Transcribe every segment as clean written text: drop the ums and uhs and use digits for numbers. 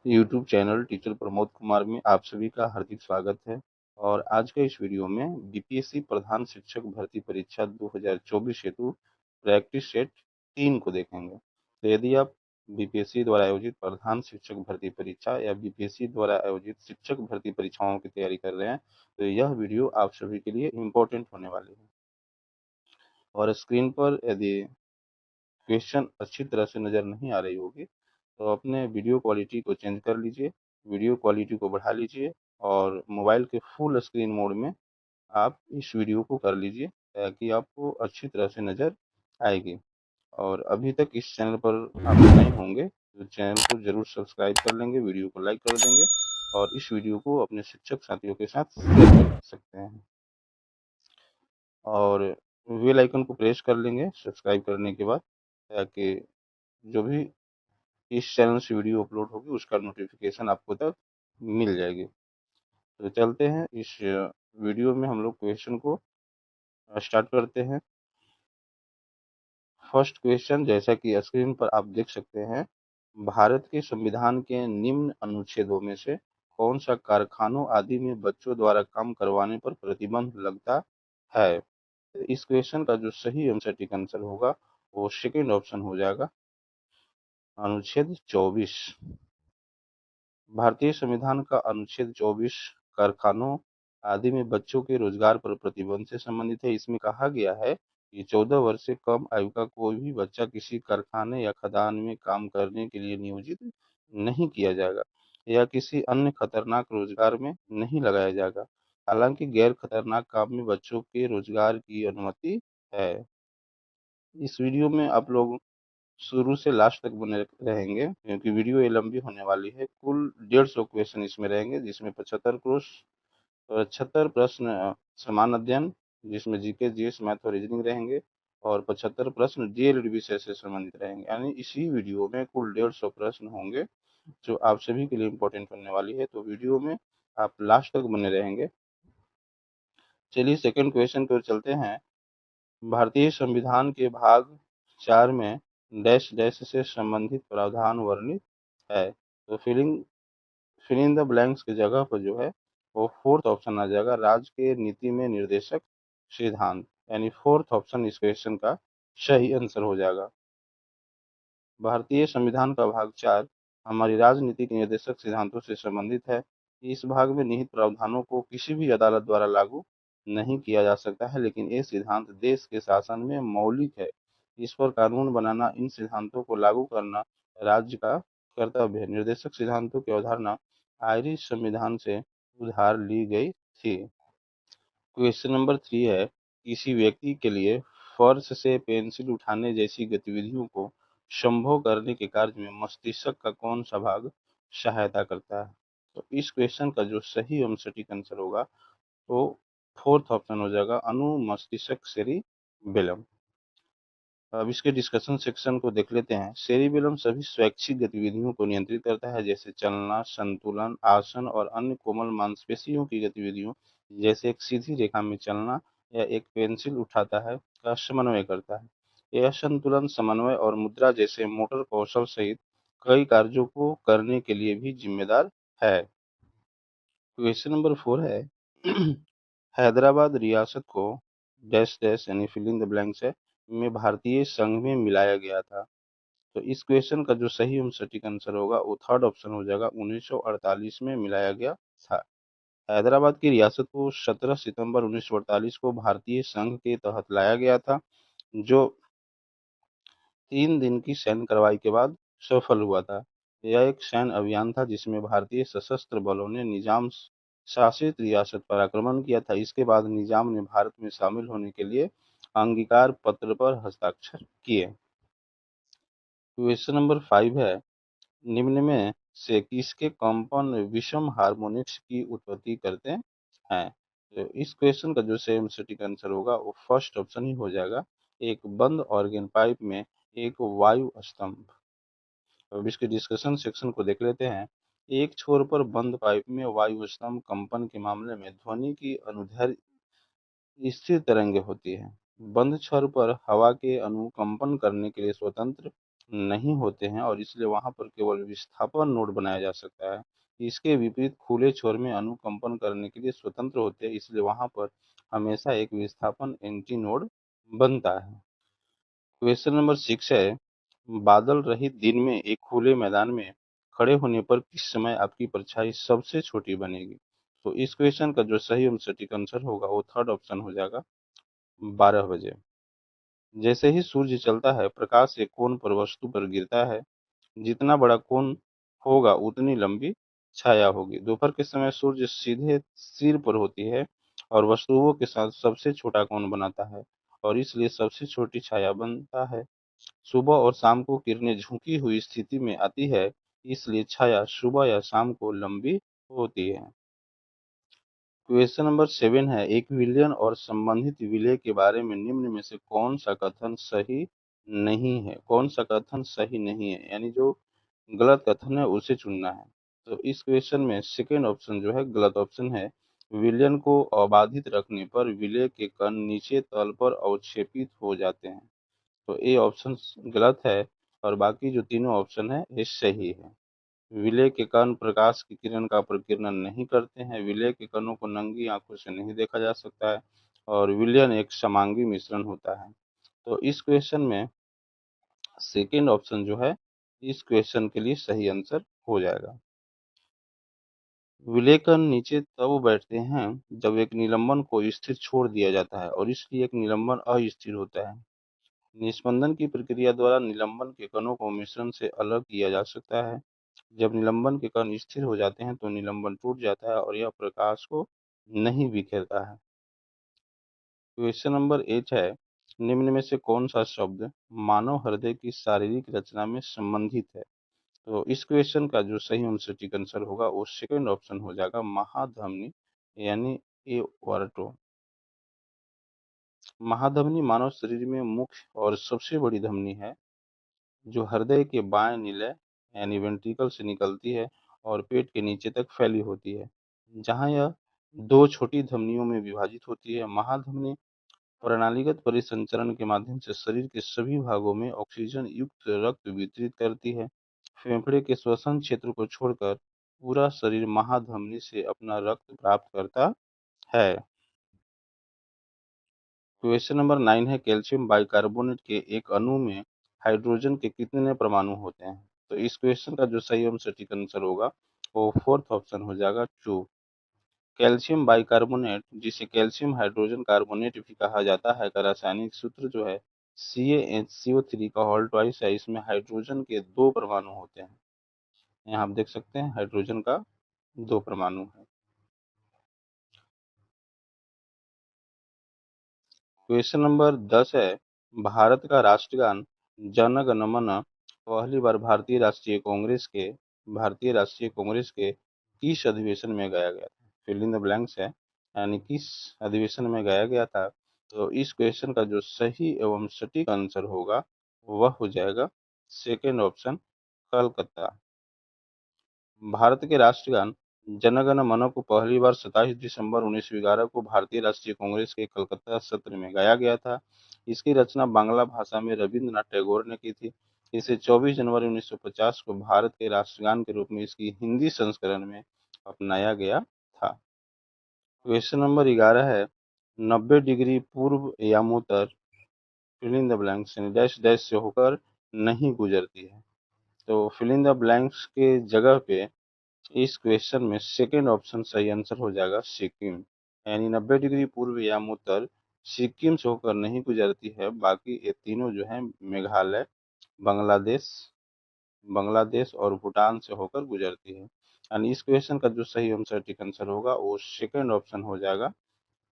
YouTube channel teacher Pramod Kumar में आप सभी का हार्दिक स्वागत है। और आज के इस वीडियो में बीपीएससी प्रधान शिक्षक भर्ती परीक्षा 2024 हेतु प्रैक्टिस सेट 3 को देखेंगे। तो यदि आप बीपीएससी द्वारा आयोजित प्रधान शिक्षक भर्ती परीक्षा या बीपीएससी द्वारा आयोजित शिक्षक भर्ती परीक्षाओं की तैयारी कर रहे हैं तो यह वीडियो आप सभी के लिए इम्पोर्टेंट होने वाली है। और स्क्रीन पर यदि क्वेश्चन अच्छी तरह से नज़र नहीं आ रही होगी तो अपने वीडियो क्वालिटी को चेंज कर लीजिए, वीडियो क्वालिटी को बढ़ा लीजिए और मोबाइल के फुल स्क्रीन मोड में आप इस वीडियो को कर लीजिए ताकि आपको अच्छी तरह से नज़र आएगी। और अभी तक इस चैनल पर आप नए होंगे तो चैनल को ज़रूर सब्सक्राइब कर लेंगे, वीडियो को लाइक कर देंगे और इस वीडियो को अपने शिक्षक साथियों के साथ शेयर कर सकते हैं। और बेल आइकन को प्रेस कर लेंगे सब्सक्राइब करने के बाद ताकि जो भी इस चैनल से वीडियो अपलोड होगी उसका नोटिफिकेशन आपको तक मिल जाएगी। तो चलते हैं इस वीडियो में हम लोग क्वेश्चन को स्टार्ट करते हैं। फर्स्ट क्वेश्चन जैसा कि स्क्रीन पर आप देख सकते हैं, भारत के संविधान के निम्न अनुच्छेदों में से कौन सा कारखानों आदि में बच्चों द्वारा काम करवाने पर प्रतिबंध लगता है। तो इस क्वेश्चन का जो सही सटीक आंसर होगा वो सेकेंड ऑप्शन हो जाएगा, अनुच्छेद 24। भारतीय संविधान का अनुच्छेद 24 कारखानों आदि में बच्चों के रोजगार पर प्रतिबंध से संबंधित है। इसमें कहा गया है कि 14 वर्ष से कम आयु का कोई भी बच्चा किसी कारखाने या खदान में काम करने के लिए नियोजित नहीं किया जाएगा या किसी अन्य खतरनाक रोजगार में नहीं लगाया जाएगा। हालांकि गैर खतरनाक काम में बच्चों के रोजगार की अनुमति है। इस वीडियो में आप लोग शुरू से लास्ट तक बने रहेंगे क्योंकि वीडियो ये लंबी होने वाली है। कुल 150 क्वेश्चन इसमें रहेंगे जिसमें 75 प्रश्न समान अध्ययन जिसमें जीके जीएस मैथ और रीजनिंग रहेंगे और 75 प्रश्न डीएलएड विषय से संबंधित रहेंगे। यानी इसी वीडियो में कुल 150 प्रश्न होंगे जो आप सभी के लिए इम्पोर्टेंट होने वाली है। तो वीडियो में आप लास्ट तक बने रहेंगे। चलिए सेकंड क्वेश्चन की ओर चलते हैं। भारतीय संविधान के भाग 4 में डैश डैश से संबंधित प्रावधान वर्णित है। तो फिल इन द ब्लैंक्स की जगह पर जो है वो फोर्थ ऑप्शन आ जाएगा, राज्य के नीति में निर्देशक सिद्धांत। यानी फोर्थ ऑप्शन इस क्वेश्चन का सही आंसर हो जाएगा। भारतीय संविधान का भाग 4 हमारी राजनीति के निर्देशक सिद्धांतों से संबंधित है। इस भाग में निहित प्रावधानों को किसी भी अदालत द्वारा लागू नहीं किया जा सकता है, लेकिन ये सिद्धांत देश के शासन में मौलिक है। इस पर कानून बनाना, इन सिद्धांतों को लागू करना राज्य का कर्तव्य है। निर्देशक सिद्धांतों की अवधारणा आयरिश संविधान से उधार ली गई थी। क्वेश्चन नंबर 3 है, किसी व्यक्ति के लिए फर्श से पेंसिल उठाने जैसी गतिविधियों को संभव करने के कार्य में मस्तिष्क का कौन सा भाग सहायता करता है। तो इस क्वेश्चन का जो सही एवं सटीक आंसर होगा तो फोर्थ ऑप्शन हो जाएगा, अनुमस्तिष्क सेरिबेलम। अब इसके डिस्कशन सेक्शन को देख लेते हैं। सेरिबेलम सभी स्वैच्छिक गतिविधियों को नियंत्रित करता है जैसे चलना, संतुलन, आसन और अन्य कोमल मांसपेशियों की गतिविधियों जैसे एक सीधी रेखा में चलना या एक पेंसिल उठाता है का समन्वय करता है। यह संतुलन, समन्वय और मुद्रा जैसे मोटर कौशल सहित कई कार्यों को करने के लिए भी जिम्मेदार है। क्वेश्चन नंबर 4 है हैदराबाद रियासत को डैश डैश यानी फिल इन द ब्लैंक्स है में भारतीय संघ में मिलाया गया था। तो इस क्वेश्चन का जो सही एवं सटीक आंसर होगा वो थर्ड ऑप्शन हो जाएगा, 1948 में मिलाया गया था। हैदराबाद की रियासत को 17 सितंबर 1948 को भारतीय संघ के तहत लाया गया था, जो 3 दिन की सैन्य कार्रवाई के बाद सफल हुआ था। यह एक सैन्य अभियान था जिसमें भारतीय सशस्त्र बलों ने निजाम शासित रियासत पर आक्रमण किया था। इसके बाद निजाम ने भारत में शामिल होने के लिए अंगीकार पत्र पर हस्ताक्षर किए। क्वेश्चन नंबर 5 है, निम्न में से किसके कंपन विषम हार्मोनिक्स की उत्पत्ति करते हैं। तो इस क्वेश्चन का जो सेम सटीक आंसर होगा वो फर्स्ट ऑप्शन ही हो जाएगा, एक बंद ऑर्गन पाइप में एक वायु स्तंभ। अब इसके डिस्कशन सेक्शन को देख लेते हैं। एक छोर पर बंद पाइप में वायु स्तंभ कंपन के मामले में ध्वनि की अनुदैर्ध्य स्थिर तरंगें होती है। बंद छोर पर हवा के अणु कंपन करने के लिए स्वतंत्र नहीं होते हैं और इसलिए वहां पर केवल विस्थापन नोड बनाया जा सकता है। इसके विपरीत खुले छोर में अनुकंपन करने के लिए स्वतंत्र होते हैं, इसलिए वहां पर हमेशा एक विस्थापन एंटी नोड बनता है। क्वेश्चन नंबर 6 है, बादल रहित दिन में एक खुले मैदान में खड़े होने पर किस समय आपकी परछाई सबसे छोटी बनेगी? तो इस क्वेश्चन का जो सही और सटीक आंसर होगा वो थर्ड ऑप्शन हो जाएगा, 12 बजे। जैसे ही सूर्य चलता है, प्रकाश एक कोण पर वस्तु पर गिरता है। जितना बड़ा कोण होगा उतनी लंबी छाया होगी। दोपहर के समय सूर्य सीधे सिर पर होती है और वस्तुओं के साथ सबसे छोटा कोण बनाता है और इसलिए सबसे छोटी छाया बनता है। सुबह और शाम को किरणें झुकी हुई स्थिति में आती है, इसलिए छाया सुबह या शाम को लंबी होती है। क्वेश्चन नंबर 7 है, एक विलयन और संबंधित विलय के बारे में निम्न में से कौन सा कथन सही नहीं है? कौन सा कथन सही नहीं है, यानी जो गलत कथन है उसे चुनना है। तो इस क्वेश्चन में सेकेंड ऑप्शन जो है गलत ऑप्शन है। विलयन को अबाधित रखने पर विलय के कण नीचे तल पर अवक्षेपित हो जाते हैं। तो ये ऑप्शन गलत है और बाकी जो तीनों ऑप्शन है ये सही है। विलय के कण प्रकाश की किरण का प्रकीर्णन नहीं करते हैं। विलय के कणों को नंगी आंखों से नहीं देखा जा सकता है और विलयन एक समांगी मिश्रण होता है। तो इस क्वेश्चन में सेकेंड ऑप्शन जो है इस क्वेश्चन के लिए सही आंसर हो जाएगा। विलय कण नीचे तब बैठते हैं जब एक निलंबन को स्थिर छोड़ दिया जाता है और इसलिए एक निलंबन अस्थिर होता है। निस्पंदन की प्रक्रिया द्वारा निलंबन के कणों को मिश्रण से अलग किया जा सकता है। जब निलंबन के कण स्थिर हो जाते हैं तो निलंबन टूट जाता है और यह प्रकाश को नहीं बिखेरता है। क्वेश्चन नंबर 8 है, निम्न में से कौन सा शब्द मानव हृदय की शारीरिक रचना में संबंधित है? तो इस क्वेश्चन का जो सही और सटीक आंसर होगा वो सेकंड ऑप्शन हो जाएगा, महाधमनी, यानी ए वर्टो। महाधमनी मानव शरीर में मुख्य और सबसे बड़ी धमनी है जो हृदय के बाएं निलय यानी वेंट्रिकल से निकलती है और पेट के नीचे तक फैली होती है, जहां यह दो छोटी धमनियों में विभाजित होती है। महाधमनी प्रणालीगत परिसंचरण के माध्यम से शरीर के सभी भागों में ऑक्सीजन युक्त रक्त वितरित करती है। फेफड़े के श्वसन क्षेत्र को छोड़कर पूरा शरीर महाधमनी से अपना रक्त प्राप्त करता है। क्वेश्चन नंबर 9 है, कैल्शियम बाइकार्बोनेट के एक अणु में हाइड्रोजन के कितने परमाणु होते हैं? तो इस क्वेश्चन का जो सही और सटीक आंसर होगा वो फोर्थ ऑप्शन हो जाएगा, 2। कैल्शियम बाइकार्बोनेट, जिसे कैल्शियम हाइड्रोजन कार्बोनेट भी कहा जाता है, का रासायनिक सूत्र जो है CaHCO3 का होल ट्वाइस है। इसमें हाइड्रोजन के 2 परमाणु होते हैं। यहाँ आप देख सकते हैं हाइड्रोजन का 2 परमाणु है। क्वेश्चन नंबर 10 है, भारत का राष्ट्रगान जन गण मन पहली बार भारतीय राष्ट्रीय कांग्रेस के किस अधिवेशन में गाया गया था? फिल इन द ब्लैंक्स है, यानी किस अधिवेशन में गाया गया था। तो इस क्वेश्चन का जो सही एवं सटीक आंसर होगा वह हो जाएगा सेकेंड ऑप्शन, कलकत्ता। भारत के राष्ट्रगान जन गण मन को पहली बार 27 दिसंबर 1911 को भारतीय राष्ट्रीय कांग्रेस के कलकत्ता सत्र में गाया गया था। इसकी रचना बांग्ला भाषा में रविंद्रनाथ टैगोर ने की थी। इसे 24 जनवरी 1950 को भारत के राष्ट्रगान के रूप में इसकी हिंदी संस्करण में अपनाया गया था। क्वेश्चन नंबर 11 है, 90 डिग्री पूर्व यामोत्तर fill in the blanks dash dash से होकर नहीं गुजरती है। तो फिल इन द ब्लैंक्स के जगह पे इस क्वेश्चन में सेकेंड ऑप्शन सही आंसर हो जाएगा, सिक्किम। यानी 90 डिग्री पूर्व यामोत्तर सिक्किम से होकर नहीं गुजरती है, बाकी ये तीनों जो है मेघालय, बांग्लादेश बांग्लादेश और भूटान से होकर गुजरती है। यानी इस क्वेश्चन का जो सही और सटीक आंसर होगा वो सेकेंड ऑप्शन हो जाएगा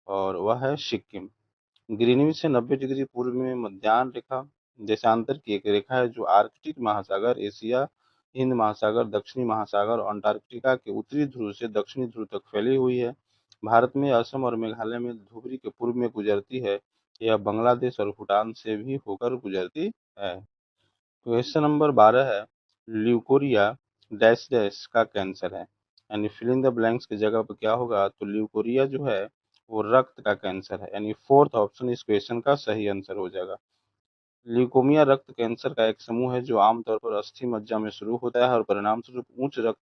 और वह है सिक्किम। ग्रीनविच से 90 डिग्री पूर्व में मध्याह्न रेखा देशांतर की एक रेखा है जो आर्कटिक महासागर, एशिया, हिंद महासागर, दक्षिणी महासागर और अंटार्कटिका के उत्तरी ध्रुव से दक्षिणी ध्रुव तक फैली हुई है। भारत में असम और मेघालय में धुबरी के पूर्व में गुजरती है। यह बांग्लादेश और भूटान से भी होकर गुजरती है। क्वेश्चन नंबर 12 है, ल्यूकोरिया डैश डैश का कैंसर है। यानी फिल इन द ब्लैंक्स की जगह पर क्या होगा, तो ल्यूकोरिया जो है वो रक्त का कैंसर है। यानी फोर्थ ऑप्शन इस क्वेश्चन का सही आंसर हो जाएगा। ल्यूकोमिया रक्त कैंसर का एक समूह है जो आमतौर पर अस्थि मज्जा में शुरू होता है और परिणामस्वरूप उच्च रक्त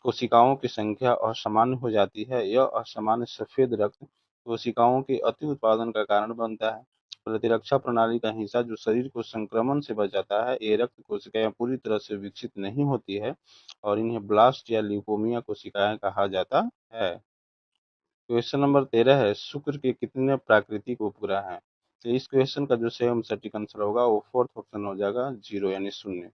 कोशिकाओं की संख्या असामान्य हो जाती है। यह असामान्य सफेद रक्त कोशिकाओं के अति उत्पादन का कारण बनता है। प्रतिरक्षा प्रणाली का हिस्सा जो शरीर को संक्रमण से बचाता है, ये रक्त कोशिकाएं पूरी तरह से विकसित नहीं होती है और इन्हें ब्लास्ट या ल्यूकोमिया कोशिकाएं कहा जाता है। क्वेश्चन नंबर 13 है, शुक्र के कितने प्राकृतिक उपग्रह हैं? तो इस क्वेश्चन का जो सही सटीक आंसर होगा वो फोर्थ ऑप्शन हो जाएगा, 0 यानी शून्य।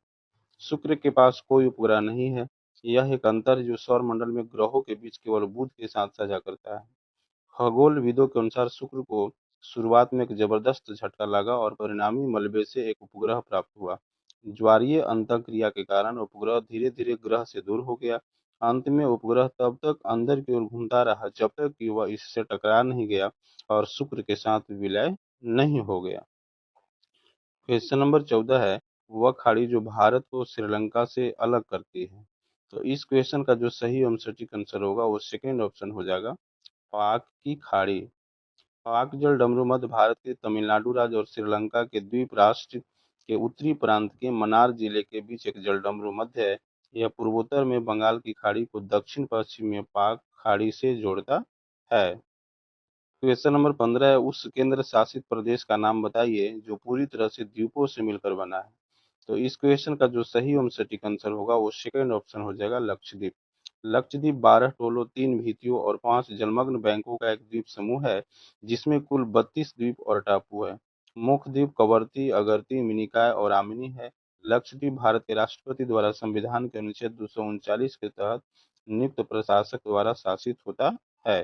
शुक्र के पास कोई उपग्रह नहीं है। यह एक अंतर है जो सौर मंडल में ग्रहों के बीच केवल बुध के साथ साझा करता है। खगोलविदों के अनुसार शुक्र को शुरुआत में एक जबरदस्त झटका लगा और परिणामी मलबे से एक उपग्रह प्राप्त हुआ। ज्वारीय अंतःक्रिया के कारण उपग्रह धीरे धीरे ग्रह से दूर हो गया। अंत में उपग्रह तब तक अंदर की ओर घूमता रहा जब तक कि वह इससे टकरा नहीं गया और शुक्र के साथ विलय नहीं हो गया। क्वेश्चन नंबर 14 है, वह खाड़ी जो भारत को श्रीलंका से अलग करती है? तो इस क्वेश्चन का जो सही एवं सटीक आंसर होगा वो सेकंड ऑप्शन हो जाएगा, पाक की खाड़ी। पाक जल डमरू मध्य भारत के तमिलनाडु राज्य और श्रीलंका के द्वीप राष्ट्र के उत्तरी प्रांत के मन्नार जिले के बीच एक जल डमरू मध्य है। यह पूर्वोत्तर में बंगाल की खाड़ी को दक्षिण पश्चिम में पाक खाड़ी से जोड़ता है। क्वेश्चन नंबर 15 है, उस केंद्र शासित प्रदेश का नाम बताइए जो पूरी तरह से द्वीपों से मिलकर बना है? तो इस क्वेश्चन का जो सही एवं सटीक आंसर होगा वो सेकंड ऑप्शन हो जाएगा, लक्षद्वीप। लक्षद्वीप 12 टोलों, 3 भीतियों और 5 जलमग्न बैंकों का एक द्वीप समूह है जिसमें कुल 32 द्वीप और टापू है। मुख्य द्वीप कवरती, अगरती, मिनिकॉय और आमिनी है। लक्षद्वीप भारत के राष्ट्रपति द्वारा संविधान के अनुच्छेद 239 के तहत नियुक्त प्रशासक द्वारा शासित होता है।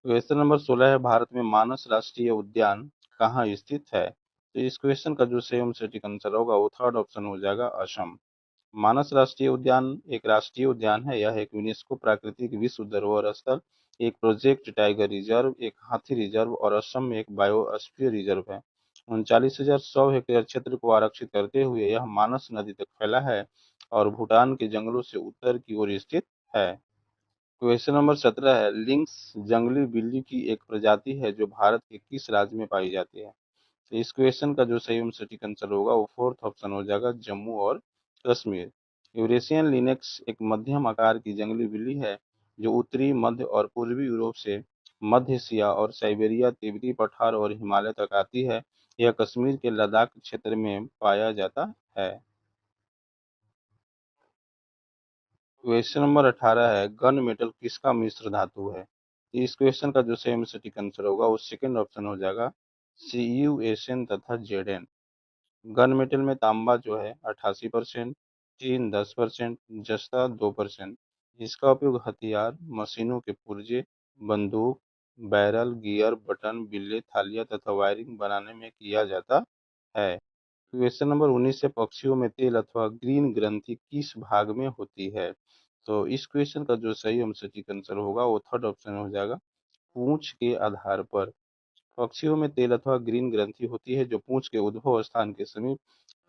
क्वेश्चन नंबर 16 है, भारत में मानस राष्ट्रीय उद्यान कहाँ स्थित है? तो इस क्वेश्चन का जो सही सटीक आंसर होगा वो थर्ड ऑप्शन हो जाएगा, असम। मानस राष्ट्रीय उद्यान एक राष्ट्रीय उद्यान है। यह एक यूनेस्को प्राकृतिक विश्व धरोहर स्थल, एक प्रोजेक्ट टाइगर रिजर्व, एक हाथी रिजर्व और असम में एक बायोस्फीयर रिजर्व है। 39,100 हेक्टेयर क्षेत्र को आरक्षित करते हुए यह मानस नदी तक फैला है और भूटान के जंगलों से उत्तर की ओर स्थित है। क्वेश्चन नंबर 17 है, लिंक्स जंगली बिल्ली की एक प्रजाति है जो भारत के किस राज्य में पाई जाती है? तो इस क्वेश्चन का जो सही सटीक आंसर होगा वो फोर्थ ऑप्शन हो जाएगा, जम्मू और कश्मीर। यूरेशियन लिनेक्स एक मध्यम आकार की जंगली बिल्ली है जो उत्तरी, मध्य और पूर्वी यूरोप से मध्य एशिया और साइबेरिया, तिब्बती पठार और हिमालय तक आती है। यह कश्मीर के लद्दाख क्षेत्र में पाया जाता है। क्वेश्चन नंबर 18 है, गन मेटल किसका मिश्र धातु है? इस क्वेश्चन का जो सही सटीक आंसर होगा वो सेकंड ऑप्शन हो जाएगा, CuSn तथा Zn। गन मेटल में तांबा जो है 88%, टीन 10%, जस्ता 2%। इसका उपयोग हथियार, मशीनों के पुर्जे, बंदूक, बैरल, गियर, बटन, बिल्ले, थालियां तथा वायरिंग बनाने में किया जाता है। क्वेश्चन नंबर 19 है, पक्षियों में तेल अथवा ग्रीन ग्रंथि किस भाग में होती है? तो इस क्वेश्चन का जो सही एवं सटीक आंसर होगा वो थर्ड ऑप्शन हो जाएगा, पूंछ के आधार पर। पक्षियों में तेल अथवा ग्रीन ग्रंथि होती है जो पूंछ के उद्भव स्थान के समीप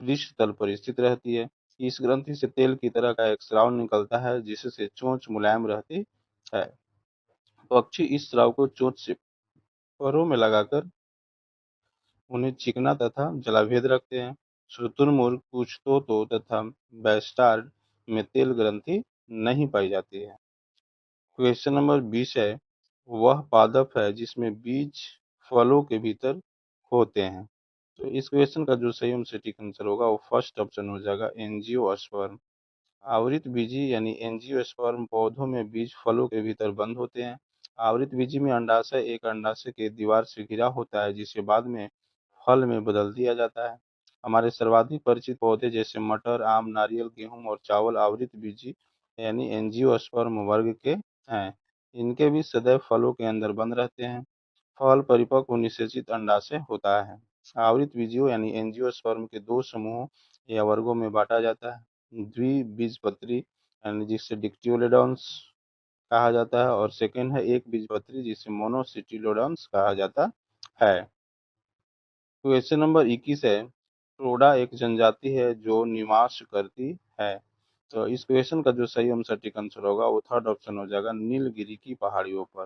पृष्ठ तल पर स्थित रहती है। इस ग्रंथि से तेल की तरह का एक स्राव निकलता है जिससे चोंच मुलायम रहती है। पक्षी इस स्राव को चोंच से फरों में लगाकर उन्हें चिकना तथा जलाभेद रखते हैं। शुतुरमुर्ग, कुछ तोतों तथा बैस्टार्ड में तेल ग्रंथि नहीं पाई जाती है। क्वेश्चन नंबर 20 है, वह पादप है जिसमें बीज फलों के भीतर होते हैं? तो इस क्वेश्चन का जो सही सटीक आंसर होगा वो फर्स्ट ऑप्शन हो जाएगा, एंजियोस्पर्म। आवृत बीजी यानी एंजियोस्पर्म पौधों में बीज फलों के भीतर बंद होते हैं। आवृत बीजी में अंडाशय एक अंडाशय के दीवार से घिरा होता है जिसे बाद में फल में बदल दिया जाता है। हमारे सर्वाधिक परिचित पौधे जैसे मटर, आम, नारियल, गेहूं और चावल आवृत बीजी यानी एंजियोस्पर्म वर्ग के हैं। इनके बीज सदैव फलों के अंदर बंद रहते हैं। फल परिपक्व निषेचित अंडाशय होता है। आवृत बीजियों यानी एंजियोस्पर्म के दो समूहों या वर्गों में बांटा जाता है, द्विबीजपत्री यानी जिसे डिक्टियोलेडॉन्स कहा जाता है और सेकंड है एक बीजपत्री जिसे मोनोसिटिलोडॉन्स कहा जाता है। क्वेश्चन नंबर 21 है, टोडा एक जनजाति है जो निवास करती है? तो इस क्वेश्चन का जो सही एवं सटीक आंसर होगा वो थर्ड ऑप्शन हो जाएगा, नीलगिरी की पहाड़ियों पर।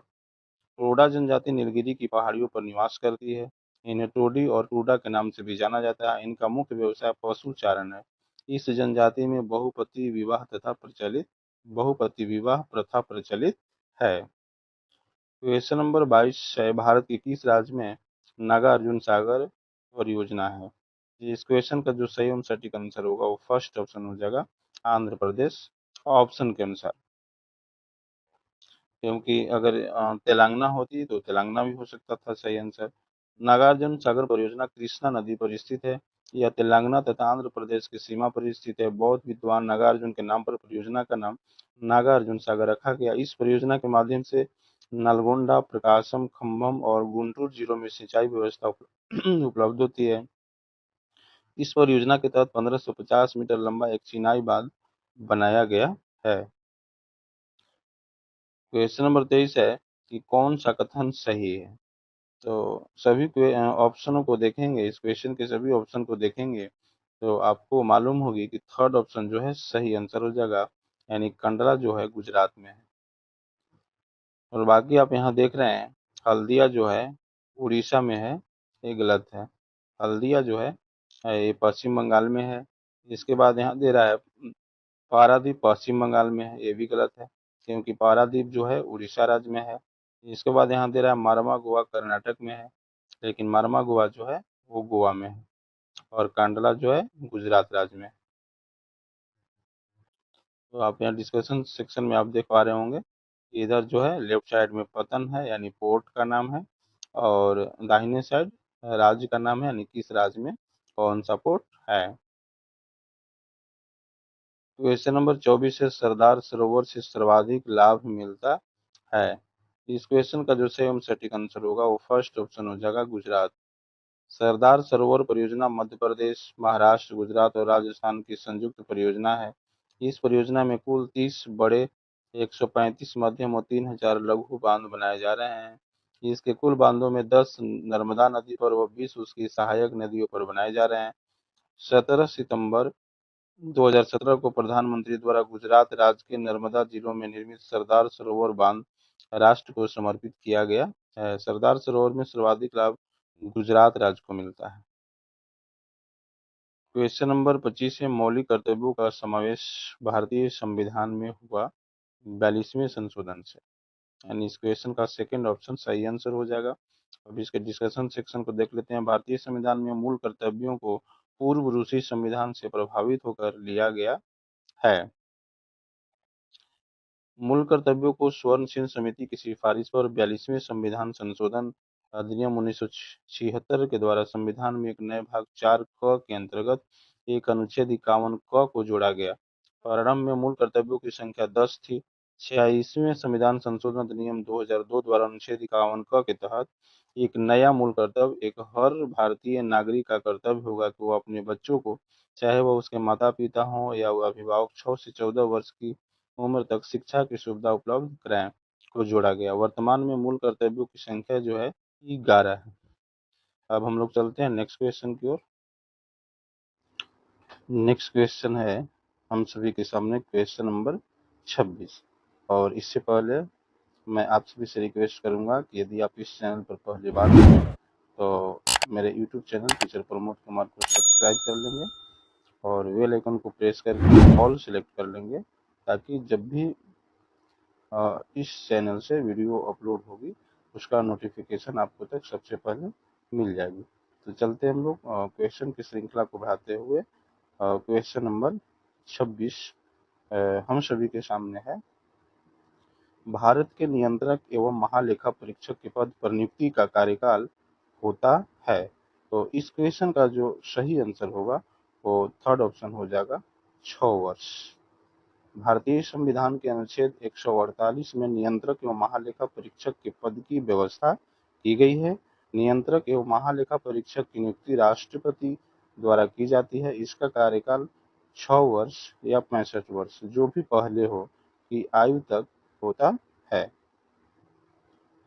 टोडा जनजाति नीलगिरी की पहाड़ियों पर निवास करती है। इन्हें टोडी और टूडा के नाम से भी जाना जाता है। इनका मुख्य व्यवसाय पशु चारण है। इस जनजाति में बहुपति विवाह प्रथा प्रचलित है। क्वेश्चन नंबर 22 है, भारत के किस राज्य में नागार्जुन सागर परियोजना है? इस क्वेश्चन का जो सही और सटीक आंसर होगा वो फर्स्ट ऑप्शन हो जाएगा, आंध्र प्रदेश, ऑप्शन के अनुसार। क्योंकि अगर तेलंगाना होती तो तेलंगाना भी हो सकता था सही आंसर। नागार्जुन सागर परियोजना कृष्णा नदी पर स्थित है। यह तेलंगाना तथा आंध्र प्रदेश की सीमा पर स्थित है। बौद्ध विद्वान नागार्जुन के नाम पर परियोजना का नाम नागार्जुन सागर रखा गया। इस परियोजना के माध्यम से नलगोंडा, प्रकाशम, खम्भम और गुंटूर जिलों में सिंचाई व्यवस्था उपलब्ध होती है। इस परियोजना के तहत 1550 मीटर लंबा एक चिनाई बांध बनाया गया है। क्वेश्चन नंबर 23 है कि कौन सा कथन सही है? तो सभी ऑप्शनों को देखेंगे, इस क्वेश्चन के सभी ऑप्शन को देखेंगे तो आपको मालूम होगी कि थर्ड ऑप्शन जो है सही आंसर हो जाएगा, यानी कंडला जो है गुजरात में है। और बाकी आप यहाँ देख रहे हैं हल्दिया जो है उड़ीसा में है, ये गलत है। हल्दिया जो है ये पश्चिम बंगाल में है। इसके बाद यहाँ दे रहा है पारादीप पश्चिम बंगाल में है, ये भी गलत है क्योंकि पारादीप जो है उड़ीसा राज्य में है। इसके बाद यहाँ दे रहा है मारमा गोवा कर्नाटक में है, लेकिन मारमा गोवा जो है वो गोवा में है। और कांडला जो है गुजरात राज्य में। तो आप यहाँ डिस्कशन सेक्शन में आप देख पा रहे होंगे, इधर जो है लेफ्ट साइड में पतन है यानी पोर्ट का नाम है, और दाहिने साइड राज्य का नाम है यानी किस राज्य में कौन सा पोर्ट है। क्वेश्चन नंबर 24 है, सरदार सरोवर से सर्वाधिक लाभ मिलता है? इस क्वेश्चन का जो सही एवं सटीक आंसर होगा वो फर्स्ट ऑप्शन हो जाएगा, गुजरात। सरदार सरोवर परियोजना मध्य प्रदेश, महाराष्ट्र, गुजरात और राजस्थान की संयुक्त परियोजना है। इस परियोजना में कुल 30 बड़े, 135 मध्यम और 3000 लघु बांध बनाए जा रहे हैं। इसके कुल बांधों में 10 नर्मदा नदी पर व 20 उसकी सहायक नदियों पर बनाए जा रहे हैं। 17 सितंबर 2017 को प्रधानमंत्री द्वारा गुजरात राज्य के नर्मदा जिलों में निर्मित सरदार सरोवर बांध राष्ट्र को समर्पित किया गया है। सरदार सरोवर में सर्वाधिक लाभ गुजरात राज्य को मिलता है। क्वेश्चन नंबर 25 है, मौलिक कर्तव्यों का समावेश भारतीय संविधान में हुआ 42वें संशोधन से? यानी इस क्वेश्चन का सेकंड ऑप्शन सही आंसर हो जाएगा। अब इसके डिस्कशन सेक्शन को देख लेते हैं। भारतीय संविधान में मूल कर्तव्यों को पूर्व रूसी संविधान से प्रभावित होकर लिया गया है। मूल कर्तव्यों को स्वर्ण सिंह समिति की सिफारिश पर 42वें संविधान संशोधन अधिनियम 1976 के द्वारा संविधान में एक नए भाग 4 क के अंतर्गत एक अनुच्छेद 51 क को जोड़ा गया। प्रारंभ में मूल कर्तव्यों की संख्या 10 थी। 46वें संविधान संशोधन अधिनियम 2002 द्वारा अनुच्छेद 51 क के तहत एक नया मूल कर्तव्य एक हर भारतीय नागरिक का कर्तव्य होगा कि वो अपने बच्चों को, चाहे वह उसके माता पिता हों या वह अभिभावक, 6 से 14 वर्ष की उम्र तक शिक्षा की सुविधा उपलब्ध कराएं को जोड़ा गया। वर्तमान में मूल कर्तव्यों की संख्या जो है 11 है। अब हम लोग चलते हैं नेक्स्ट क्वेश्चन की ओर। नेक्स्ट क्वेश्चन है हम सभी के सामने क्वेश्चन नंबर 26। और इससे पहले मैं आप सभी से रिक्वेस्ट करूंगा कि यदि आप इस चैनल पर पहली बार हैं तो मेरे YouTube channel teacher Pramod Kumar को सब्सक्राइब कर लेंगे और बेल आइकन को प्रेस करके ऑल सेलेक्ट कर लेंगे, ताकि जब भी इस चैनल से वीडियो अपलोड होगी उसका नोटिफिकेशन आपको तक सबसे पहले मिल जाएगी। तो चलते हम लोग क्वेश्चन की श्रृंखला को बढ़ाते हुए क्वेश्चन नंबर 26 हम सभी के सामने है। भारत के नियंत्रक एवं महालेखा परीक्षक के पद पर नियुक्ति का कार्यकाल होता है? तो इस क्वेश्चन का जो सही आंसर होगा वो थर्ड ऑप्शन हो जाएगा, 6 वर्ष। भारतीय संविधान के अनुच्छेद 148 में नियंत्रक एवं महालेखा परीक्षक के पद की व्यवस्था की गई है। नियंत्रक एवं महालेखा परीक्षक की नियुक्ति राष्ट्रपति द्वारा की जाती है। इसका कार्यकाल 6 वर्ष या 65 वर्ष, जो भी पहले हो, की आयु तक होता है।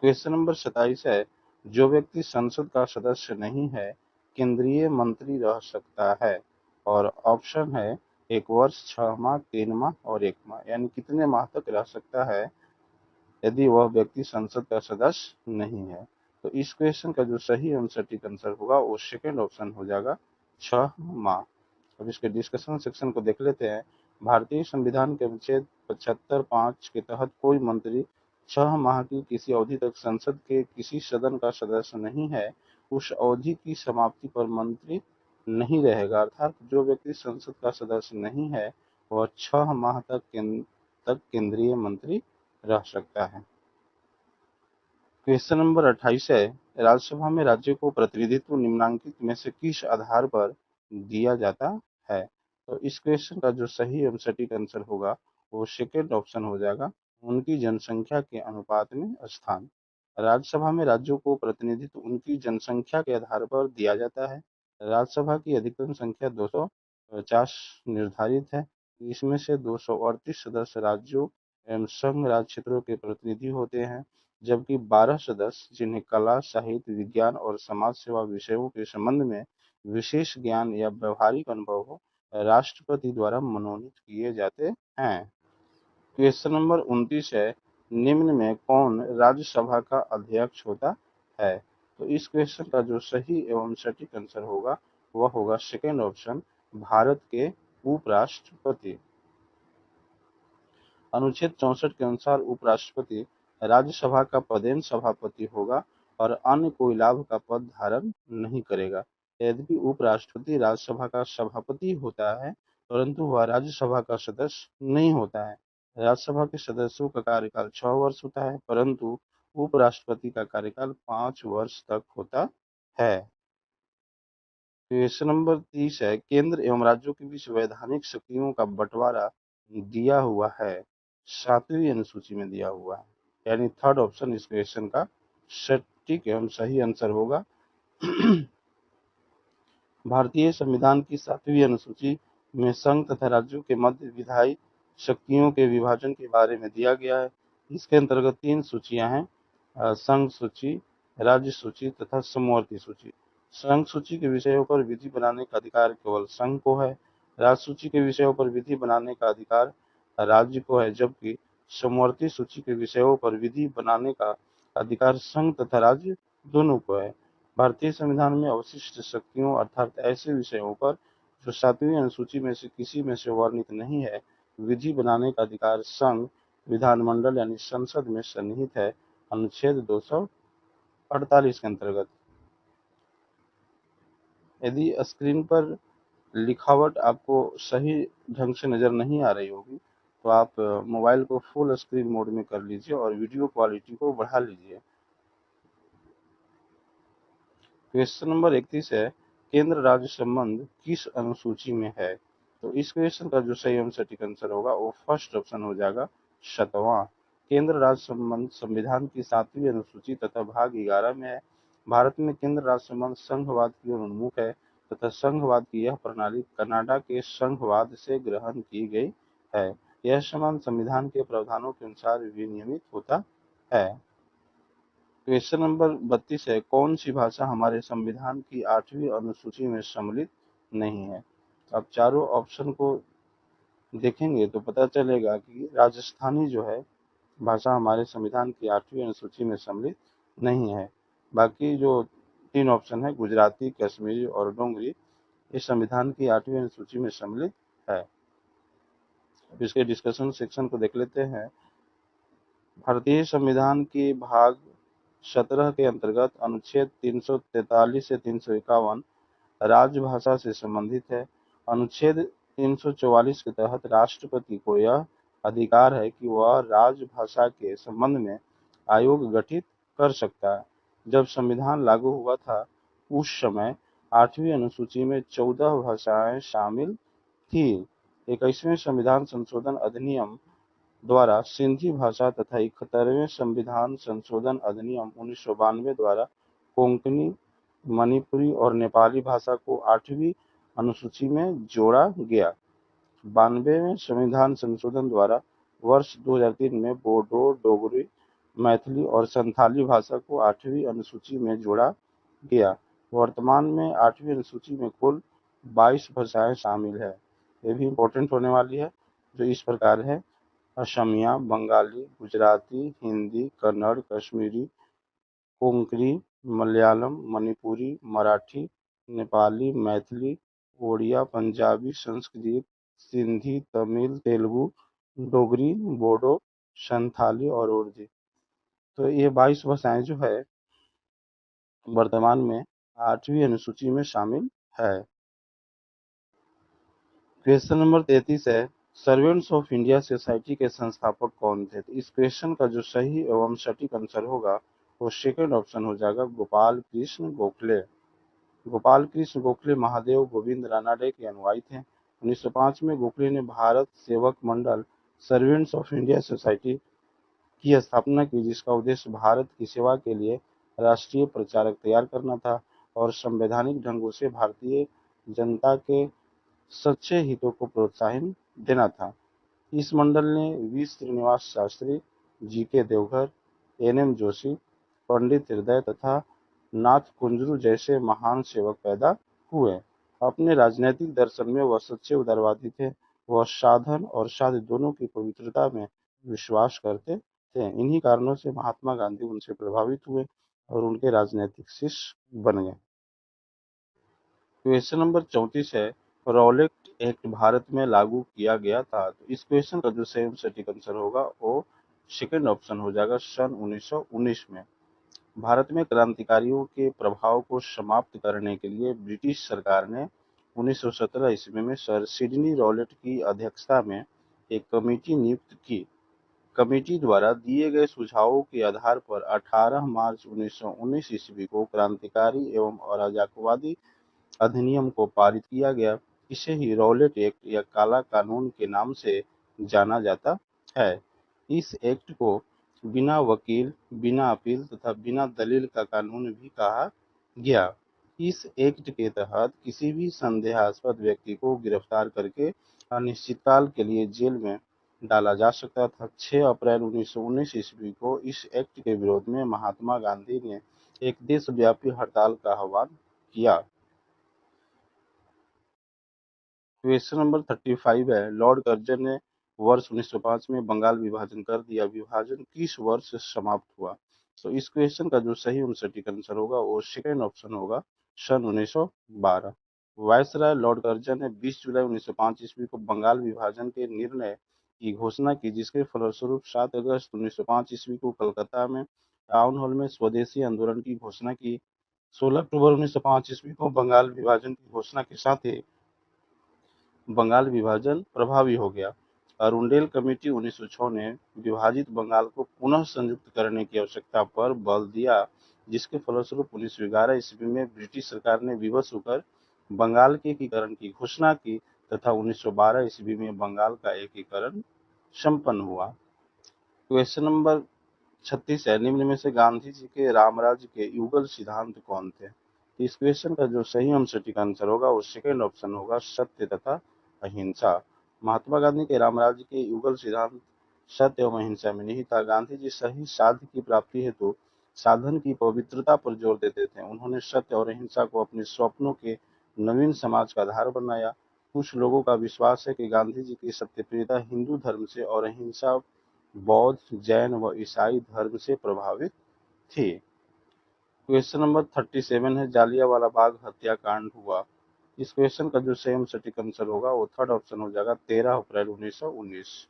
क्वेश्चन नंबर 27 है, जो व्यक्ति संसद का सदस्य नहीं है केंद्रीय मंत्री रह सकता है? और ऑप्शन है 1 वर्ष, 6 माह, 3 माह और 1 माह, यानी कितने माह तक रह सकता है यदि वह व्यक्ति संसद का सदस्य नहीं है? तो इस क्वेश्चन का जो सही एवं सटीक आंसर होगा वो सेकेंड ऑप्शन हो जाएगा 6 माह। अब इसके डिस्कशन सेक्शन को देख लेते हैं। भारतीय संविधान के अनुच्छेद 75(5) के तहत कोई मंत्री 6 माह की किसी अवधि तक संसद के किसी सदन का सदस्य नहीं है, उस अवधि की समाप्ति पर मंत्री नहीं रहेगा। अर्थात जो व्यक्ति संसद का सदस्य नहीं है वह 6 माह तक केंद्रीय मंत्री रह सकता है। क्वेश्चन नंबर 28 है, राज्यसभा में राज्यों को प्रतिनिधित्व निम्नलिखित में से किस आधार पर दिया जाता है। तो इस क्वेश्चन का जो सही एवं सटीक आंसर होगा वो सेकेंड ऑप्शन हो जाएगा, उनकी जनसंख्या के अनुपात में स्थान। राज्यसभा में राज्यों को प्रतिनिधित्व उनकी जनसंख्या के आधार पर दिया जाता है। राज्यसभा की अधिकतम संख्या 250 निर्धारित है। इसमें से 238 सदस्य राज्यों एवं संघ राज्य क्षेत्रों के प्रतिनिधि होते हैं, जबकि 12 सदस्य जिन्हें कला, साहित्य, विज्ञान और समाज सेवा विषयों के संबंध में विशेष ज्ञान या व्यवहारिक अनुभव हो, राष्ट्रपति द्वारा मनोनीत किए जाते हैं। क्वेश्चन नंबर 29 है, निम्न में कौन राज्यसभा का अध्यक्ष होता है। तो इस क्वेश्चन का जो सही एवं सटीक आंसर होगा वह होगा सेकेंड ऑप्शन, भारत के उपराष्ट्रपति। अनुच्छेद 64 के अनुसार उपराष्ट्रपति राज्यसभा का पदेन सभापति होगा और अन्य कोई लाभ का पद धारण नहीं करेगा। यद्यपि उपराष्ट्रपति राज्यसभा का सभापति होता है, परंतु वह राज्यसभा का सदस्य नहीं होता है। राज्यसभा के सदस्यों का कार्यकाल 6 वर्ष होता है, परंतु उपराष्ट्रपति का कार्यकाल 5 वर्ष तक होता है। क्वेश्चन नंबर 30 है, केंद्र एवं राज्यों के बीच वैधानिक शक्तियों का बंटवारा दिया हुआ है, 7वीं अनुसूची में दिया हुआ है, यानी थर्ड ऑप्शन इस क्वेश्चन का सटीक एवं सही आंसर होगा। भारतीय संविधान की 7वीं अनुसूची में संघ तथा राज्यों के मध्य विधायी शक्तियों के विभाजन के बारे में दिया गया है। इसके अंतर्गत 3 सूचियां हैं, संघ सूची, राज्य सूची तथा समवर्ती सूची। संघ सूची के विषयों पर विधि बनाने का अधिकार केवल संघ को है, राज्य सूची के विषयों पर विधि बनाने का अधिकार राज्य को है, जबकि समवर्ती सूची के विषयों पर विधि बनाने का अधिकार संघ तथा राज्य दोनों को है। भारतीय संविधान में अवशिष्ट शक्तियों अर्थात ऐसे विषयों पर जो 7वीं अनुसूची में से किसी में से वर्णित नहीं है, विधि बनाने का अधिकार संघ विधानमंडल यानी संसद में सन्निहित है, अनुच्छेद 248 के अंतर्गत। यदि स्क्रीन पर लिखावट आपको सही ढंग से नजर नहीं आ रही होगी तो आप मोबाइल को फुल स्क्रीन मोड में कर लीजिए और वीडियो क्वालिटी को बढ़ा लीजिए। क्वेश्चन नंबर 31 है, केंद्र राज्य संबंध किस अनुसूची में है। तो इस क्वेश्चन का जो सही एवं सटीक आंसर होगा वो फर्स्ट ऑप्शन हो जाएगा, 7वां। केंद्र राज्य संबंध संविधान की 7वीं अनुसूची तथा भाग 11 में है। भारत में केंद्र राज्य संबंध संघवाद की ओर उन्मुख है तथा संघवाद की यह प्रणाली कनाडा के संघवाद से ग्रहण की गई है। यह संबंध संविधान के प्रावधानों के अनुसार विनियमित होता है। क्वेश्चन नंबर 32 है, कौन सी भाषा हमारे संविधान की 8वीं अनुसूची में सम्मिलित नहीं है। आप चारों ऑप्शन को देखेंगे तो पता चलेगा कि राजस्थानी जो है भाषा हमारे संविधान की 8वीं अनुसूची में सम्मिलित नहीं है। बाकी जो 3 ऑप्शन है, गुजराती, कश्मीरी और डोंगरी, इस संविधान की 8वीं अनुसूची में सम्मिलित है। अब इसके डिस्कशन सेक्शन को देख लेते हैं। भारतीय संविधान के भाग 17 के अंतर्गत अनुच्छेद 343 से 351 राजभाषा से संबंधित है। अनुच्छेद 344 के तहत राष्ट्रपति को यह अधिकार है कि वह राजभाषा के संबंध में आयोग गठित कर सकता है। जब संविधान लागू हुआ था उस समय 8वीं अनुसूची में 14 भाषाएं शामिल थी। 21वें संविधान संशोधन अधिनियम द्वारा सिंधी भाषा तथा 71वें संविधान संशोधन अधिनियम 1992 द्वारा कोंकणी, मणिपुरी और नेपाली भाषा को 8वीं अनुसूची में जोड़ा गया। 92वें संविधान संशोधन द्वारा वर्ष 2003 में बोडो, डोगरी, मैथिली और संथाली भाषा को 8वीं अनुसूची में जोड़ा गया। वर्तमान में 8वीं अनुसूची में कुल 22 भाषाएं शामिल है। ये भी इम्पोर्टेंट होने वाली है, जो इस प्रकार है, असमिया, बंगाली, गुजराती, हिंदी, कन्नड़, कश्मीरी, कोंकणी, मलयालम, मणिपुरी, मराठी, नेपाली, मैथिली, ओडिया, पंजाबी, संस्कृत, सिंधी, तमिल, तेलुगु, डोगरी, बोडो, संथाली और उर्दू। तो ये 22 भाषाएं जो है वर्तमान में 8वीं अनुसूची में शामिल है। क्वेश्चन नंबर 33 है, सर्वेंट्स ऑफ इंडिया सोसाइटी के संस्थापक कौन थे? तो इस क्वेश्चन का जो सही एवं सटीक आंसर होगा वो सेकंड ऑप्शन हो जाएगा, गोपाल कृष्ण गोखले। गोपाल कृष्ण गोखले महादेव गोविंद रानाडे के अनुयायी थे। 1905 में गोखले ने भारत सेवक मंडल सर्वेंट्स ऑफ इंडिया सोसाइटी की स्थापना की, जिसका उद्देश्य भारत की सेवा के लिए राष्ट्रीय प्रचारक तैयार करना था और संवैधानिक ढंगों से भारतीय जनता के सच्चे हितों को प्रोत्साहन देना था। इस मंडल ने वी श्रीनिवास शास्त्री, जी के देवघर, एन एम जोशी, पंडित हृदय तथा नाथ कुंजरू जैसे महान सेवक पैदा हुए। अपने राजनैतिक दर्शन में वह सच्चे उदारवादी थे। वह साधन और साध्य दोनों की पवित्रता में विश्वास करते थे। इन्हीं कारणों से महात्मा गांधी उनसे प्रभावित हुए और उनके राजनीतिक शिष्य बन गए। क्वेश्चन नंबर 34 है, रॉलेट एक्ट भारत में लागू किया गया था? तो इस क्वेश्चन का जो सही सटीक आंसर होगा वो सेकंड ऑप्शन हो जाएगा, सन 1919 में। भारत में क्रांतिकारियों के प्रभाव को समाप्त करने के लिए ब्रिटिश सरकार ने 1917 ईस्वी में सर सिडनी रॉलेट की अध्यक्षता में एक कमेटी नियुक्त की। कमेटी द्वारा दिए गए सुझावों के आधार पर 18 मार्च 1919 ईस्वी को क्रांतिकारी एवं अराजकवादी अधिनियम को पारित किया गया। इसे ही रॉलेट एक्ट या काला कानून के नाम से जाना जाता है। इस एक्ट को बिना वकील, बिना अपील तथा बिना दलील का कानून भी कहा गया। इस एक्ट के तहत किसी भी संदेहास्पद व्यक्ति को गिरफ्तार करके अनिश्चितकाल के लिए जेल में डाला जा सकता था। 6 अप्रैल 1919 ईस्वी को इस एक्ट के विरोध में महात्मा गांधी ने एक देशव्यापी हड़ताल का आह्वान किया। क्वेश्चन नंबर 35 है, लॉर्ड कर्जन ने वर्ष 1905 में बंगाल विभाजन कर दिया। विभाजन किस वर्ष समाप्त हुआ? तो इस क्वेश्चन का जो सही और सटीक आंसर होगा वो सेकंड ऑप्शन होगा, सन 1912। वायसराय लॉर्ड कर्जन ने 20 जुलाई 1905 ईस्वी को बंगाल विभाजन के निर्णय की घोषणा की, जिसके फलस्वरूप 7 अगस्त 1905 ईस्वी को कलकत्ता में टाउन हॉल में स्वदेशी आंदोलन की घोषणा की। 16 अक्टूबर 1905 ईस्वी को बंगाल विभाजन की घोषणा के साथ ही बंगाल विभाजन प्रभावी हो गया। अरुंडेल कमेटी 1906 ने विभाजित बंगाल को पुनः संयुक्त करने की आवश्यकता पर बल दिया, जिसके फलस्वरूप 1911 ईस्वी में ब्रिटिश सरकार ने विवश होकर बंगाल के एकीकरण की घोषणा की तथा 1912 ईस्वी में बंगाल का एकीकरण संपन्न हुआ। क्वेश्चन नंबर 36 है, निम्न में से गांधी जी के रामराज्य के युगल सिद्धांत कौन थे? इस क्वेश्चन का जो सही और सटीक आंसर होगा वो सेकंड ऑप्शन होगा, सत्य तथा अहिंसा। महात्मा गांधी के रामराज्य के युगल सिद्धांत सत्य एवं अहिंसा में निहित था। गांधी जी सही साध्य की प्राप्ति हेतु साधन की पवित्रता पर जोर देते थे। उन्होंने सत्य और अहिंसा को अपने स्वप्नों के नवीन समाज का आधार बनाया। कुछ लोगों का विश्वास है कि गांधी जी की सत्यप्रियता हिंदू धर्म से और अहिंसा बौद्ध, जैन व ईसाई धर्म से प्रभावित थी। क्वेश्चन नंबर 37 है, जालियांवाला बाग हत्याकांड हुआ। इस क्वेश्चन का जो सेम सटीक आंसर होगा वो थर्ड ऑप्शन हो जाएगा, 13 अप्रैल 1919।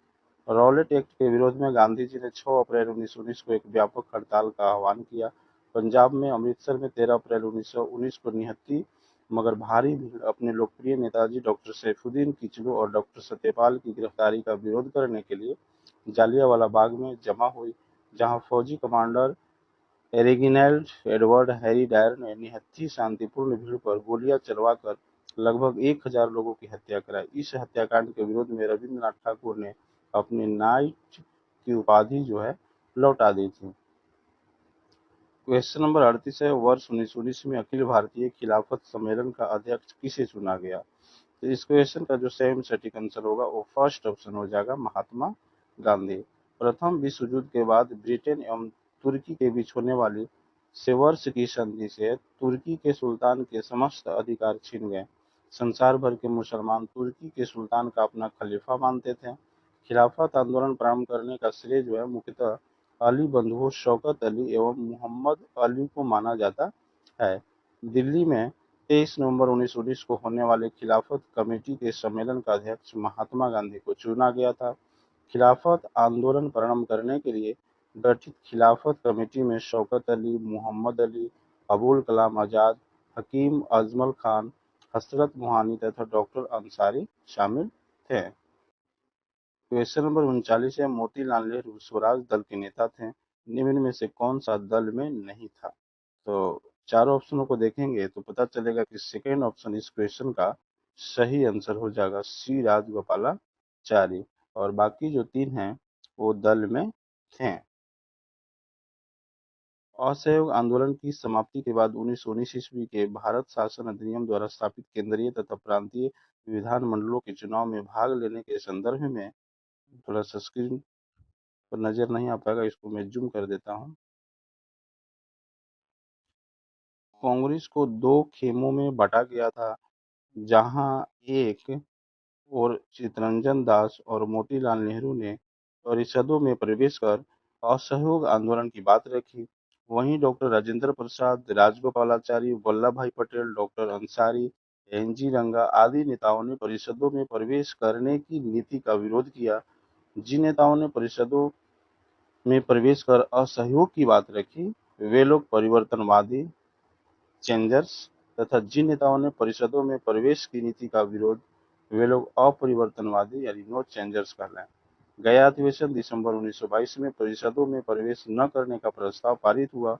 रॉलेट एक्ट के विरोध में गांधी जी ने 6 अप्रैल 1919 को एक व्यापक हड़ताल का आह्वान किया। पंजाब में अमृतसर में 13 अप्रैल 1919 को निहत्थी मगर भारी भीड़ अपने लोकप्रिय नेताजी डॉक्टर सैफुद्दीन किचलू और डॉक्टर सत्यपाल की गिरफ्तारी का विरोध करने के लिए जालियांवाला बाग में जमा हुई, जहां फौजी commander Reginald Edward Harry Dyer ने निहत्थी शांतिपूर्ण भीड़ पर गोलियां चलवाकर लगभग 1000 लोगों की हत्या कराई। इस हत्याकांड के विरोध में रविंद्रनाथ ठाकुर ने अपनी नाइट की उपाधि जो है लौटा दी थी। क्वेश्चन नंबर 38 है, वर्ष 1919 में अखिल भारतीय खिलाफत सम्मेलन का अध्यक्ष किसे चुना गया? तो इस क्वेश्चन का जो सही सटीक आंसर होगा वो फर्स्ट ऑप्शन हो जाएगा, महात्मा गांधी। प्रथम विश्व युद्ध के बाद ब्रिटेन एवं तुर्की के बीच होने वाली सेवर्स की संधि से तुर्की के सुल्तान के समस्त अधिकार छीन गए। संसार भर के मुसलमान तुर्की के सुल्तान का अपना खलीफा मानते थे। खिलाफत आंदोलन प्रारंभ करने का श्रेय जो है मुख्यतः अली बंधुओं शौकत अली एवं मोहम्मद अली को माना जाता है। दिल्ली में 23 नवंबर 1919 को होने वाले खिलाफत कमेटी के सम्मेलन का अध्यक्ष महात्मा गांधी को चुना गया था। खिलाफत आंदोलन प्रारंभ करने के लिए गठित खिलाफत कमेटी में शौकत अली, मोहम्मद अली, अबुल कलाम आजाद, हकीम अजमल खान, हसरत मोहानी तथा डॉक्टर अंसारी शामिल थे। क्वेश्चन नंबर 39 है, मोतीलाल नेहरू स्वराज दल के नेता थे, निम्न में से कौन सा दल में नहीं था? तो चारों ऑप्शनों को देखेंगे तो पता चलेगा कि सेकेंड ऑप्शन इस क्वेश्चन का सही आंसर हो जाएगा, सी राजगोपालाचारी। और बाकी जो तीन हैं वो दल में थे। असहयोग आंदोलन की समाप्ति के बाद 1919 ईस्वी के भारत शासन अधिनियम द्वारा स्थापित केंद्रीय तथा प्रांतीय विधानमंडलों के चुनाव में भाग लेने के संदर्भ में, थोड़ा सा स्क्रीन पर नजर नहीं आ पाएगा, इसको मैं जूम कर देता हूँ। कांग्रेस को दो खेमों में बांटा गया था, जहां एक और चित्तरंजन दास और मोतीलाल नेहरू ने परिषदों में प्रवेश कर असहयोग आंदोलन की बात रखी। वहीं डॉक्टर राजेंद्र प्रसाद, राजगोपालाचारी, वल्लभ भाई पटेल, डॉक्टर अंसारी, एनजी रंगा आदि नेताओं ने परिषदों में प्रवेश करने की नीति का विरोध किया। जिन नेताओं ने परिषदों में प्रवेश कर असहयोग की बात रखी वे लोग परिवर्तनवादी चेंजर्स तथा जिन नेताओं ने परिषदों में प्रवेश की नीति का विरोध वे लोग अपरिवर्तनवादी यानी नो चेंजर्स कहलाए। गया अधिवेशन दिसंबर 1922 में परिषदों में प्रवेश न करने का प्रस्ताव पारित हुआ।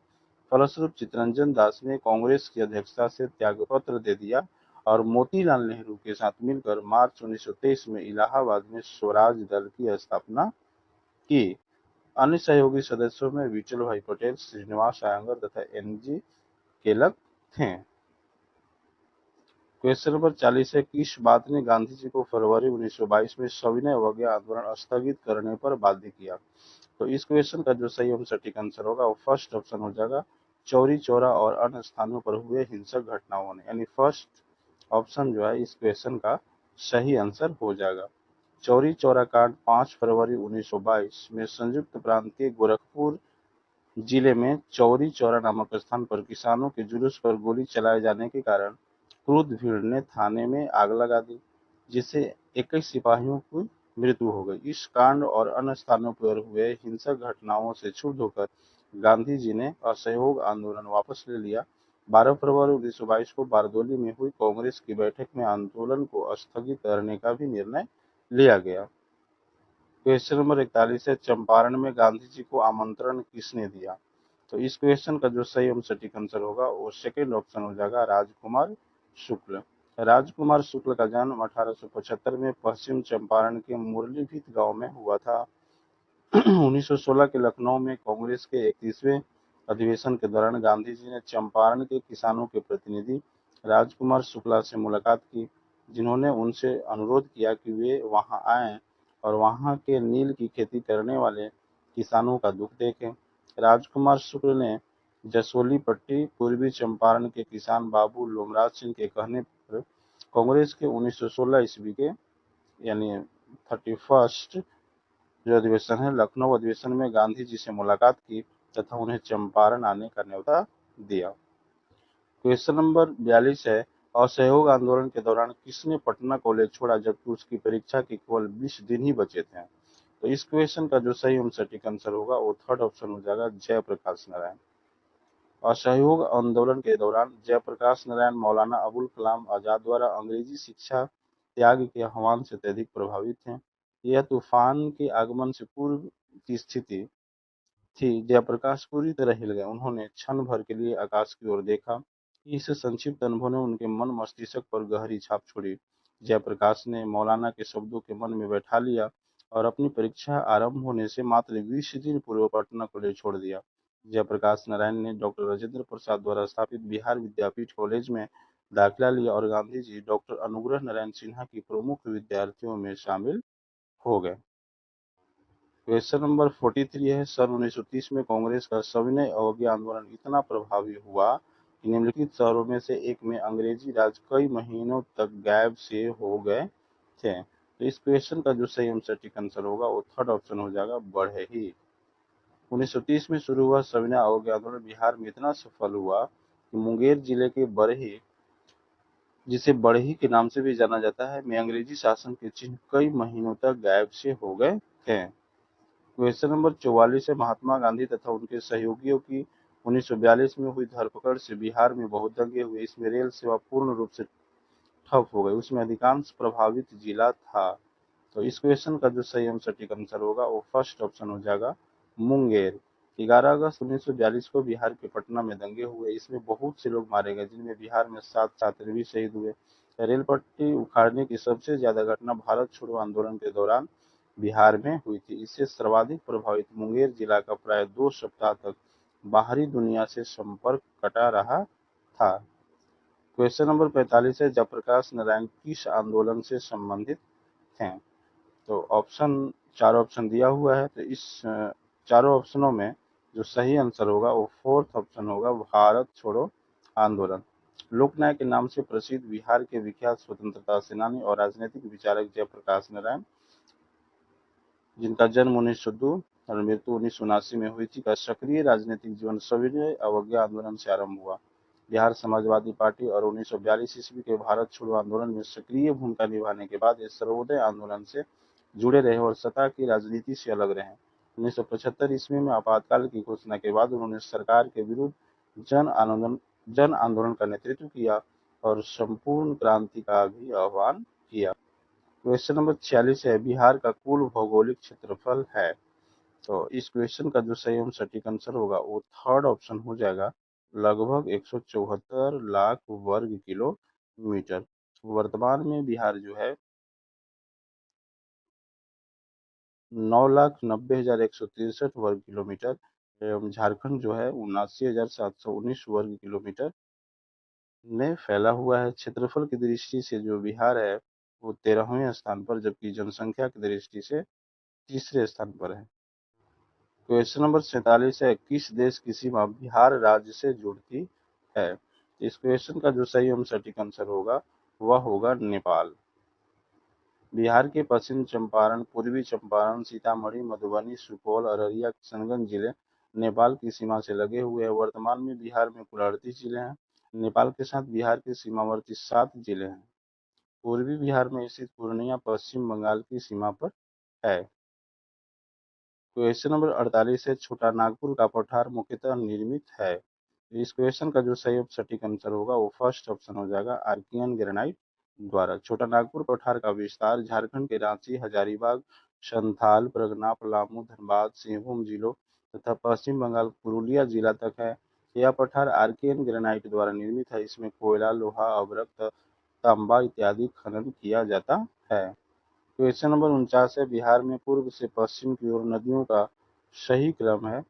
फलस्वरूप चित्तरंजन दास ने कांग्रेस की अध्यक्षता से त्यागपत्र दे दिया और मोतीलाल नेहरू के साथ मिलकर मार्च 1923 में इलाहाबाद में स्वराज दल की स्थापना की। अन्य सहयोगी सदस्यों में विठल भाई पटेल, श्रीनिवास अयंगर तथा एनजी केलक थे। क्वेश्चन नंबर 40 है, किस बात ने गांधी जी को फरवरी 1922 में सविनय अवज्ञा आंदोलन स्थगित करने पर बाध्य किया? तो इस क्वेश्चन का जो सही सटीक आंसर होगा वो फर्स्ट ऑप्शन हो जाएगा, चौरी चौरा और अन्य स्थानों पर हुए हिंसक घटनाओं ने, यानी फर्स्ट ऑप्शन जो है इस क्वेश्चन का सही आंसर हो जाएगा। चौरी चौरा कांड 5 फरवरी 1922 में संयुक्त प्रांत के गोरखपुर जिले में चौरी चौरा नामक स्थान पर किसानों के जुलूस पर गोली चलाए जाने के कारण क्रुद्ध भीड़ ने थाने में आग लगा दी, जिससे 21 सिपाहियों की मृत्यु हो गई। इस कांड और अन्य स्थानों पर हुए हिंसक घटनाओं से क्षुब्ध होकर गांधी जी ने असहयोग आंदोलन वापस ले लिया। 12 फरवरी 1922 को बारदोली में हुई कांग्रेस की बैठक में आंदोलन को स्थगित करने का भी निर्णय लिया गया। क्वेश्चन नंबर 41 है, चंपारण में गांधी जी को आमंत्रण किसने दिया? तो इस क्वेश्चन का जो सही एवं सटीक आंसर होगा वो सेकेंड ऑप्शन हो जाएगा, राजकुमार शुक्ल। राजकुमार शुक्ल का जन्म 1875 में पश्चिम चंपारण के मुरलीभीत गांव में हुआ था। 1916 के लखनऊ में कांग्रेस के 31वें अधिवेशन के दौरान गांधी जी ने चंपारण के किसानों के प्रतिनिधि राजकुमार शुक्ला से मुलाकात की, जिन्होंने उनसे अनुरोध किया कि वे वहां आएं और वहां के नील की खेती करने वाले किसानों का दुख देखें। राजकुमार शुक्ल ने जसोली पट्टी पूर्वी चंपारण के किसान बाबू लोमराज सिंह के कहने पर कांग्रेस के 1916 ईस्वी के यानी 31st जो अधिवेशन है लखनऊ अधिवेशन में गांधी जी से मुलाकात की तथा उन्हें चंपारण आने का न्योता दिया। क्वेश्चन नंबर 42 है, असहयोग आंदोलन के दौरान किसने पटना कॉलेज छोड़ा जबकि उसकी परीक्षा के केवल 20 दिन ही बचे थे? तो इस क्वेश्चन का जो सही एवं सटीक आंसर होगा वो थर्ड ऑप्शन हो जाएगा, जयप्रकाश नारायण। असहयोग आंदोलन के दौरान जयप्रकाश नारायण मौलाना अबुल कलाम आजाद द्वारा अंग्रेजी शिक्षा त्याग के आह्वान से अत्यधिक प्रभावित थे। यह तूफान के आगमन से पूर्व की स्थिति थी। जयप्रकाश पूरी तरह हिल गए। उन्होंने क्षण भर के लिए आकाश की ओर देखा। इस संक्षिप्त अनुभव ने उनके मन मस्तिष्क पर गहरी छाप छोड़ी। जयप्रकाश ने मौलाना के शब्दों के मन में बैठा लिया और अपनी परीक्षा आरंभ होने से मात्र 20 दिन पूर्व पटना कॉलेज छोड़ दिया। जयप्रकाश नारायण ने डॉक्टर राजेंद्र प्रसाद द्वारा स्थापित बिहार विद्यापीठ कॉलेज में दाखिला लिया और गांधी जी डॉक्टर अनुग्रह नारायण सिन्हा की प्रमुख विद्यार्थियों में शामिल हो गए। क्वेश्चन नंबर 43 है, सन 1930 में कांग्रेस का सविनय अवज्ञा आंदोलन इतना प्रभावी हुआ कि निम्नलिखित शहरों में से एक में अंग्रेजी राज कई महीनों तक गायब से हो गए थे। तो इस क्वेश्चन का जो सही सटीक आंसर होगा वो थर्ड ऑप्शन हो जाएगा, बढ़े ही। 1930 में शुरू हुआ सविनय अवज्ञा आंदोलन बिहार में इतना सफल हुआ कि मुंगेर जिले के बरही, जिसे बड़ही के नाम से भी जाना जाता है, में अंग्रेजी शासन के चिन्ह कई महीनों तक गायब से हो गए थे। क्वेश्चन नंबर 44 है, महात्मा गांधी तथा उनके सहयोगियों की 1942 में हुई धरपकड़ से बिहार में बहुत दंगे हुए। इसमें रेल सेवा पूर्ण रूप से ठप हो गई। उसमें अधिकांश प्रभावित जिला था। तो इस क्वेश्चन का जो सही एवं सटीक आंसर होगा वो फर्स्ट ऑप्शन हो जाएगा, मुंगेर। 11 अगस्त 1942 को बिहार के पटना में दंगे हुए। इसमें बहुत से लोग मारे गए, जिनमें बिहार में 7 छात्र भी शहीद हुए। रेल पट्टी उखाड़ने की सबसे ज्यादा घटना भारत छोड़ो आंदोलन के दौरान बिहार में हुई थी। इससे सर्वाधिक प्रभावित मुंगेर जिला का प्राय 2 सप्ताह तक बाहरी दुनिया से संपर्क कटा रहा था। क्वेश्चन नंबर 45 है, जयप्रकाश नारायण किस आंदोलन से संबंधित थे? तो चार ऑप्शन दिया हुआ है। तो इस चारों ऑप्शनों में जो सही आंसर होगा वो फोर्थ ऑप्शन होगा, भारत छोड़ो आंदोलन। लोकनायक के नाम से प्रसिद्ध बिहार के विख्यात स्वतंत्रता सेनानी और राजनीतिक विचारक जयप्रकाश नारायण, जिनका जन्म 1902 और मृत्यु 1979 में हुई थी, का सक्रिय राजनीतिक जीवन सविनय अवज्ञा आंदोलन से आरंभ हुआ। बिहार समाजवादी पार्टी और 1942 ईस्वी के भारत छोड़ो आंदोलन में सक्रिय भूमिका निभाने के बाद ये सर्वोदय आंदोलन से जुड़े रहे और सत्ता की राजनीति से अलग रहे। 1975 ईस्वी में आपातकाल की घोषणा के बाद उन्होंने सरकार के विरुद्ध जन आंदोलन का नेतृत्व किया और संपूर्ण क्रांति का भी आह्वान किया। क्वेश्चन नंबर 46 है, बिहार का कुल भौगोलिक क्षेत्रफल है? तो इस क्वेश्चन का जो सही एवं सटीक आंसर होगा वो थर्ड ऑप्शन हो जाएगा, लगभग 174 लाख वर्ग किलोमीटर। वर्तमान में बिहार जो है 9,90,163 वर्ग किलोमीटर एवं झारखंड जो है 79,719 वर्ग किलोमीटर में फैला हुआ है। क्षेत्रफल की दृष्टि से जो बिहार है वो 13वें स्थान पर, जबकि जनसंख्या की दृष्टि से तीसरे स्थान पर है। क्वेश्चन नंबर 47 है, किस देश की सीमा बिहार राज्य से जुड़ती है? इस क्वेश्चन का जो सही एवं सटीक आंसर होगा वह होगा नेपाल। बिहार के पश्चिम चंपारण, पूर्वी चंपारण, सीतामढ़ी, मधुबनी, सुपौल, अररिया, किशनगंज जिले नेपाल की सीमा से लगे हुए हैं। वर्तमान में बिहार में कुल 38 जिले हैं। नेपाल के साथ बिहार के सीमावर्ती 7 जिले हैं। पूर्वी बिहार में स्थित पूर्णिया पश्चिम बंगाल की सीमा पर है। क्वेश्चन नंबर 48 है, छोटा नागपुर का पठार मुख्यतः निर्मित है? इस क्वेश्चन का जो सही और सटीक आंसर होगा वो फर्स्ट ऑप्शन हो जाएगा, आर्कियन ग्रेनाइट द्वारा। छोटा नागपुर पठार का विस्तार झारखंड के रांची, हजारीबाग, संथाल, परगना, पलामू, धनबाद, सिंहभूम जिलों तथा पश्चिम बंगाल पुरुलिया जिला तक है। यह पठार आर्कियन ग्रेनाइट द्वारा निर्मित है। इसमें कोयला, लोहा, अभ्रक, तांबा इत्यादि खनन किया जाता है। क्वेश्चन नंबर 49 है, बिहार में पूर्व से पश्चिम की ओर नदियों का सही क्रम है?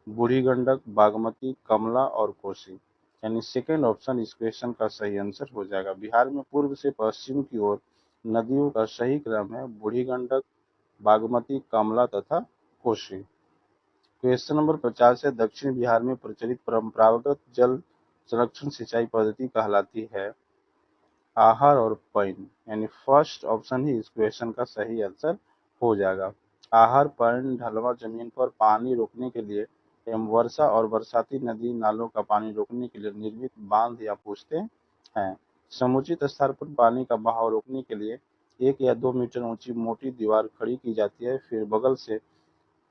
बूढ़ी गंडक, बागमती, कमला और कोसी। यानी सेकेंड ऑप्शन इस क्वेश्चन का सही आंसर हो जाएगा। बिहार में पूर्व से पश्चिम की ओर नदियों का सही क्रम है बूढ़ी गंडक, बागमती, कमला तथा कोसी। क्वेश्चन नंबर 50 है, दक्षिण बिहार में प्रचलित परंपरागत जल संरक्षण सिंचाई पद्धति कहलाती है? आहार और पइन। यानी फर्स्ट ऑप्शन ही इस क्वेश्चन का सही आंसर हो जाएगा। आहार पइन ढलवां जमीन पर पानी रोकने के लिए एवं वर्षा और बरसाती नदी नालों का पानी रोकने के लिए निर्मित बांध या पुश्ते हैं। समुचित स्थान पर पानी का बहाव रोकने के लिए 1 या 2 मीटर ऊंची मोटी दीवार खड़ी की जाती है। फिर बगल से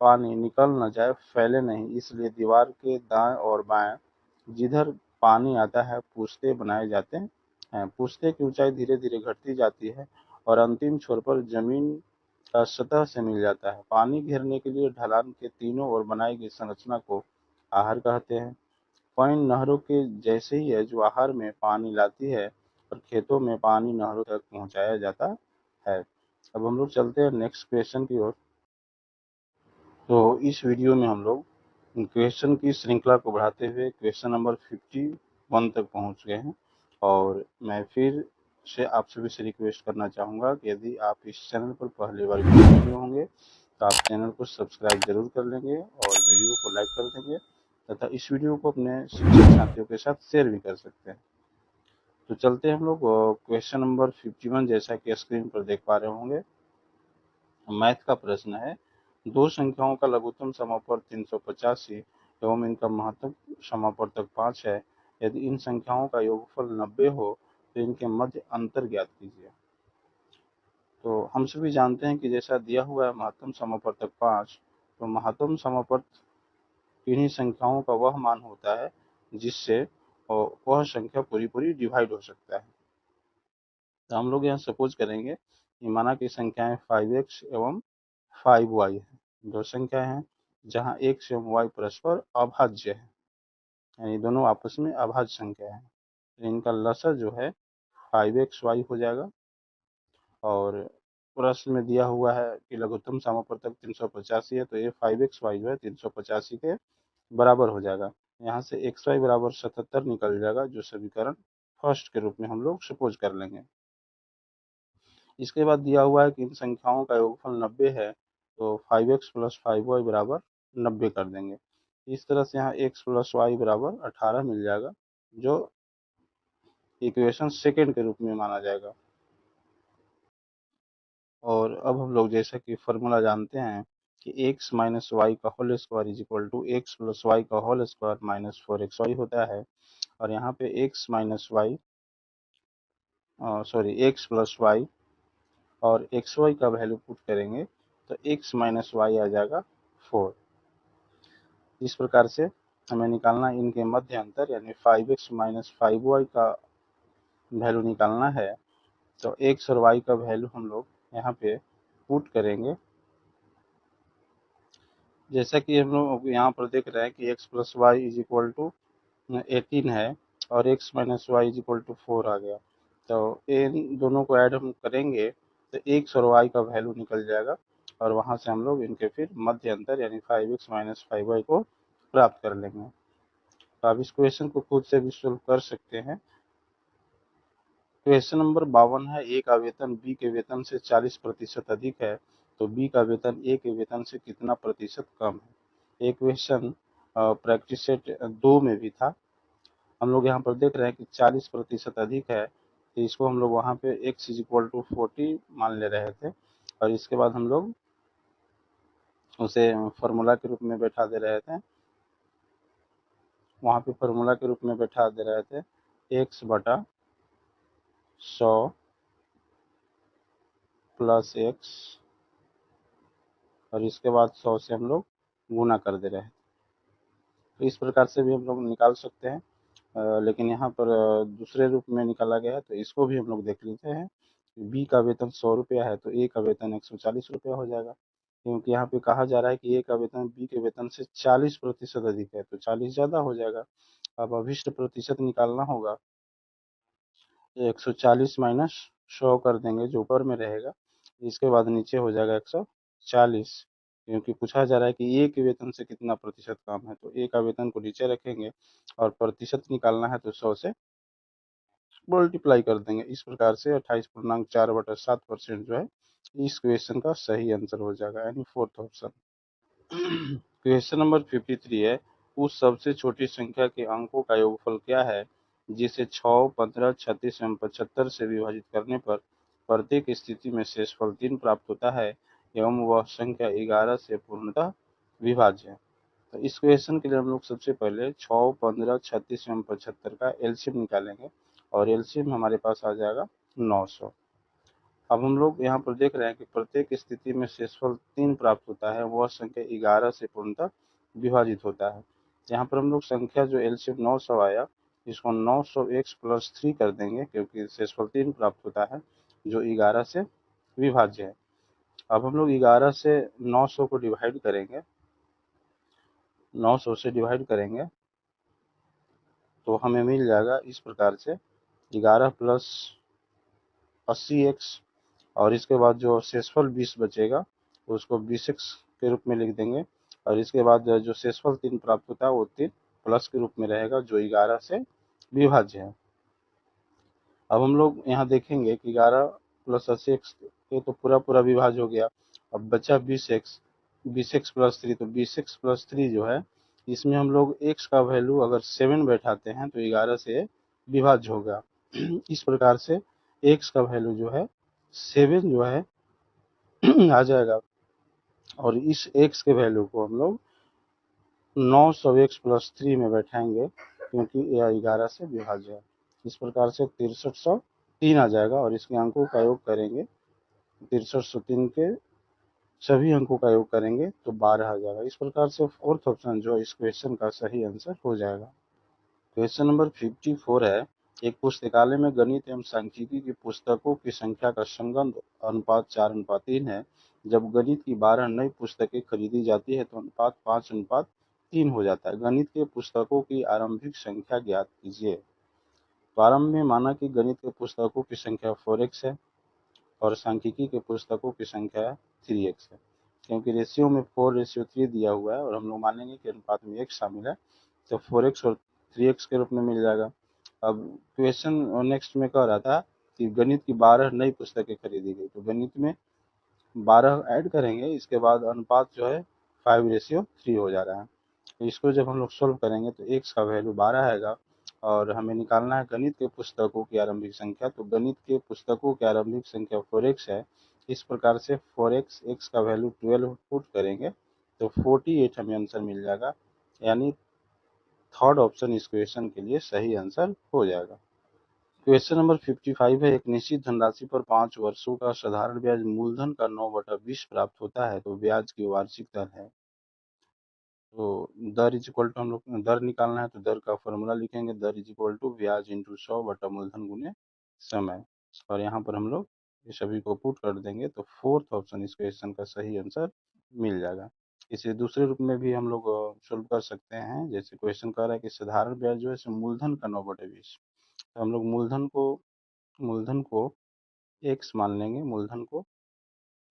पानी निकल न जाए, फैले नहीं, इसलिए दीवार के दाएं और बाएं जिधर पानी आता है पुश्ते बनाए जाते हैं। पुश्ते की ऊंचाई धीरे धीरे घटती जाती है और अंतिम छोर पर जमीन का सतह से मिल जाता है। पानी घेरने के लिए ढलान के तीनों ओर बनाई गई संरचना को आहार कहते हैं। पइन नहरों के जैसे ही है जो आहार में पानी लाती है और खेतों में पानी नहरों तक पहुंचाया जाता है। अब हम लोग चलते हैं नेक्स्ट क्वेश्चन की ओर। तो इस वीडियो में हम लोग क्वेश्चन की श्रृंखला को बढ़ाते हुए क्वेश्चन नंबर 51 तक पहुंच गए हैं। और मैं फिर से आप सभी से रिक्वेस्ट करना चाहूँगा कि यदि आप इस चैनल पर पहली बार वीडियो होंगे तो आप चैनल को सब्सक्राइब जरूर कर लेंगे और वीडियो को लाइक कर देंगे तथा इस वीडियो को अपने शिक्षक साथियों के साथ शेयर भी कर सकते हैं। तो चलते हैं हम लोग क्वेश्चन नंबर 51, जैसा कि स्क्रीन पर देख पा रहे होंगे। मैथ का प्रश्न है, दो संख्याओं का लघुत्तम समापवर्त 385 एवं इनका महत्तम समापवर्तक 5 है। यदि इन संख्याओं का योगफल 90 हो तो इनके मध्य अंतर ज्ञात कीजिए। तो हम सभी जानते हैं कि जैसा दिया हुआ है महत्तम समापवर्तक 5, तो महत्तम समापवर्त किन्हीं संख्याओं का वह मान होता है जिससे वह संख्या पूरी पूरी डिवाइड हो सकता है। तो हम लोग यहाँ सपोज करेंगे कि माना कि संख्याएं 5x एवं 5y है, दो संख्या हैं जहां x एवं y परस्पर अभाज्य है, यानी दोनों आपस में अभाज्य संख्या है। तो इनका लसर जो है 5xy हो जाएगा। और प्रश्न में दिया हुआ है कि लघुत्तम समापवर्तक 385 है, तो ये 5xy जो है 385 के बराबर हो जाएगा। यहाँ से xy बराबर 77 निकल जाएगा, जो समीकरण फर्स्ट के रूप में हम लोग सपोज कर लेंगे। इसके बाद दिया हुआ है कि इन संख्याओं का योगफल 90 है, तो 5x प्लस 5y बराबर 90 कर देंगे। इस तरह से यहाँ x प्लस वाई बराबर 18 मिल जाएगा, जो इक्वेशन सेकेंड के रूप में माना जाएगा। और अब हम लोग जैसा कि फॉर्मूला जानते हैं कि x माइनस वाई का whole square is equal to X plus Y का होल स्क्वायर माइनस 4xy होता है। और यहाँ पे x minus Y X plus Y और xy का वैल्यू पुट करेंगे तो x माइनस वाई आ जाएगा 4। इस प्रकार से हमें निकालना इनके मध्य अंतर, यानी 5x माइनस 5y का वैल्यू निकालना है। तो x और y का वैल्यू हम लोग यहाँ पे पुट करेंगे। जैसा कि हम लोग यहाँ पर देख रहे हैं कि x plus Y is equal to 18 है और x minus Y is equal to 4 आ गया। तो इन दोनों को ऐड हम करेंगे तो x और y का वैल्यू निकल जाएगा और वहाँ से हम लोग इनके फिर मध्य अंतर यानी 5x माइनस 5y को प्राप्त कर लेंगे। तो आप इस क्वेश्चन को खुद से भी सोल्व कर सकते हैं। क्वेश्चन नंबर 52 है, ए का वेतन बी के वेतन से 40% अधिक है, तो बी का वेतन ए के वेतन से कितना प्रतिशत कम है। ये क्वेश्चन प्रैक्टिस सेट 2 में भी था। हम लोग यहाँ पर देख रहे हैं कि 40% अधिक है, तो इसको हम लोग वहाँ पे x इज इक्वल टू 40 मान ले रहे थे और इसके बाद हम लोग उसे फार्मूला के रूप में बैठा दे रहे थे। वहाँ पे फार्मूला के रूप में बैठा दे रहे थे x बटा 100 प्लस x और इसके बाद 100 से हम लोग गुना कर दे रहे हैं। तो इस प्रकार से भी हम लोग निकाल सकते हैं, लेकिन यहाँ पर दूसरे रूप में निकाला गया है, तो इसको भी हम लोग देख लेते हैं। बी का वेतन 100 रुपया है तो ए का वेतन 140 रुपया हो जाएगा, क्योंकि यहाँ पे कहा जा रहा है कि ए का वेतन बी के वेतन से 40% अधिक है, तो 40 ज़्यादा हो जाएगा। अब अभिष्ट प्रतिशत निकालना होगा, 140 माइनस 100 कर देंगे जो ऊपर में रहेगा, इसके बाद नीचे हो जाएगा 140, क्योंकि पूछा जा रहा है कि ए के वेतन से कितना प्रतिशत कम है, तो ए का वेतन को नीचे रखेंगे और प्रतिशत निकालना है तो 100 से मल्टीप्लाई कर देंगे। इस प्रकार से 28.4/7% जो है इस क्वेश्चन का सही आंसर हो जाएगा, यानी फोर्थ ऑप्शन। क्वेश्चन नंबर 53 है, उस सबसे छोटी संख्या के अंकों का योगफल क्या है जिसे 6, 15, 36 एवं 75 से विभाजित करने पर प्रत्येक स्थिति में शेषफल 3 प्राप्त होता है एवं वह संख्या 11 से पूर्णतः विभाज्य है। तो इस क्वेश्चन के लिए हम लोग सबसे पहले 6, 15, 36 एवं 75 का एलसीएम निकालेंगे और एलसीएम हमारे पास आ जाएगा 900। अब हम लोग यहाँ पर देख रहे हैं कि प्रत्येक स्थिति में शेषफल 3 प्राप्त होता है, वह संख्या 11 से पूर्णतः विभाजित होता है। यहाँ पर हम लोग संख्या जो एलसीएम 900 आया, इसको 900x प्लस 3 कर देंगे, क्योंकि शेषफल 3 प्राप्त होता है जो 11 से विभाज्य है। अब हम लोग 11 से 900 को डिवाइड करेंगे, 900 से डिवाइड करेंगे तो हमें मिल जाएगा इस प्रकार से 11 प्लस 80x और इसके बाद जो शेषफल 20 बचेगा उसको 20x के रूप में लिख देंगे और इसके बाद जो शेषफल 3 प्राप्त होता है वो 3 प्लस के रूप में रहेगा जो 11 से विभाज्य है। अब हम लोग यहाँ देखेंगे कि 11 प्लस 80x ये तो पूरा पूरा विभाज्य हो गया। अब बचा 20x, 20x प्लस 3, तो 20x प्लस 3 जो है इसमें हम लोग x का वैल्यू अगर 7 बैठाते हैं तो 11 से विभाज्य होगा। इस प्रकार से x का वैल्यू जो है 7 जो है आ जाएगा। और इस x के वैल्यू को हम लोग 900x प्लस 3 में बैठाएंगे, क्योंकि यह 11 से विभाज्य है। इस प्रकार से 6303 आ जाएगा और इसके अंकों का योग करेंगे, 6303 के सभी अंकों का योग करेंगे तो 12 आ जाएगा। इस प्रकार से फोर्थ ऑप्शन जो इस क्वेश्चन का सही आंसर हो जाएगा। क्वेश्चन नंबर 54 है, एक पुस्तकालय में गणित एवं सांख्यिकी की पुस्तकों की संख्या का संगत अनुपात 4:3 है। जब गणित की 12 नई पुस्तकें खरीदी जाती है तो अनुपात 5:3 हो जाता है। गणित के पुस्तकों की आरंभिक संख्या ज्ञात कीजिए। प्रारंभ में माना कि गणित के पुस्तकों की संख्या 4x है और सांख्यिकी के पुस्तकों की संख्या 3x है। क्योंकि रेशियो में 4:3 दिया हुआ है और हम लोग मानेंगे कि अनुपात में x शामिल है, तो 4x और 3x के रूप में मिल जाएगा। अब क्वेश्चन नेक्स्ट में कह रहा था कि गणित की 12 नई पुस्तकें खरीदी गई, तो गणित में 12 ऐड करेंगे, इसके बाद अनुपात जो है 5:3 हो जा रहा है। तो इसको जब हम लोग सोल्व करेंगे तो x का वैल्यू 12 आएगा और हमें निकालना है गणित के पुस्तकों की आरंभिक संख्या। तो गणित के पुस्तकों की आरंभिक संख्या 4x है। इस प्रकार से 4x, x का वैल्यू 12 पुट करेंगे तो 48 हमें आंसर मिल जाएगा, यानी थर्ड ऑप्शन इस क्वेश्चन के लिए सही आंसर हो जाएगा। क्वेश्चन नंबर 55 है, एक निश्चित धनराशि पर 5 वर्षों का साधारण ब्याज मूलधन का 9/20 प्राप्त होता है, तो ब्याज की वार्षिक दर है। तो दर इज इक्वल टू, हम लोग दर निकालना है तो दर का फॉर्मूला लिखेंगे, दर इज इक्वल टू ब्याज इंटू 100 बटा मूलधन गुने समय। और यहाँ पर हम लोग ये सभी को पुट कर देंगे तो फोर्थ ऑप्शन इस क्वेश्चन का सही आंसर मिल जाएगा। इसे दूसरे रूप में भी हम लोग सोल्व कर सकते हैं। जैसे क्वेश्चन कह रहा है कि साधारण ब्याज जो है मूलधन का 9/20, तो हम लोग मूलधन को एक्स मान लेंगे, मूलधन को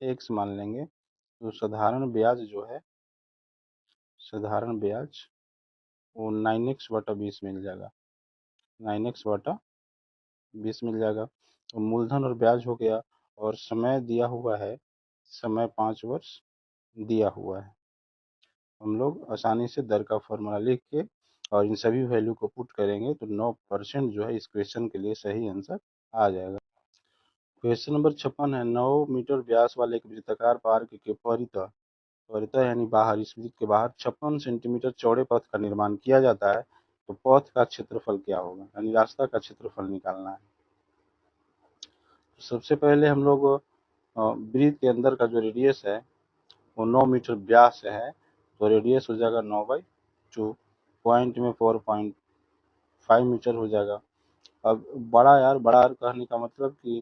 एक्स मान लेंगे। तो साधारण ब्याज वो 9x/20 मिल जाएगा, 9x/20 मिल जाएगा। तो मूलधन और ब्याज हो गया और समय दिया हुआ है, समय 5 वर्ष दिया हुआ है। हम लोग आसानी से दर का फॉर्मूला लिख के और इन सभी वैल्यू को पुट करेंगे तो 9% जो है इस क्वेश्चन के लिए सही आंसर आ जाएगा। क्वेश्चन नंबर 56 है, 9 मीटर व्यास वाले एक वृत्ताकार पार्क के परितः यानी बाहर, इस वृत्त के बाहर 56 सेंटीमीटर चौड़े पथ का निर्माण किया जाता है, तो पथ का क्षेत्रफल क्या होगा, यानी रास्ता का क्षेत्रफल निकालना है। तो सबसे पहले हम लोग वृत्त के अंदर का जो रेडियस है वो 9 मीटर व्यास है, तो रेडियस हो जाएगा 9/2, पॉइंट में 4.5 मीटर हो जाएगा। अब बड़ा आर कहने का मतलब कि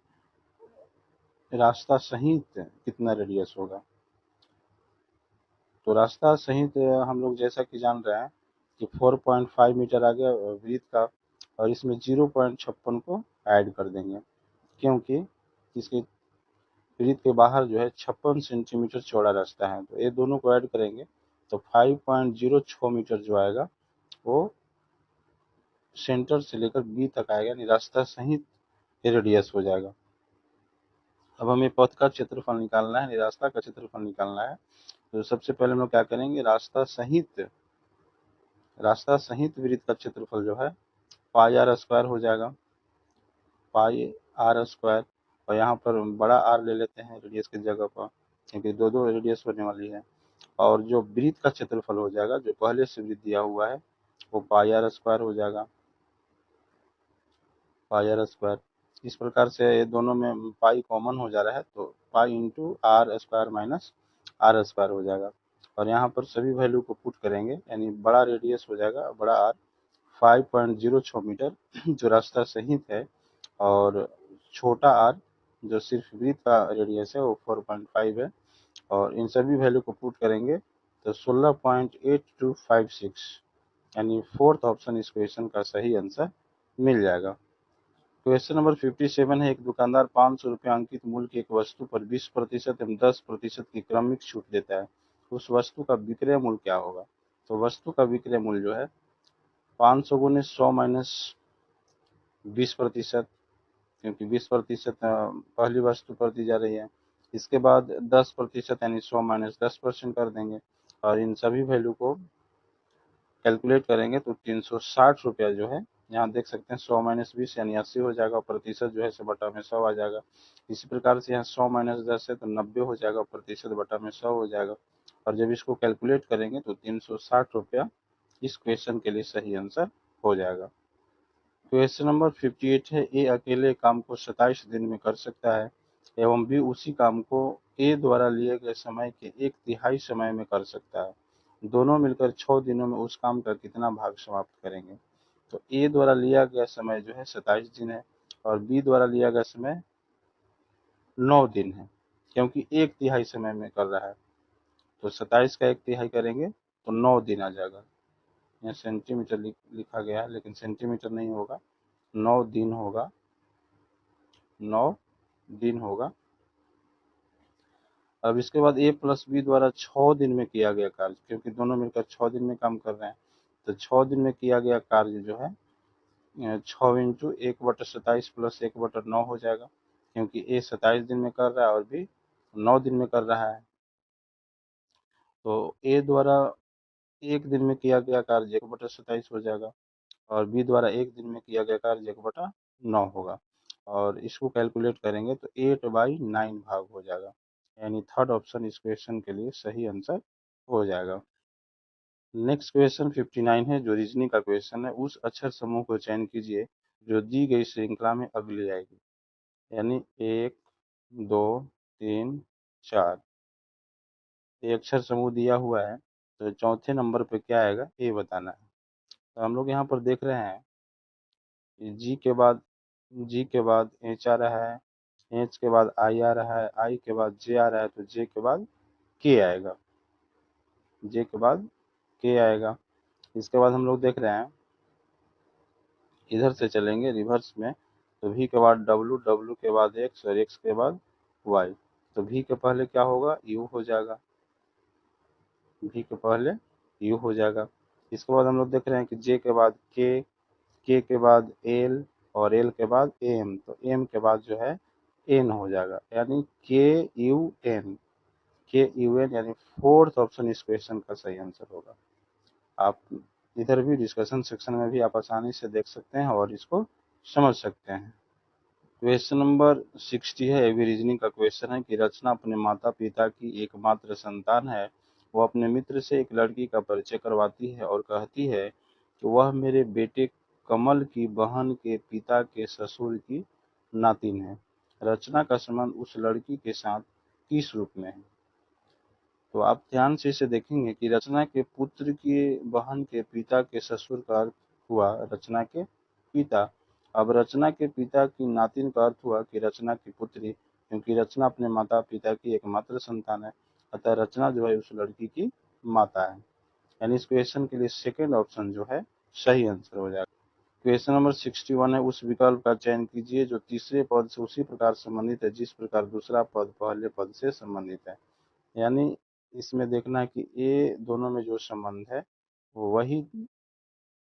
रास्ता सहित कितना रेडियस होगा। तो रास्ता सहित हम लोग जैसा कि जान रहे हैं कि 4.5 मीटर आ गया वृत्त का, और इसमें 0.56 को ऐड कर देंगे, क्योंकि इसके वृत्त के बाहर जो है 56 सेंटीमीटर चौड़ा रास्ता है। तो ये दोनों को ऐड करेंगे तो 5.06 मीटर जो आएगा वो सेंटर से लेकर बी तक आएगा, यानी रास्ता सहित रेडियस हो जाएगा। अब हमें पथ का क्षेत्रफल निकालना है, रास्ता का क्षेत्रफल निकालना है। तो सबसे पहले हम लोग क्या करेंगे, रास्ता सहित वृत्त का क्षेत्रफल जो है πr² हो जाएगा, πr²। और यहाँ पर बड़ा आर ले लेते हैं रेडियस की जगह पर, क्योंकि दो रेडियस होने वाली है। और जो वृत्त का क्षेत्रफल हो जाएगा, जो पहले से वृत्त दिया हुआ है, वो πr² हो जाएगा, πr²। इस प्रकार से ये दोनों में पाई कॉमन हो जा रहा है, तो pi into r² minus r² हो जाएगा। और यहाँ पर सभी वैल्यू को पुट करेंगे, यानी बड़ा रेडियस हो जाएगा, बड़ा आर 5.06 मीटर जो रास्ता सहित है, और छोटा आर जो सिर्फ वृत्त का रेडियस है वो 4.5 है। और इन सभी वैल्यू को पुट करेंगे तो 16.8256, यानी फोर्थ ऑप्शन इस क्वेश्चन का सही आंसर मिल जाएगा। क्वेश्चन नंबर 57 है, एक दुकानदार 500 रुपये अंकित मूल्य की एक वस्तु पर 20% एवं 10% की क्रमिक छूट देता है, उस वस्तु का विक्रय मूल्य क्या होगा। तो वस्तु का विक्रय मूल्य जो है 500 गुने 100 माइनस 20%, क्योंकि 20% पहली वस्तु पर दी जा रही है। इसके बाद 10% यानी 100 माइनस 10% कर देंगे और इन सभी वैल्यू को कैलकुलेट करेंगे तो 360 रुपया जो है यहाँ देख सकते हैं 100-20 यानी 80 हो जाएगा, और प्रतिशत जो है से बटा में 100 आ जाएगा। इसी प्रकार से यहाँ 100-10 है तो 90 हो जाएगा, प्रतिशत बटा में 100 हो जाएगा। और जब इसको कैलकुलेट करेंगे तो 360 रुपया इस क्वेश्चन के लिए सही आंसर हो जाएगा। क्वेश्चन नंबर 58 है, ए अकेले काम को 27 दिन में कर सकता है एवं बी उसी काम को ए द्वारा लिए गए समय के 1/3 समय में कर सकता है। दोनों मिलकर 6 दिनों में उस काम का कितना भाग समाप्त करेंगे। तो ए द्वारा लिया गया समय जो है 27 दिन है, और बी द्वारा लिया गया समय 9 दिन है, क्योंकि 1/3 समय में कर रहा है। तो 27 का 1/3 करेंगे तो 9 दिन आ जाएगा। यहाँ सेंटीमीटर लिखा गया है, लेकिन सेंटीमीटर नहीं होगा, 9 दिन होगा, 9 दिन होगा। अब इसके बाद ए प्लस बी द्वारा 6 दिन में किया गया कार्य, क्योंकि दोनों मिलकर 6 दिन में काम कर रहे हैं, तो 6 दिन में किया गया कार्य जो है 6 इंटू 1/27 प्लस 1/9 हो जाएगा, क्योंकि ए 27 दिन में कर रहा है और बी 9 दिन में कर रहा है। तो ए द्वारा 1 दिन में किया गया कार्य 1/27 हो जाएगा, और बी द्वारा 1 दिन में किया गया कार्य 1/9 होगा। और इसको कैलकुलेट करेंगे तो 8/9 भाग हो जाएगा, यानी थर्ड ऑप्शन इस क्वेश्चन के लिए सही आंसर हो जाएगा। नेक्स्ट क्वेश्चन 59 है, जो रीजनिंग का क्वेश्चन है। उस अक्षर समूह को चयन कीजिए जो दी गई श्रृंखला में अगली आएगी, यानी 1, 2, 3, 4। ये अक्षर समूह दिया हुआ है, तो चौथे नंबर पे क्या आएगा ये बताना है। तो हम लोग यहाँ पर देख रहे हैं कि जी के बाद एच आ रहा है, एच के बाद आई आ रहा है, आई के बाद जे आ रहा है, तो जे के बाद के आएगा, जे के बाद के आएगा। इसके बाद हम लोग देख रहे हैं, इधर से चलेंगे रिवर्स में, तो वी के बाद डब्लू, डब्लू के बाद एक्स, और एक्स के बाद वाई। तो वी के पहले क्या होगा, यू हो जाएगा, वी के पहले यू हो जाएगा। इसके बाद हम लोग देख रहे हैं कि जे के बाद के के बाद एल, और एल के बाद एम, तो एम के बाद जो है एन हो जाएगा, यानी के यू एन, के यू एन, यानी फोर्थ ऑप्शन इस क्वेश्चन का सही आंसर होगा। आप इधर भी डिस्कशन सेक्शन में भी आप आसानी से देख सकते हैं और इसको समझ सकते हैं। क्वेश्चन नंबर 60 है, एवी रीजनिंग का क्वेश्चन है कि रचना अपने माता पिता की एकमात्र संतान है। वो अपने मित्र से एक लड़की का परिचय करवाती है और कहती है कि वह मेरे बेटे कमल की बहन के पिता के ससुर की नातिन है। रचना का संबंध उस लड़की के साथ किस रूप में है। तो आप ध्यान से इसे देखेंगे कि रचना के पुत्र की बहन के पिता के ससुर का अर्थ हुआ रचना के पिता। अब रचना के पिता की नातिन का अर्थ हुआ कि रचना की पुत्री, क्योंकि रचना अपने माता पिता की एकमात्र संतान है, अतः रचना जो है उस लड़की की माता है। यानी इस क्वेश्चन के लिए सेकेंड ऑप्शन जो है सही आंसर हो जाएगा। क्वेश्चन नंबर 61 है, उस विकल्प का चयन कीजिए जो तीसरे पद से उसी प्रकार संबंधित है जिस प्रकार दूसरा पद पहले पद से संबंधित है। यानी इसमें देखना है कि ये दोनों में जो संबंध है वो वही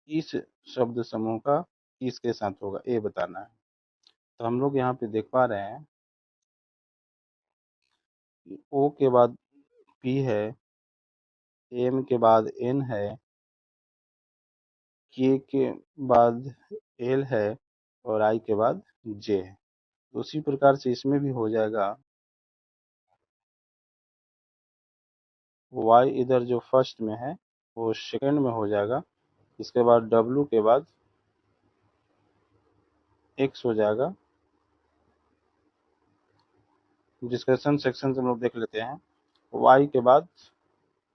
इस शब्द समूह का किसके साथ होगा ये बताना है। तो हम लोग यहाँ पे देख पा रहे हैं कि ओ के बाद पी है, एम के बाद एन है, के बाद एल है, और आई के बाद जे है। तो उसी प्रकार से इसमें भी हो जाएगा, वाई इधर जो फर्स्ट में है वो सेकंड में हो जाएगा। इसके बाद डब्लू के बाद एक्स हो जाएगा। डिस्कशन सेक्शन से हम लोग देख लेते हैं, वाई के बाद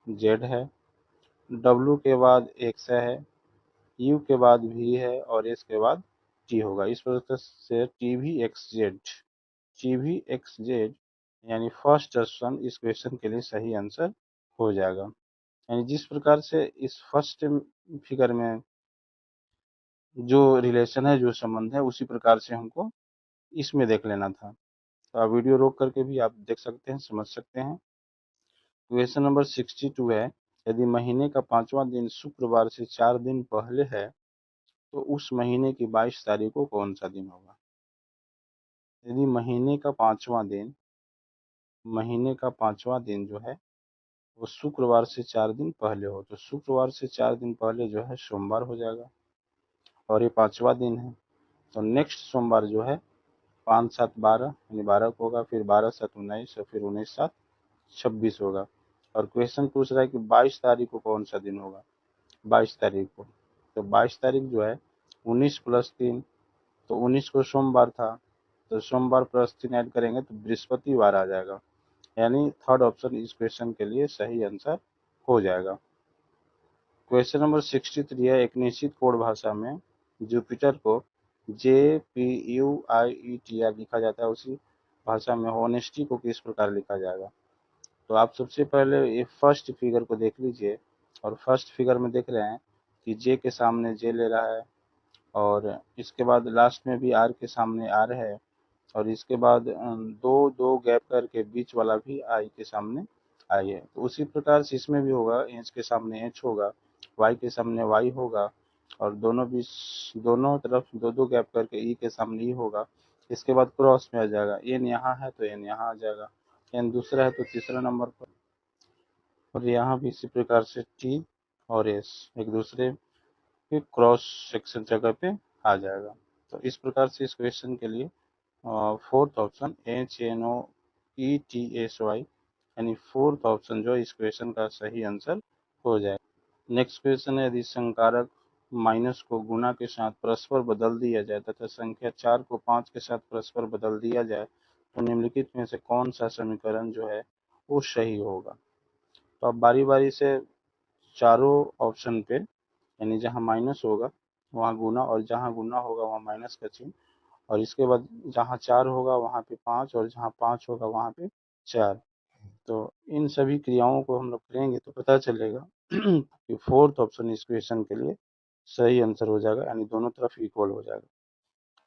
जेड है, डब्लू के बाद एक्स है, यू के बाद वी है, और एस के बाद टी होगा। इस प्रकार से T V x Z, T V x Z, यानी फर्स्ट ऑप्शन इस क्वेश्चन के लिए सही आंसर हो जाएगा। यानी जिस प्रकार से इस फर्स्ट फिगर में जो रिलेशन है, जो संबंध है, उसी प्रकार से हमको इसमें देख लेना था। तो आप वीडियो रोक करके भी आप देख सकते हैं, समझ सकते हैं। क्वेश्चन नंबर 62 है, यदि महीने का 5वां दिन शुक्रवार से 4 दिन पहले है तो उस महीने की 22 तारीख को कौन सा दिन होगा। यदि महीने का पांचवा दिन जो है वो शुक्रवार से 4 दिन पहले हो, तो शुक्रवार से 4 दिन पहले जो है सोमवार हो जाएगा। और ये 5वां दिन है। तो नेक्स्ट सोमवार जो है 5-7-12 यानी 12 को होगा, फिर 12-7-19 और फिर 19-7-26 होगा। और क्वेश्चन पूछ रहा है कि 22 तारीख को कौन सा दिन होगा। 22 तारीख को, तो 22 तारीख जो है 19 + 3, तो 19 को सोमवार था, तो सोमवार प्लस 3 ऐड करेंगे तो बृहस्पतिवार आ जाएगा। यानी थर्ड ऑप्शन इस क्वेश्चन के लिए सही आंसर हो जाएगा। क्वेश्चन नंबर 63 है, एक निश्चित कोड भाषा में जुपिटर को JUPITER लिखा जाता है, उसी भाषा में होनेस्टी को किस प्रकार लिखा जाएगा। तो आप सबसे पहले ये फर्स्ट फिगर को देख लीजिए, और फर्स्ट फिगर में देख रहे हैं कि जे के सामने जे ले रहा है, और इसके बाद लास्ट में भी आर के सामने आर है, और इसके बाद दो दो गैप करके बीच वाला भी आई के सामने आई है। तो उसी प्रकार से इसमें भी होगा, एच के सामने एच होगा, वाई के सामने वाई होगा, और दोनों बीच दोनों तरफ दो दो गैप करके ई के सामने ई होगा। इसके बाद क्रॉस में आ जाएगा, एन यहाँ है तो एन यहाँ आ जाएगा, एन दूसरा है तो तीसरा नंबर पर, और यहाँ भी इसी प्रकार से टी और एस एक दूसरे के क्रॉस सेक्शन जगह पे आ जाएगा। तो इस प्रकार से इस क्वेश्चन के लिए फोर्थ ऑप्शन HNOETSY यानी फोर्थ ऑप्शन जो इस क्वेश्चन का सही आंसर हो जाएगा। नेक्स्ट क्वेश्चन है, यदि संकारक माइनस को गुना के साथ परस्पर बदल दिया जाए तथा संख्या 4 को 5 के साथ परस्पर बदल दिया जाए तो निम्नलिखित में से कौन सा समीकरण जो है वो सही होगा। तो आप बारी बारी से चारों ऑप्शन पे, यानी जहाँ माइनस होगा वहाँ गुना, और जहाँ गुना होगा वहाँ माइनस का चिन्ह, और इसके बाद जहाँ 4 होगा वहाँ पे 5, और जहाँ 5 होगा वहाँ पे 4। तो इन सभी क्रियाओं को हम लोग करेंगे तो पता चलेगा कि फोर्थ ऑप्शन इस क्वेश्चन के लिए सही आंसर हो जाएगा, यानी दोनों तरफ इक्वल हो जाएगा।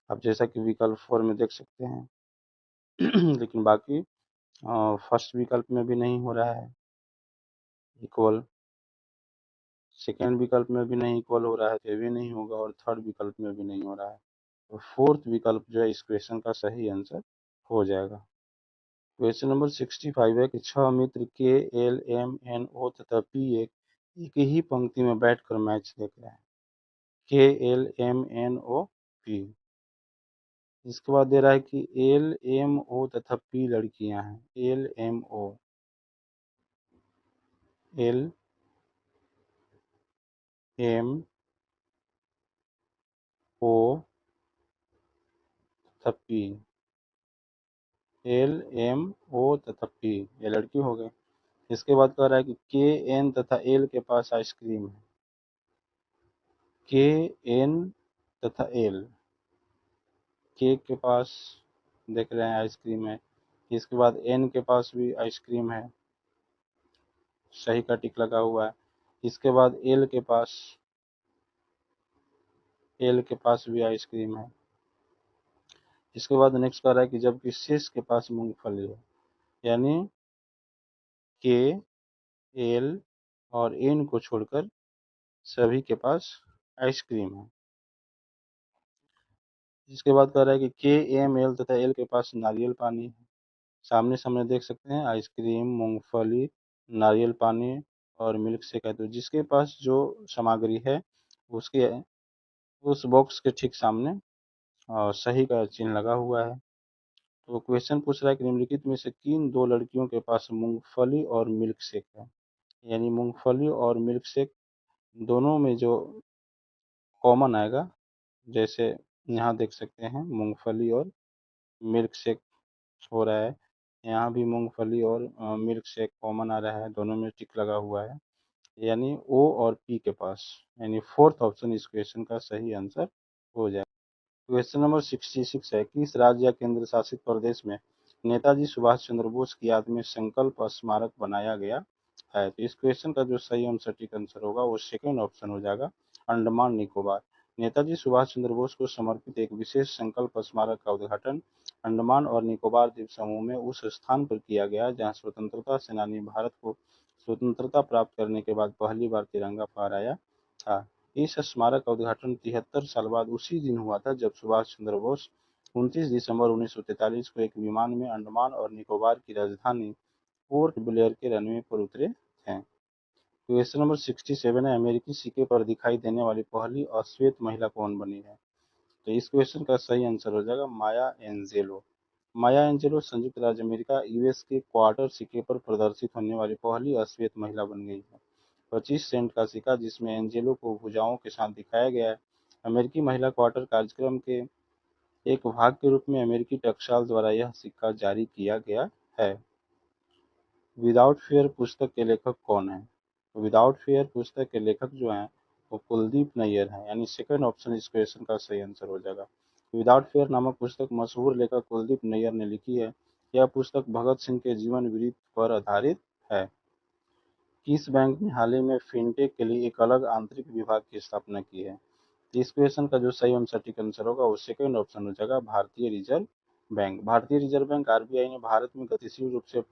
अब जैसा कि विकल्प 4 में देख सकते हैं लेकिन बाकी फर्स्ट विकल्प में भी नहीं हो रहा है इक्वल, सेकेंड विकल्प में भी नहीं इक्वल हो रहा है तो ये भी नहीं होगा, और थर्ड विकल्प में भी नहीं हो रहा है। तो फोर्थ विकल्प जो है इस क्वेश्चन का सही आंसर हो जाएगा। क्वेश्चन नंबर 65 है कि 6 मित्र KLMNO तथा P एक ही पंक्ति में बैठकर मैच देख रहे हैं। KLMNO P, इसके बाद दे रहा है कि LMO तथा P लड़कियां हैं। LMO LMO तथा P, LMO तथा P ये लड़की हो गई। इसके बाद कह रहा है कि KN तथा L के पास आइसक्रीम है। KN तथा L, के पास देख रहे हैं आइसक्रीम है, इसके बाद एन के पास भी आइसक्रीम है, सही का टिक लगा हुआ है। इसके बाद एल के पास भी आइसक्रीम है। इसके बाद नेक्स्ट कर रहा है कि जबकि शेष के पास मूंगफली है, यानी के एल और एन को छोड़कर सभी के पास आइसक्रीम है। इसके बाद कह रहा है कि के एम एल तथा एल के पास नारियल पानी है। सामने सामने देख सकते हैं आइसक्रीम, मूंगफली, नारियल पानी और मिल्क शेक है। तो जिसके पास जो सामग्री है उसके उस बॉक्स के ठीक सामने सही का चिन्ह लगा हुआ है। तो क्वेश्चन पूछ रहा है कि निम्नलिखित में से किन दो लड़कियों के पास मूंगफली और मिल्क शेक है। यानी मूंगफली और मिल्क शेक दोनों में जो कॉमन आएगा, जैसे यहाँ देख सकते हैं मूंगफली और मिल्क शेक हो रहा है, यहाँ भी मूंगफली और मिल्क शेक कॉमन आ रहा है, दोनों में टिक लगा हुआ है, यानी ओ और पी के पास, यानी फोर्थ ऑप्शन इस क्वेश्चन का सही आंसर हो जाए। क्वेश्चन नंबर 66 है, किस राज्य या केंद्र शासित प्रदेश में नेताजी सुभाष चंद्र बोस की याद में संकल्प स्मारक बनाया गया है। तो इस क्वेश्चन का जो सही आंसर टिक आंसर होगा वो सेकेंड ऑप्शन हो जाएगा, अंडमान निकोबार। नेताजी सुभाष चंद्र बोस को समर्पित एक विशेष संकल्प स्मारक का उद्घाटन अंडमान और निकोबार द्वीप समूह में उस स्थान पर किया गया जहां स्वतंत्रता सेनानी भारत को स्वतंत्रता प्राप्त करने के बाद पहली बार तिरंगा फहराया था। इस स्मारक का उद्घाटन 73 साल बाद उसी दिन हुआ था जब सुभाष चंद्र बोस 29 दिसंबर 1943 को एक विमान में अंडमान और निकोबार की राजधानी पोर्ट ब्लेयर के रनवे पर उतरे थे। क्वेश्चन नंबर 67 है, अमेरिकी सिक्के पर दिखाई देने वाली पहली अश्वेत महिला कौन बनी है? तो इस क्वेश्चन का सही आंसर हो जाएगा माया एंजेलो। माया एंजेलो संयुक्त राज्य अमेरिका यूएस के क्वार्टर सिक्के पर प्रदर्शित होने वाली पहली अश्वेत महिला बन गई है। 25 सेंट का सिक्का जिसमें एंजेलो को भुजाओं के साथ दिखाया गया है, अमेरिकी महिला क्वार्टर कार्यक्रम के एक भाग के रूप में अमेरिकी टकसाल द्वारा यह सिक्का जारी किया गया है। विदाउट फेयर पुस्तक के लेखक कौन है? विदाउट फेयर पुस्तक के लेखक जो हैं वो कुलदीप नैयर हैं, यानी सेकंड ऑप्शन इस क्वेश्चन का सही आंसर हो जाएगा। विदाउट फेयर नामक पुस्तक मशहूर लेखक कुलदीप नैयर ने लिखी है। यह पुस्तक भगत सिंह के जीवन वृत्त पर आधारित है। किस बैंक ने हाल ही में फिनटेक के लिए एक अलग आंतरिक विभाग की स्थापना की है? इस क्वेश्चन का जो सही एवं सटीक आंसर होगा वो सेकंड ऑप्शन हो जाएगा भारतीय रिजर्व बैंक। भारतीय रिजर्व बैंक आरबीआई ने भारत में गतिशील रूप से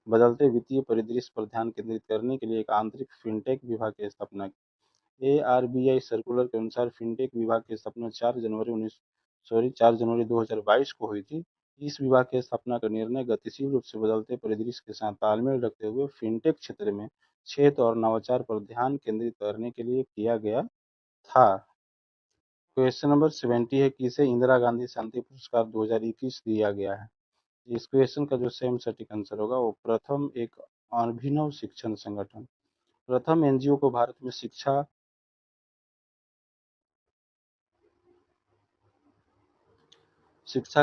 बदलते वित्तीय परिदृश्य पर ध्यान केंद्रित करने के लिए एक आंतरिक फिनटेक विभाग की स्थापना की। एआरबीआई सर्कुलर के अनुसार फिनटेक विभाग की स्थापना 4 जनवरी 2022 को हुई थी। इस विभाग की स्थापना का निर्णय गतिशील रूप से बदलते परिदृश्य के साथ तालमेल रखते हुए फिनटेक क्षेत्र में क्षेत्र और नवाचार पर ध्यान केंद्रित करने के लिए किया गया था। क्वेश्चन नंबर 70 है, किसे इंदिरा गांधी शांति पुरस्कार 2021 दिया गया है? इस क्वेश्चन का जो सेम सटीक आंसर होगा वो प्रथम एक अभिनव शिक्षण संगठन। प्रथम एनजीओ को भारत में शिक्षा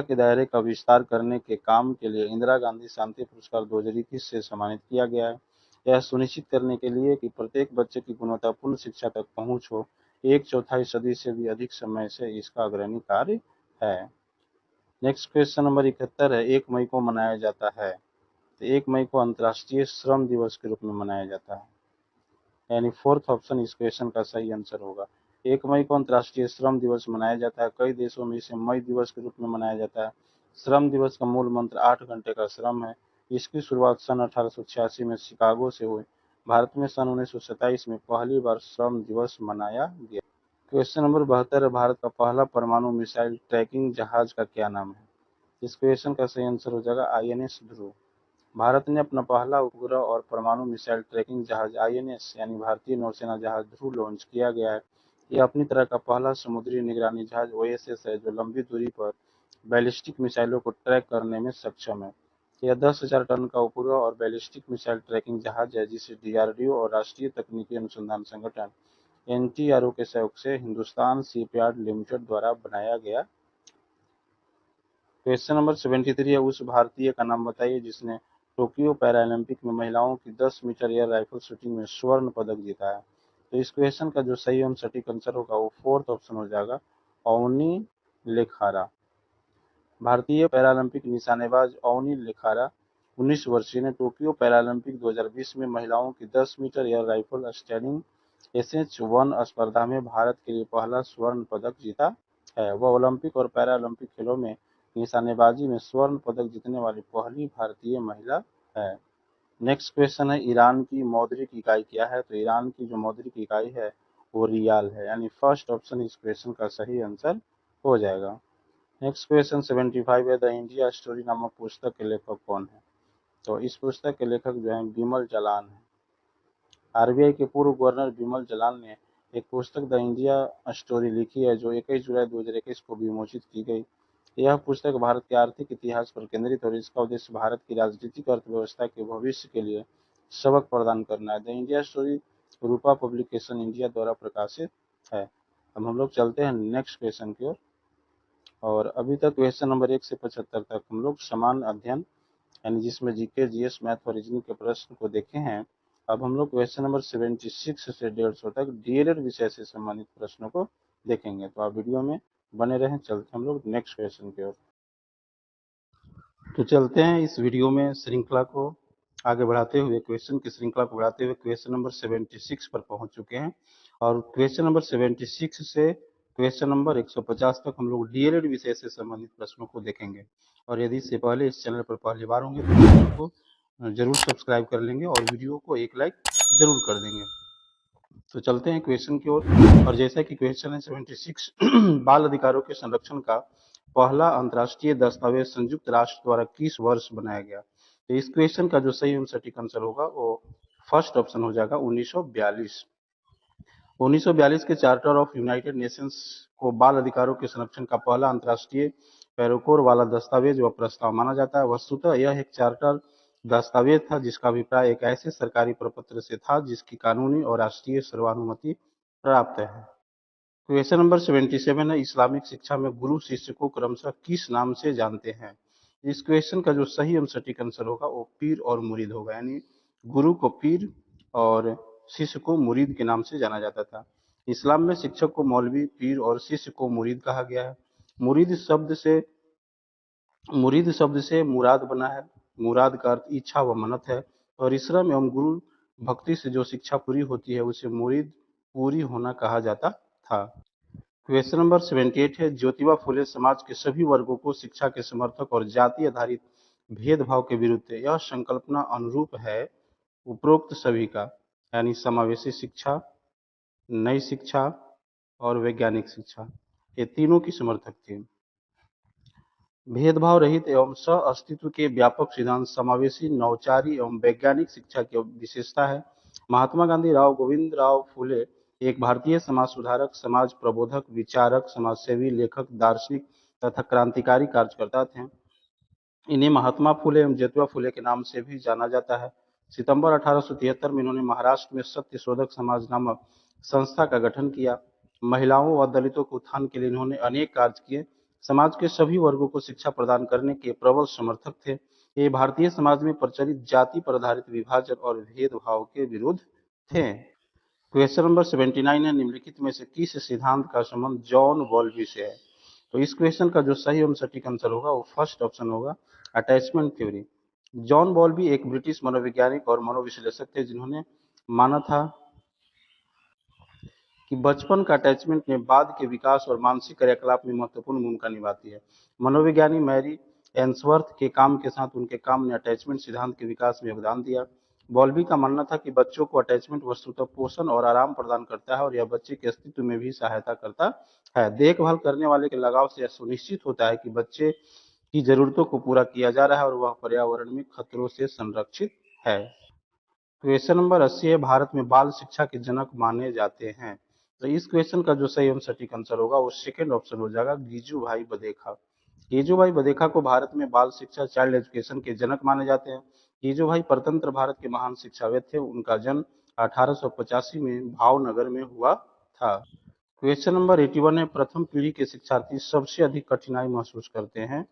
के दायरे का विस्तार करने के काम के लिए इंदिरा गांधी शांति पुरस्कार 2021 से सम्मानित किया गया है। यह सुनिश्चित करने के लिए कि प्रत्येक बच्चे की गुणवत्तापूर्ण शिक्षा तक पहुंच हो, एक चौथाई सदी से भी अधिक समय से इसका अग्रणी कार्य है। नेक्स्ट क्वेश्चन नंबर 71 है, 1 मई को मनाया जाता है। तो 1 मई को अंतर्राष्ट्रीय श्रम दिवस के रूप में मनाया जाता है, यानी फोर्थ ऑप्शन इस क्वेश्चन का सही आंसर होगा। 1 मई को अंतर्राष्ट्रीय श्रम दिवस मनाया जाता है। कई देशों में इसे मई दिवस के रूप में मनाया जाता है। श्रम दिवस का मूल मंत्र 8 घंटे का श्रम है। इसकी शुरुआत सन 1886 में शिकागो से हुई। भारत में सन 1927 में पहली बार श्रम दिवस मनाया गया। क्वेश्चन नंबर 72 है, भारत का पहला परमाणु मिसाइल ट्रैकिंग जहाज का क्या नाम है? इस क्वेश्चन का सही आंसर हो जाएगा आईएनएस ध्रुव। भारत ने अपना पहला उपग्रह और परमाणु मिसाइल ट्रैकिंग जहाज आईएनएस यानी भारतीय नौसेना जहाज ध्रुव लॉन्च किया गया है। यह अपनी तरह का पहला समुद्री निगरानी जहाज ओएसएस है जो लंबी दूरी पर बैलिस्टिक मिसाइलों को ट्रैक करने में सक्षम है। यह 10,000 टन का उपग्रह और बैलिस्टिक मिसाइल ट्रैकिंग जहाज है जिसे डीआरडीओ और राष्ट्रीय तकनीकी अनुसंधान संगठन एनटीआरओ के सहयोग से हिंदुस्तान शिपयार्ड लिमिटेड द्वारा बनाया गया। क्वेश्चन नंबर 73 है, उस भारतीय का नाम बताइए जिसने टोक्यो पैरालंपिक में महिलाओं की 10 मीटर एयर राइफल शूटिंग में स्वर्ण पदक जीता है। तो इस क्वेश्चन का जो सही एवं सटीक आंसर होगा वो फोर्थ ऑप्शन हो जाएगा अवनी लेखारा। भारतीय पैरालंपिक निशानेबाज अवनी लेखारा 19 वर्षीय ने टोक्यो पैरालंपिक 2020 में महिलाओं की 10 metre air rifle standing SH-1 स्पर्धा में भारत के लिए पहला स्वर्ण पदक जीता है। वह ओलंपिक और पैरालंपिक खेलों में निशानेबाजी में स्वर्ण पदक जीतने वाली पहली भारतीय महिला है। नेक्स्ट क्वेश्चन है, ईरान की मौद्रिक इकाई क्या है? तो ईरान की जो मौद्रिक इकाई है वो रियाल है, यानी फर्स्ट ऑप्शन इस क्वेश्चन का सही आंसर हो जाएगा। नेक्स्ट क्वेश्चन 75 है, द इंडिया स्टोरी नामक पुस्तक के लेखक कौन है? तो इस पुस्तक के लेखक जो है बिमल जलान है। आरबीआई के पूर्व गवर्नर बिमल जलान ने एक पुस्तक द इंडिया स्टोरी लिखी है जो 21 जुलाई 2021 को विमोचित की गई। यह पुस्तक भारत के आर्थिक इतिहास पर केंद्रित और इसका उद्देश्य भारत की राजनीतिक अर्थव्यवस्था के भविष्य के लिए सबक प्रदान करना है। The India story Rupa publication India द्वारा प्रकाशित है। अब हम लोग चलते हैं नेक्स्ट क्वेश्चन की ओर। और अभी तक क्वेश्चन नंबर 1 से 75 तक हम लोग समान अध्ययन यानी जिसमें जीके जीएस मैथ और रीजनिंग के प्रश्न को देखे हैं। अब हम लोग क्वेश्चन नंबर 76 से 150 तक डीएलएड विषय से संबंधित प्रश्नों को देखेंगे। तो आप वीडियो में बने रहें। चलते हम लोग नेक्स्ट क्वेश्चन की ओर। तो चलते हैं इस वीडियो में श्रृंखला को आगे बढ़ाते हुए, क्वेश्चन की श्रृंखला को बढ़ाते हुए क्वेश्चन नंबर 76 पर पहुंच चुके हैं। और क्वेश्चन नंबर 76 से क्वेश्चन नंबर 150 तक हम लोग डीएलएड विषय से संबंधित प्रश्नों को देखेंगे। और यदि इससे पहले इस चैनल पर पहली बार होंगे तो चैनल को जरूर सब्सक्राइब कर लेंगे और वीडियो को एक लाइक जरूर कर देंगे। तो चलते हैं क्वेश्चन की ओर। और जैसा कि क्वेश्चन है 76 बाल अधिकारों के संरक्षण का पहला अंतर्राष्ट्रीय दस्तावेज संयुक्त राष्ट्र द्वारा किस वर्ष बनाया गया? तो इस क्वेश्चन का जो सही एवं सटीक आंसर होगा वो फर्स्ट ऑप्शन हो जाएगा 1942। 1942 के चार्टर ऑफ यूनाइटेड नेशंस को बाल अधिकारों के संरक्षण का पहला अंतर्राष्ट्रीय पैरोकोर वाला दस्तावेज व प्रस्ताव माना जाता है। वस्तुतः यह एक चार्टर दस्तावेज था जिसका अभिप्राय एक ऐसे सरकारी प्रपत्र से था जिसकी कानूनी और राष्ट्रीय सर्वानुमति प्राप्त है। क्वेश्चन नंबर 77 है, इस्लामिक शिक्षा में गुरु शिष्य को क्रमशः किस नाम से जानते हैं? इस क्वेश्चन का जो सही और सटीक आंसर होगा वो पीर और मुरीद होगा, यानी गुरु को पीर और शिष्य को मुरीद के नाम से जाना जाता था। इस्लाम में शिक्षक को मौलवी, पीर और शिष्य को मुरीद कहा गया है। मुरीद शब्द से मुराद बना है। मुराद का अर्थ इच्छा व मन्नत है और इस्लाम एवं गुरु भक्ति से जो शिक्षा पूरी होती है उसे मुरीद पूरी होना कहा जाता था। क्वेश्चन नंबर 78 है, ज्योतिबा फुले समाज के सभी वर्गों को शिक्षा के समर्थक और जाति आधारित भेदभाव के विरुद्ध थे। यह संकल्पना अनुरूप है उपरोक्त सभी का, यानी समावेशी शिक्षा, नई शिक्षा और वैज्ञानिक शिक्षा, ये तीनों की समर्थक थे। भेदभाव रहित एवं सह अस्तित्व के व्यापक सिद्धांत समावेशी, नवचारी एवं वैज्ञानिक शिक्षा की विशेषता है। महात्मा गांधी राव गोविंद राव फुले एक भारतीय समाज सुधारक, समाज प्रबोधक, विचारक, समाजसेवी, लेखक, दार्शनिक तथा क्रांतिकारी कार्यकर्ता थे। इन्हें महात्मा फुले एवं ज्योतिबा फुले के नाम से भी जाना जाता है। सितंबर 1873 में इन्होंने महाराष्ट्र में सत्य शोधक समाज नामक संस्था का गठन किया। महिलाओं व दलितों के उत्थान के लिए इन्होंने अनेक कार्य किए। समाज के सभी वर्गों को शिक्षा प्रदान करने के प्रबल समर्थक थे। ये भारतीय समाज में प्रचलित जाति पर आधारित विभाजन और भेदभाव के विरुद्ध थे। क्वेश्चन नंबर 79 है, निम्नलिखित में से किस सिद्धांत का संबंध जॉन बॉल्बी से है? तो इस क्वेश्चन का जो सही और सटीक आंसर होगा वो फर्स्ट ऑप्शन होगा, अटैचमेंट थ्योरी। जॉन बॉल्बी एक ब्रिटिश मनोवैज्ञानिक और मनोविश्लेषक थे जिन्होंने माना था कि बचपन का अटैचमेंट में बाद के विकास और मानसिक क्रियाकलाप में महत्वपूर्ण भूमिका निभाती है। मनोविज्ञानी मैरी एंसवर्थ के काम के साथ उनके काम ने अटैचमेंट सिद्धांत के विकास में योगदान दिया। बॉल्बी का मानना था कि बच्चों को अटैचमेंट वस्तुतः पोषण और आराम प्रदान करता है और यह बच्चे के अस्तित्व में भी सहायता करता है। देखभाल करने वाले के लगाव से यह सुनिश्चित होता है कि बच्चे की जरूरतों को पूरा किया जा रहा है और वह पर्यावरण में खतरों से संरक्षित है। क्वेश्चन नंबर 80 है, भारत में बाल शिक्षा के जनक माने जाते हैं। तो इस क्वेश्चन का जो सही और सटीक आंसर होगा वो सेकंड ऑप्शन हो जाएगा, गिजुभाई बधेखा। गिजुभाई बधेखा को भारत में बाल शिक्षा, चाइल्ड एजुकेशन के जनक माने जाते हैं। गिजुभाई परतंत्र भारत के महान शिक्षाविद थे। उनका जन्म 1885 में भावनगर में हुआ था। क्वेश्चन नंबर 81 है, प्रथम पीढ़ी के शिक्षार्थी सबसे अधिक कठिनाई महसूस करते हैं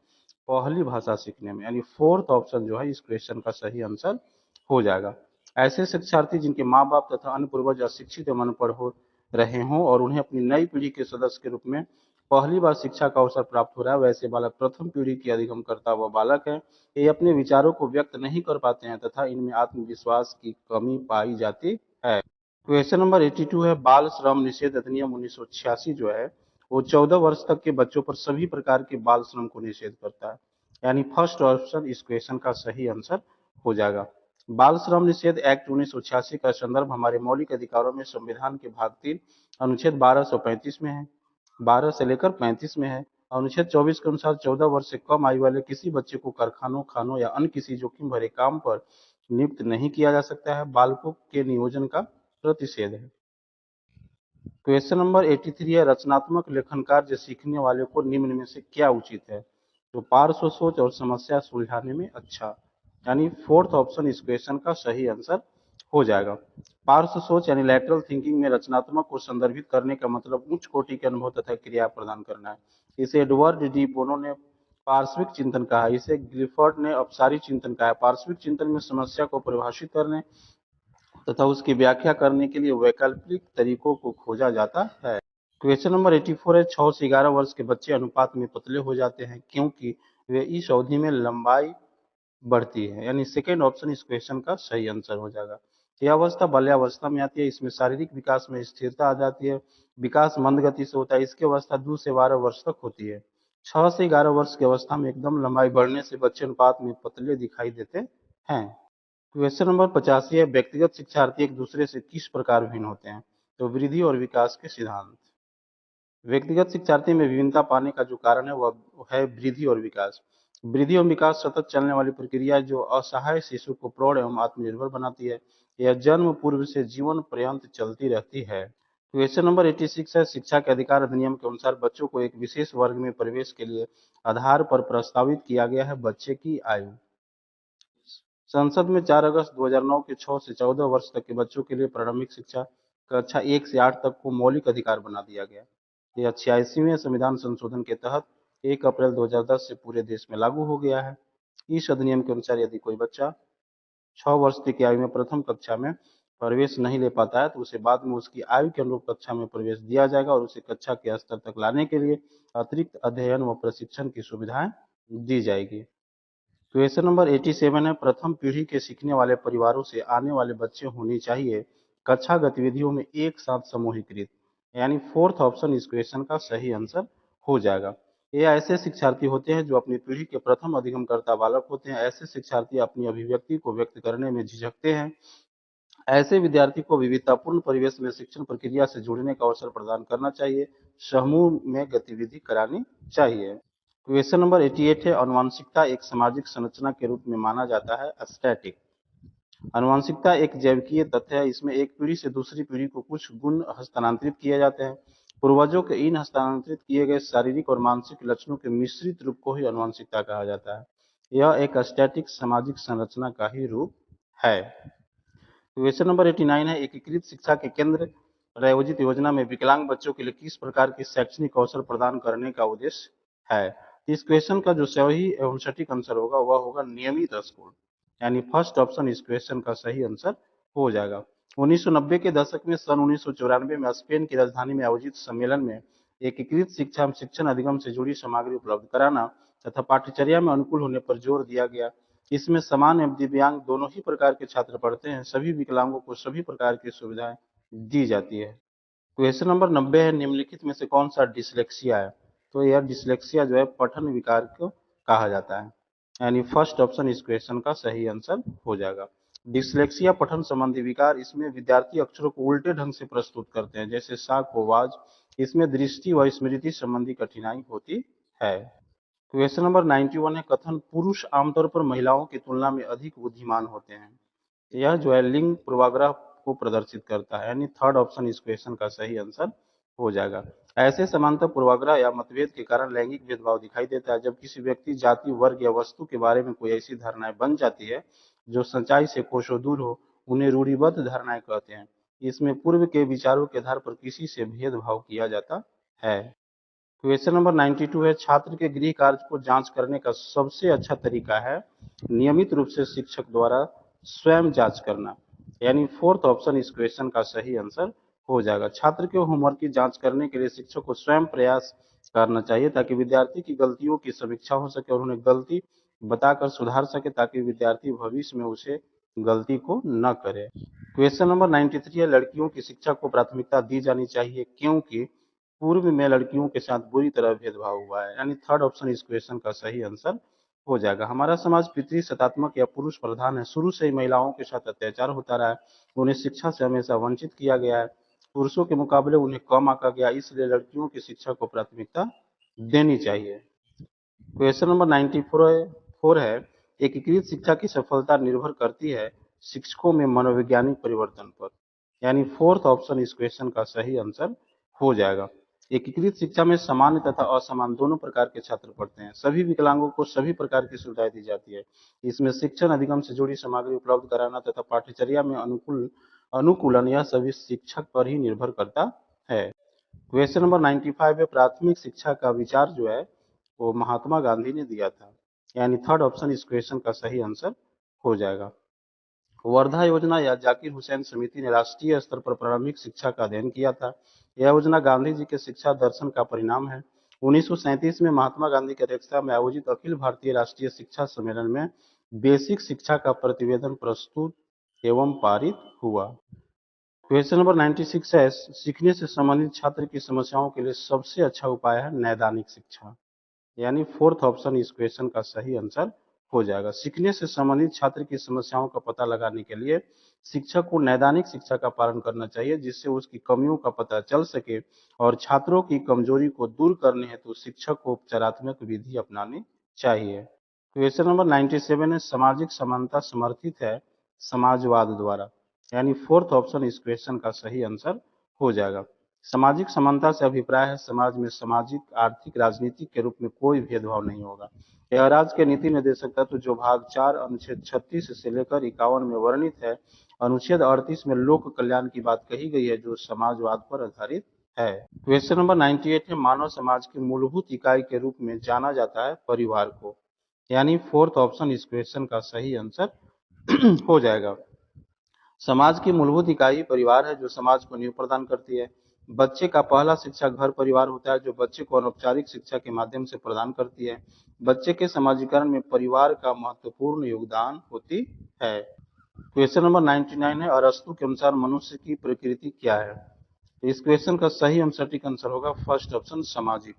पहली भाषा सीखने में, यानी फोर्थ ऑप्शन जो है इस क्वेश्चन का सही आंसर हो जाएगा। ऐसे शिक्षार्थी जिनके माँ बाप तथा अन्य पूर्वज अशिक्षित एवं अनपढ़ हो रहे हों और उन्हें अपनी नई पीढ़ी के सदस्य के रूप में पहली बार शिक्षा का अवसर प्राप्त हो रहा है, वैसे बालक प्रथम पीढ़ी की अधिगमकर्ता व बालक है। ये अपने विचारों को व्यक्त नहीं कर पाते हैं तथा इनमें आत्मविश्वास की कमी पाई जाती है। क्वेश्चन नंबर 82 है, बाल श्रम निषेध अधिनियम 1986 जो है वो 14 वर्ष तक के बच्चों पर सभी प्रकार के बाल श्रम को निषेध करता है, यानी फर्स्ट ऑप्शन इस क्वेश्चन का सही आंसर हो जाएगा। बाल श्रम निषेध एक्ट 1986 का संदर्भ हमारे मौलिक अधिकारों में संविधान के भाग 3 अनुच्छेद 1235 में है, 12 से लेकर 35 में है। अनुच्छेद 24 के अनुसार 14 वर्ष से कम आयु वाले किसी बच्चे को कारखानों, खानों या अन्य किसी जोखिम भरे काम पर नियुक्त नहीं किया जा सकता है। बालकों के नियोजन का प्रतिषेध है। क्वेश्चन नंबर 83 है, रचनात्मक लेखन कार्य सीखने वाले को निम्न में से क्या उचित है? तो पार्श्व सोच और समस्या सुलझाने में अच्छा, यानी फोर्थ ऑप्शन इस क्वेश्चन का सही आंसर हो जाएगा। पार्श्व सोच यानी लैटरल थिंकिंग में रचनात्मक को संदर्भित करने का मतलब उच्च कोटि के अनुभव तथा क्रिया प्रदान करना है। इसे एडवर्ड डी बोनो ने पार्श्विक चिंतन कहा है। इसे गिलफर्ड ने अपसारी चिंतन कहा है। पार्श्विक चिंतन में समस्या को परिभाषित करने तथा उसकी व्याख्या करने के लिए वैकल्पिक तरीकों को खोजा जाता है। क्वेश्चन नंबर 84 है, 6 से 11 वर्ष के बच्चे अनुपात में पतले हो जाते हैं क्योंकि वे इस अवधि में लंबाई बढ़ती है, यानी सेकेंड ऑप्शन इस क्वेश्चन का सही आंसर हो जाएगा। यह अवस्था बाल्यावस्था में आती है। इसमें शारीरिक विकास में स्थिरता आ जाती है। विकास मंद गति से होता है। इसकी अवस्था 2 से 12 वर्ष तक होती है। 6 से 11 वर्ष की अवस्था में एकदम लंबाई बढ़ने से बच्चे अनुपात में पतले दिखाई देते हैं। क्वेश्चन नंबर 85 है, व्यक्तिगत शिक्षार्थी एक दूसरे से किस प्रकार भिन्न होते हैं? तो वृद्धि और विकास के सिद्धांत। व्यक्तिगत शिक्षार्थी में विभिन्नता पाने का जो कारण है वह है वृद्धि और विकास। वृद्धि और विकास सतत चलने वाली प्रक्रिया जो असहाय शिशु को प्रौढ़ एवं आत्मनिर्भर बनाती है। यह जन्म पूर्व से जीवन पर्यंत चलती रहती है। क्वेश्चन नंबर 86 है, शिक्षा के अधिकार अधिनियम के अनुसार बच्चों को एक विशेष वर्ग में प्रवेश के लिए आधार पर प्रस्तावित किया गया है बच्चे की आयु। संसद में 4 अगस्त 2009 के 6 से 14 वर्ष तक के बच्चों के लिए प्रारंभिक शिक्षा कक्षा 1 से 8 तक को मौलिक अधिकार बना दिया गया। यह 86वें संविधान संशोधन के तहत 1 अप्रैल 2010 से पूरे देश में लागू हो गया है। इस अधिनियम के अनुसार यदि कोई बच्चा 6 वर्ष की आयु में प्रथम कक्षा में प्रवेश नहीं ले पाता है तो उसे बाद में उसकी आयु के अनुरूप कक्षा में प्रवेश दिया जाएगा और उसे कक्षा के स्तर तक लाने के लिए अतिरिक्त अध्ययन व प्रशिक्षण की सुविधाएं दी जाएगी। क्वेश्चन नंबर 87 है, प्रथम पीढ़ी के सीखने वाले परिवारों से आने वाले बच्चे होनी चाहिए कक्षा गतिविधियों में एक साथ समूहीकृत, यानी फोर्थ ऑप्शन इस क्वेश्चन का सही आंसर हो जाएगा। ये ऐसे शिक्षार्थी होते हैं जो अपनी पीढ़ी के प्रथम अधिगमकर्ता बालक होते हैं। ऐसे शिक्षार्थी अपनी अभिव्यक्ति को व्यक्त करने में झिझकते हैं। ऐसे विद्यार्थी को विविधतापूर्ण परिवेश में शिक्षण प्रक्रिया से जुड़ने का अवसर प्रदान करना चाहिए, समूह में गतिविधि करानी चाहिए। क्वेश्चन नंबर 88 है, आनुवंशिकता एक सामाजिक संरचना के रूप में माना जाता है स्टैटिक। आनुवंशिकता एक जैविकीय तथ्य है। इसमें एक पीढ़ी से दूसरी पीढ़ी को कुछ गुण हस्तांतरित किए जाते हैं। पूर्वजों के इन हस्तांतरित किए गए शारीरिक और मानसिक लक्षणों के मिश्रित रूप को ही आनुवंशिकता कहा जाता है। यह एक स्टैटिक सामाजिक संरचना का ही रूप है। क्वेश्चन नंबर 89 है, एकीकृत शिक्षा के केंद्र प्रायोजित योजना में विकलांग बच्चों के लिए किस प्रकार के शैक्षणिक अवसर प्रदान करने का उद्देश्य है। इस क्वेश्चन का जो सही एवं सटीक आंसर होगा वह होगा नियमित स्कूल, यानी फर्स्ट ऑप्शन इस क्वेश्चन का सही आंसर हो जाएगा। 1990 के दशक में सन 1994 में स्पेन की राजधानी में आयोजित सम्मेलन में एकीकृत शिक्षा में शिक्षण अधिगम से जुड़ी सामग्री उपलब्ध कराना तथा पाठ्यचर्या में अनुकूल होने पर जोर दिया गया। इसमें समान एवं दिव्यांग दोनों ही प्रकार के छात्र पढ़ते हैं। सभी विकलांगों को सभी प्रकार की सुविधाएं दी जाती है। क्वेश्चन नंबर 90 है, निम्नलिखित में से कौन सा डिसलेक्सिया है। तो यह डिसलेक्सिया जो है पठन विकार को कहा जाता है, यानी फर्स्ट ऑप्शन इस क्वेश्चन का सही आंसर हो जाएगा। डिसलेक्सिया पठन संबंधी विकार, इसमें विद्यार्थी अक्षरों को उल्टे ढंग से प्रस्तुत करते हैं, जैसे सा को वाज। इसमें दृष्टि व स्मृति संबंधी कठिनाई होती है। क्वेश्चन नंबर 91 है, कथन पुरुष आमतौर पर महिलाओं की तुलना में अधिक बुद्धिमान होते हैं। यह जो है लिंग पूर्वाग्रह को प्रदर्शित करता है, यानी थर्ड ऑप्शन इस क्वेश्चन का सही आंसर हो जाएगा। ऐसे समानता पूर्वाग्रह या मतभेद के कारण लैंगिक भेदभाव दिखाई देता है। जब किसी व्यक्ति, जाति, वर्ग या वस्तु के बारे में कोई ऐसी धारणाएं बन जाती है जो सच्चाई से कोसों दूर हो, उन्हें रूढ़िबद्ध धारणाएं कहते हैं। इसमें पूर्व के विचारों के आधार पर किसी से भेदभाव किया जाता है। क्वेश्चन नंबर 92 है, छात्र के गृह कार्य को जांच करने का सबसे अच्छा तरीका है नियमित रूप से शिक्षक द्वारा स्वयं जांच करना, यानी फोर्थ ऑप्शन इस क्वेश्चन का सही आंसर हो जाएगा। छात्र के होमवर्क की जांच करने के लिए शिक्षक को स्वयं प्रयास करना चाहिए ताकि विद्यार्थी की गलतियों की समीक्षा हो सके और उन्हें गलती बताकर सुधार सके, ताकि विद्यार्थी भविष्य में उसे गलती को न करे। क्वेश्चन नंबर 93 है, लड़कियों की शिक्षा को प्राथमिकता दी जानी चाहिए क्योंकि पूर्व में लड़कियों के साथ बुरी तरह भेदभाव हुआ है, यानी थर्ड ऑप्शन इस क्वेश्चन का सही आंसर हो जाएगा। हमारा समाज पितृ सत्तात्मक या पुरुष प्रधान है। शुरू से ही महिलाओं के साथ अत्याचार होता रहा है। उन्हें शिक्षा से हमेशा वंचित किया गया है। पुरुषों के मुकाबले उन्हें कम आंका गया, इसलिए लड़कियों की शिक्षा को प्राथमिकता देनी चाहिए। क्वेश्चन नंबर 94 है, एकीकृत शिक्षा की सफलता निर्भर करती है शिक्षकों में मनोवैज्ञानिक परिवर्तन पर, यानी फोर्थ ऑप्शन इस क्वेश्चन का सही आंसर हो जाएगा। एकीकृत शिक्षा में सामान्य तथा असामान्य दोनों प्रकार के छात्र पढ़ते हैं। सभी विकलांगों को सभी प्रकार की सुविधाएं दी जाती है। इसमें शिक्षण अधिगम से जुड़ी सामग्री उपलब्ध कराना तथा पाठ्यचर्या में अनुकूलन यह सभी शिक्षक पर ही निर्भर करता है। क्वेश्चन नंबर 95 है, प्राथमिक शिक्षा का विचार जो है वो महात्मा गांधी ने दिया था, यानी थर्ड ऑप्शन इस क्वेश्चन का सही आंसर हो जाएगा। वर्धा योजना या जाकिर हुसैन समिति ने राष्ट्रीय स्तर पर प्रारंभिक शिक्षा का अध्ययन किया था। यह योजना गांधी जी के शिक्षा दर्शन का परिणाम है। 1937 में महात्मा गांधी की अध्यक्षता में आयोजित अखिल भारतीय राष्ट्रीय शिक्षा सम्मेलन में बेसिक शिक्षा का प्रतिवेदन प्रस्तुत एवं पारित हुआ। क्वेश्चन नंबर 96 है, सीखने से संबंधित छात्र की समस्याओं के लिए सबसे अच्छा उपाय है नैदानिक शिक्षा, यानी फोर्थ ऑप्शन इस क्वेश्चन का सही आंसर हो जाएगा। सीखने से संबंधित छात्र की समस्याओं का पता लगाने के लिए शिक्षक को नैदानिक शिक्षा का पालन करना चाहिए, जिससे उसकी कमियों का पता चल सके और छात्रों की कमजोरी को दूर करने हेतु शिक्षक को उपचारात्मक विधि अपनानी चाहिए। क्वेश्चन नंबर 97 है, सामाजिक समानता समर्थित है समाजवाद द्वारा। यानी फोर्थ ऑप्शन इस क्वेश्चन का सही आंसर हो जाएगा। सामाजिक समानता से अभिप्राय है समाज में सामाजिक, आर्थिक, राजनीतिक के रूप में कोई भेदभाव नहीं होगा। यह राज्य के नीति निर्देशक तत्व जो भाग 4 अनुच्छेद 36 से लेकर 51 में वर्णित है। अनुच्छेद 38 में लोक कल्याण की बात कही गई है जो समाजवाद पर आधारित है। क्वेश्चन नंबर 98 है मानव समाज की मूलभूत इकाई के रूप में जाना जाता है परिवार को। यानी फोर्थ ऑप्शन इस क्वेश्चन का सही आंसर हो जाएगा। समाज की मूलभूत इकाई परिवार है जो समाज को नींव प्रदान करती है। बच्चे का पहला शिक्षा घर परिवार होता है जो बच्चे को अनौपचारिक शिक्षा के माध्यम से प्रदान करती है। बच्चे के समाजीकरण में परिवार का महत्वपूर्ण योगदान होती है। क्वेश्चन नंबर 99 है अरस्तु के अनुसार मनुष्य की प्रकृति क्या है। तो इस क्वेश्चन का सही एवं सटीक आंसर होगा फर्स्ट ऑप्शन सामाजिक।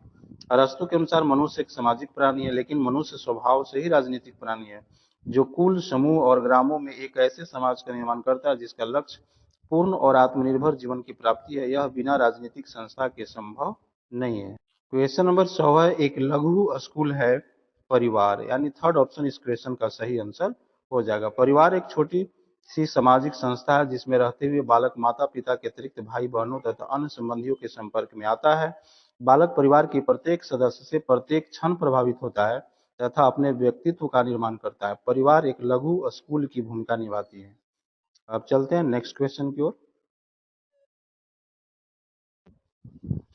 अरस्तु के अनुसार मनुष्य एक सामाजिक प्राणी है लेकिन मनुष्य स्वभाव से ही राजनीतिक प्राणी है जो कुल, समूह और ग्रामों में एक ऐसे समाज का निर्माण करता है जिसका लक्ष्य पूर्ण और आत्मनिर्भर जीवन की प्राप्ति है। यह बिना राजनीतिक संस्था के संभव नहीं है। क्वेश्चन नंबर 100 है एक लघु स्कूल है परिवार। यानी थर्ड ऑप्शन इस क्वेश्चन का सही आंसर हो जाएगा। परिवार एक छोटी सी सामाजिक संस्था है जिसमें रहते हुए बालक माता पिता के अतिरिक्त भाई बहनों तथा अन्य संबंधियों के संपर्क में आता है। बालक परिवार के प्रत्येक सदस्य से प्रत्येक क्षण प्रभावित होता है तथा अपने व्यक्तित्व का निर्माण करता है। परिवार एक लघु स्कूल की भूमिका निभाती है। अब चलते हैं नेक्स्ट क्वेश्चन की ओर।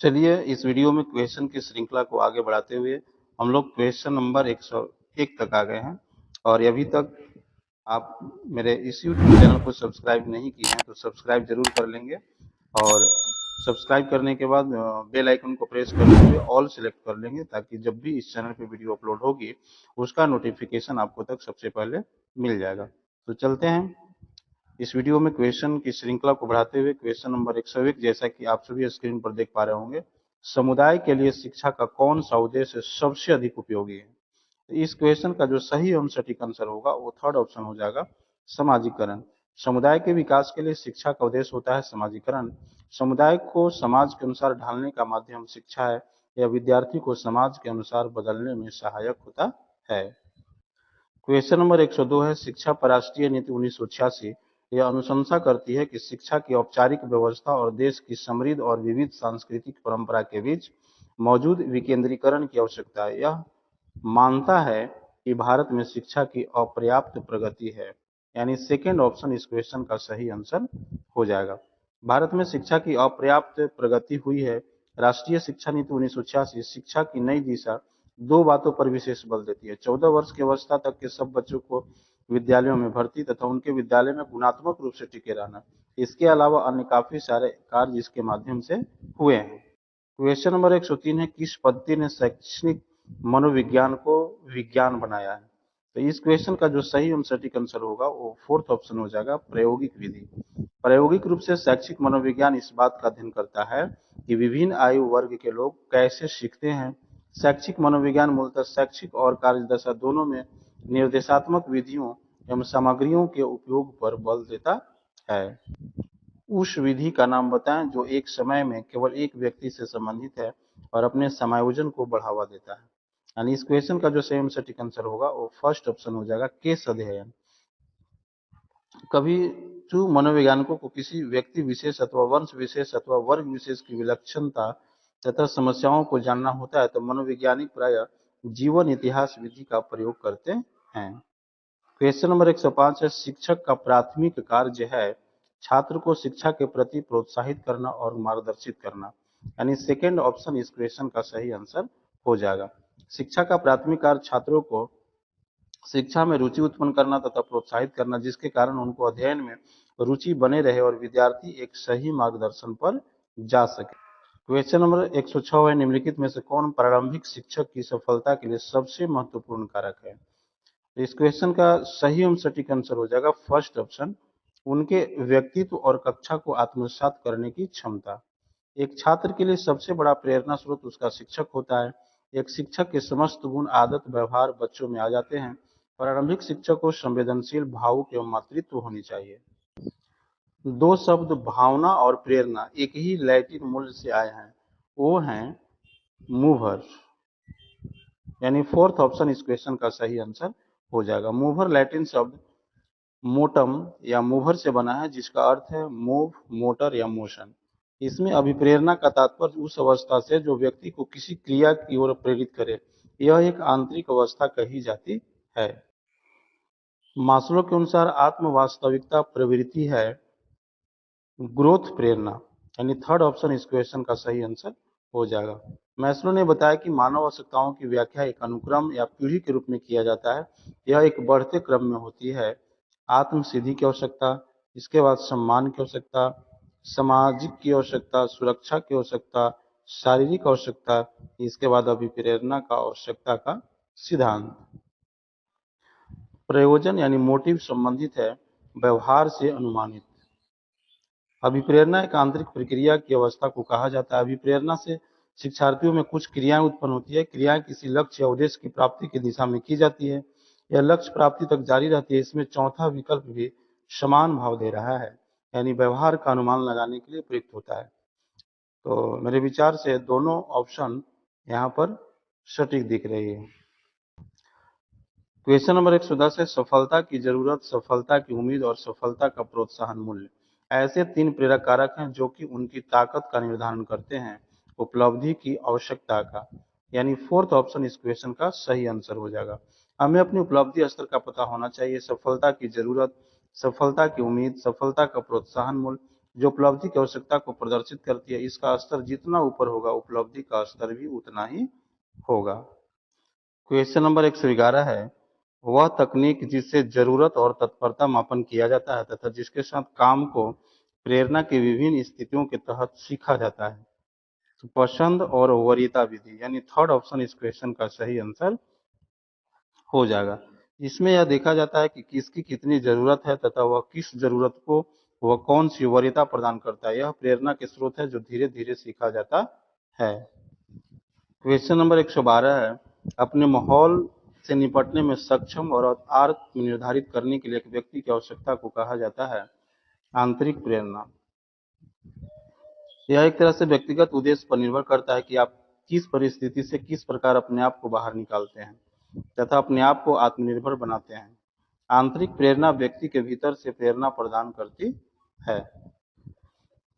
चलिए इस वीडियो में क्वेश्चन की श्रृंखला को आगे बढ़ाते हुए हम लोग क्वेश्चन नंबर 101 तक आ गए हैं और अभी तक आप मेरे इस YouTube चैनल को सब्सक्राइब नहीं किए हैं तो सब्सक्राइब जरूर कर लेंगे और सब्सक्राइब करने के बाद बेल आइकन को प्रेस करते हुए ऑल सेलेक्ट कर लेंगे ताकि जब भी इस चैनल पे वीडियो अपलोड होगी उसका नोटिफिकेशन आपको तक सबसे पहले मिल जाएगा। तो चलते हैं इस वीडियो में क्वेश्चन की श्रृंखला को बढ़ाते हुए क्वेश्चन नंबर 101 जैसा कि आप सभी स्क्रीन पर देख पा रहे होंगे। समुदाय के लिए शिक्षा का कौन सा उद्देश्य सबसे अधिक उपयोगी है। तो इस क्वेश्चन का जो सही एवं सटीक आंसर होगा वो थर्ड ऑप्शन हो जाएगा समाजीकरण। समुदाय के विकास के लिए शिक्षा का उद्देश्य होता है समाजीकरण। समुदाय को समाज के अनुसार ढालने का माध्यम शिक्षा है। यह विद्यार्थी को समाज के अनुसार बदलने में सहायक होता है। क्वेश्चन नंबर 102 है शिक्षा पर राष्ट्रीय नीति 1986 यह अनुशंसा करती है कि शिक्षा की औपचारिक व्यवस्था और देश की समृद्ध और विविध सांस्कृतिक परंपरा के बीच मौजूद विकेंद्रीकरण की आवश्यकता है। यह मानता है कि भारत में शिक्षा की अपर्याप्त प्रगति है। यानी सेकेंड ऑप्शन इस क्वेश्चन का सही आंसर हो जाएगा। भारत में शिक्षा की अपर्याप्त प्रगति हुई है। राष्ट्रीय शिक्षा नीति 1986 शिक्षा की नई दिशा दो बातों पर विशेष बल देती है। 14 वर्ष की अवस्था तक के सब बच्चों को विद्यालयों में भर्ती तथा उनके विद्यालय में गुणात्मक रूप से टिके रहना। इसके अलावा अन्य काफी सारे कार्य इसके माध्यम से हुए हैं। क्वेश्चन नंबर 103 है किस पद्धति ने शैक्षणिक मनोविज्ञान को विज्ञान बनाया है। तो इस क्वेश्चन का जो सही एवं सटीक आंसर होगा वो फोर्थ ऑप्शन हो जाएगा प्रायोगिक विधि। प्रायोगिक रूप से शैक्षिक मनोविज्ञान इस बात का अध्ययन करता है कि विभिन्न आयु वर्ग के लोग कैसे सीखते हैं। शैक्षिक मनोविज्ञान मूलतः शैक्षिक और कार्यदशा दोनों में निर्देशात्मक विधियों एवं सामग्रियों के उपयोग पर बल देता है। उस विधि का नाम बताएं जो एक समय में केवल एक व्यक्ति से संबंधित है और अपने समायोजन को बढ़ावा देता है। यानी इस क्वेश्चन का जो सही सटीक आंसर होगा वो फर्स्ट ऑप्शन हो जाएगा केस अध्ययन। कभी जो मनोवैज्ञानिकों को किसी व्यक्ति विशेष अथवा वंश विशेष अथवा वर्ग विशेष की विलक्षणता तथा समस्याओं को जानना होता है तो मनोवैज्ञानिक प्राय जीवन इतिहास विधि का प्रयोग करते हैं। क्वेश्चन नंबर 105 है शिक्षक का प्राथमिक कार्य है छात्र को शिक्षा के प्रति प्रोत्साहित करना और मार्गदर्शित करना। यानी सेकेंड ऑप्शन इस क्वेश्चन का सही आंसर हो जाएगा। शिक्षा का प्राथमिक कार्य छात्रों को शिक्षा में रुचि उत्पन्न करना तथा प्रोत्साहित करना जिसके कारण उनको अध्ययन में रुचि बने रहे और विद्यार्थी एक सही मार्गदर्शन पर जा सके। क्वेश्चन नंबर 106 है निम्नलिखित में से कौन प्रारंभिक शिक्षक की सफलता के लिए सबसे महत्वपूर्ण कारक है। तो इस क्वेश्चन का सही एवं सटीक आंसर हो जाएगा फर्स्ट ऑप्शन उनके व्यक्तित्व और कक्षा को आत्मसात करने की क्षमता। एक छात्र के लिए सबसे बड़ा प्रेरणा स्रोत उसका शिक्षक होता है। एक शिक्षक के समस्त गुण आदत व्यवहार बच्चों में आ जाते हैं। प्रारंभिक शिक्षक को संवेदनशील भावुक एवं मातृत्व होनी चाहिए। दो शब्द भावना और प्रेरणा एक ही लैटिन मूल से आए हैं वो हैं मूवर। यानी फोर्थ ऑप्शन इस क्वेश्चन का सही आंसर हो जाएगा। मूवर लैटिन शब्द मोटम या मूवर से बना है, जिसका अर्थ है मूव, मोटर या मोशन। इसमें अभिप्रेरणा का तात्पर्य उस अवस्था से जो व्यक्ति को किसी क्रिया की ओर प्रेरित करे। यह एक आंतरिक अवस्था कही जाती है। मास्लो के अनुसार आत्म वास्तविकता प्रवृत्ति है ग्रोथ प्रेरणा, यानी थर्ड ऑप्शन इस क्वेश्चन का सही आंसर हो जाएगा। मैस्लो ने बताया कि मानव आवश्यकताओं की व्याख्या एक अनुक्रम या पीढ़ी के रूप में किया जाता है। यह एक बढ़ते क्रम में होती है। आत्म सिद्धि की आवश्यकता, इसके बाद सम्मान की आवश्यकता, सामाजिक की आवश्यकता, सुरक्षा की आवश्यकता, शारीरिक आवश्यकता, इसके बाद अभिप्रेरणा का आवश्यकता का सिद्धांत। प्रयोजन यानी मोटिव संबंधित है व्यवहार से अनुमानित। अभिप्रेरणा एक आंतरिक प्रक्रिया की अवस्था को कहा जाता है। अभिप्रेरणा से शिक्षार्थियों में कुछ क्रियाएं उत्पन्न होती है। क्रियाएं किसी लक्ष्य या उद्देश्य की प्राप्ति की दिशा में की जाती है। यह लक्ष्य प्राप्ति तक जारी रहती है। इसमें चौथा विकल्प भी समान भाव दे रहा है, यानी व्यवहार का अनुमान लगाने के लिए प्रयुक्त होता है। तो मेरे विचार से दोनों ऑप्शन यहाँ पर सटीक दिख रही है। क्वेश्चन नंबर 110 है सफलता की जरूरत, सफलता की उम्मीद और सफलता का प्रोत्साहन मूल्य ऐसे तीन प्रेरक कारक हैं जो कि उनकी ताकत का निर्धारण करते हैं उपलब्धि की आवश्यकता का, यानी फोर्थ ऑप्शन इस क्वेश्चन का सही आंसर हो जाएगा। हमें अपनी उपलब्धि स्तर का पता होना चाहिए। सफलता की जरूरत, सफलता की उम्मीद, सफलता का प्रोत्साहन मूल्य जो उपलब्धि की आवश्यकता को प्रदर्शित करती है। इसका स्तर जितना ऊपर होगा उपलब्धि का स्तर भी उतना ही होगा। क्वेश्चन नंबर 111 है वह तकनीक जिससे जरूरत और तत्परता मापन किया जाता है तथा जिसके साथ काम को प्रेरणा की विभिन्न स्थितियों के तहत सीखा जाता है। तो पसंद और वरीयता विधि, यानी थर्ड ऑप्शन इस क्वेश्चन का सही आंसर हो जाएगा। इसमें यह देखा जाता है कि किसकी कितनी जरूरत है तथा वह किस जरूरत को वह कौन सी वरीयता प्रदान करता है। यह प्रेरणा के स्रोत है जो धीरे धीरे सीखा जाता है। क्वेश्चन नंबर 112 है अपने माहौल से निपटने में सक्षम और आत्म निर्धारित करने के लिए एक व्यक्ति की आवश्यकता को कहा जाता है आंतरिक प्रेरणा। यह एक तरह से व्यक्तिगत उद्देश्य पर निर्भर करता है कि आप किस परिस्थिति से किस प्रकार अपने आप को बाहर निकालते हैं तथा अपने आप को आत्मनिर्भर बनाते हैं। आंतरिक प्रेरणा व्यक्ति के भीतर से प्रेरणा प्रदान करती है।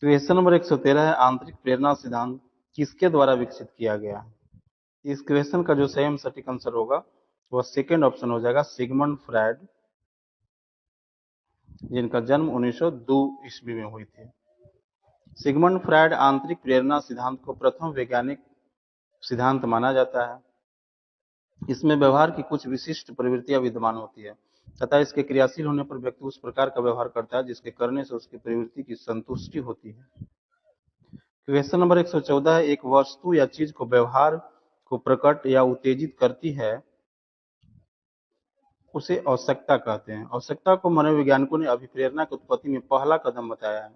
क्वेश्चन नंबर 113 है आंतरिक प्रेरणा सिद्धांत किसके द्वारा विकसित किया गया है। इस क्वेश्चन का जो सही सटीक आंसर होगा वह सेकंड ऑप्शन हो जाएगा सिगमंड फ्रायड, जिनका जन्म 1902 ईस्वी में हुई थी। सिगमंड फ्रायड आंतरिक प्रेरणा सिद्धांत को प्रथम वैज्ञानिक सिद्धांत माना जाता है। इसमें व्यवहार की कुछ विशिष्ट प्रवृत्तियां विद्यमान होती है तथा इसके क्रियाशील होने पर व्यक्ति उस प्रकार का व्यवहार करता है जिसके करने से उसकी प्रवृत्ति की संतुष्टि होती है। क्वेश्चन नंबर 114 है एक वस्तु या चीज को व्यवहार को प्रकट या उत्तेजित करती है उसे आवश्यकता कहते हैं। आवश्यकता को मनोवैज्ञानिकों ने अभिप्रेरणा की उत्पत्ति में पहला कदम बताया है।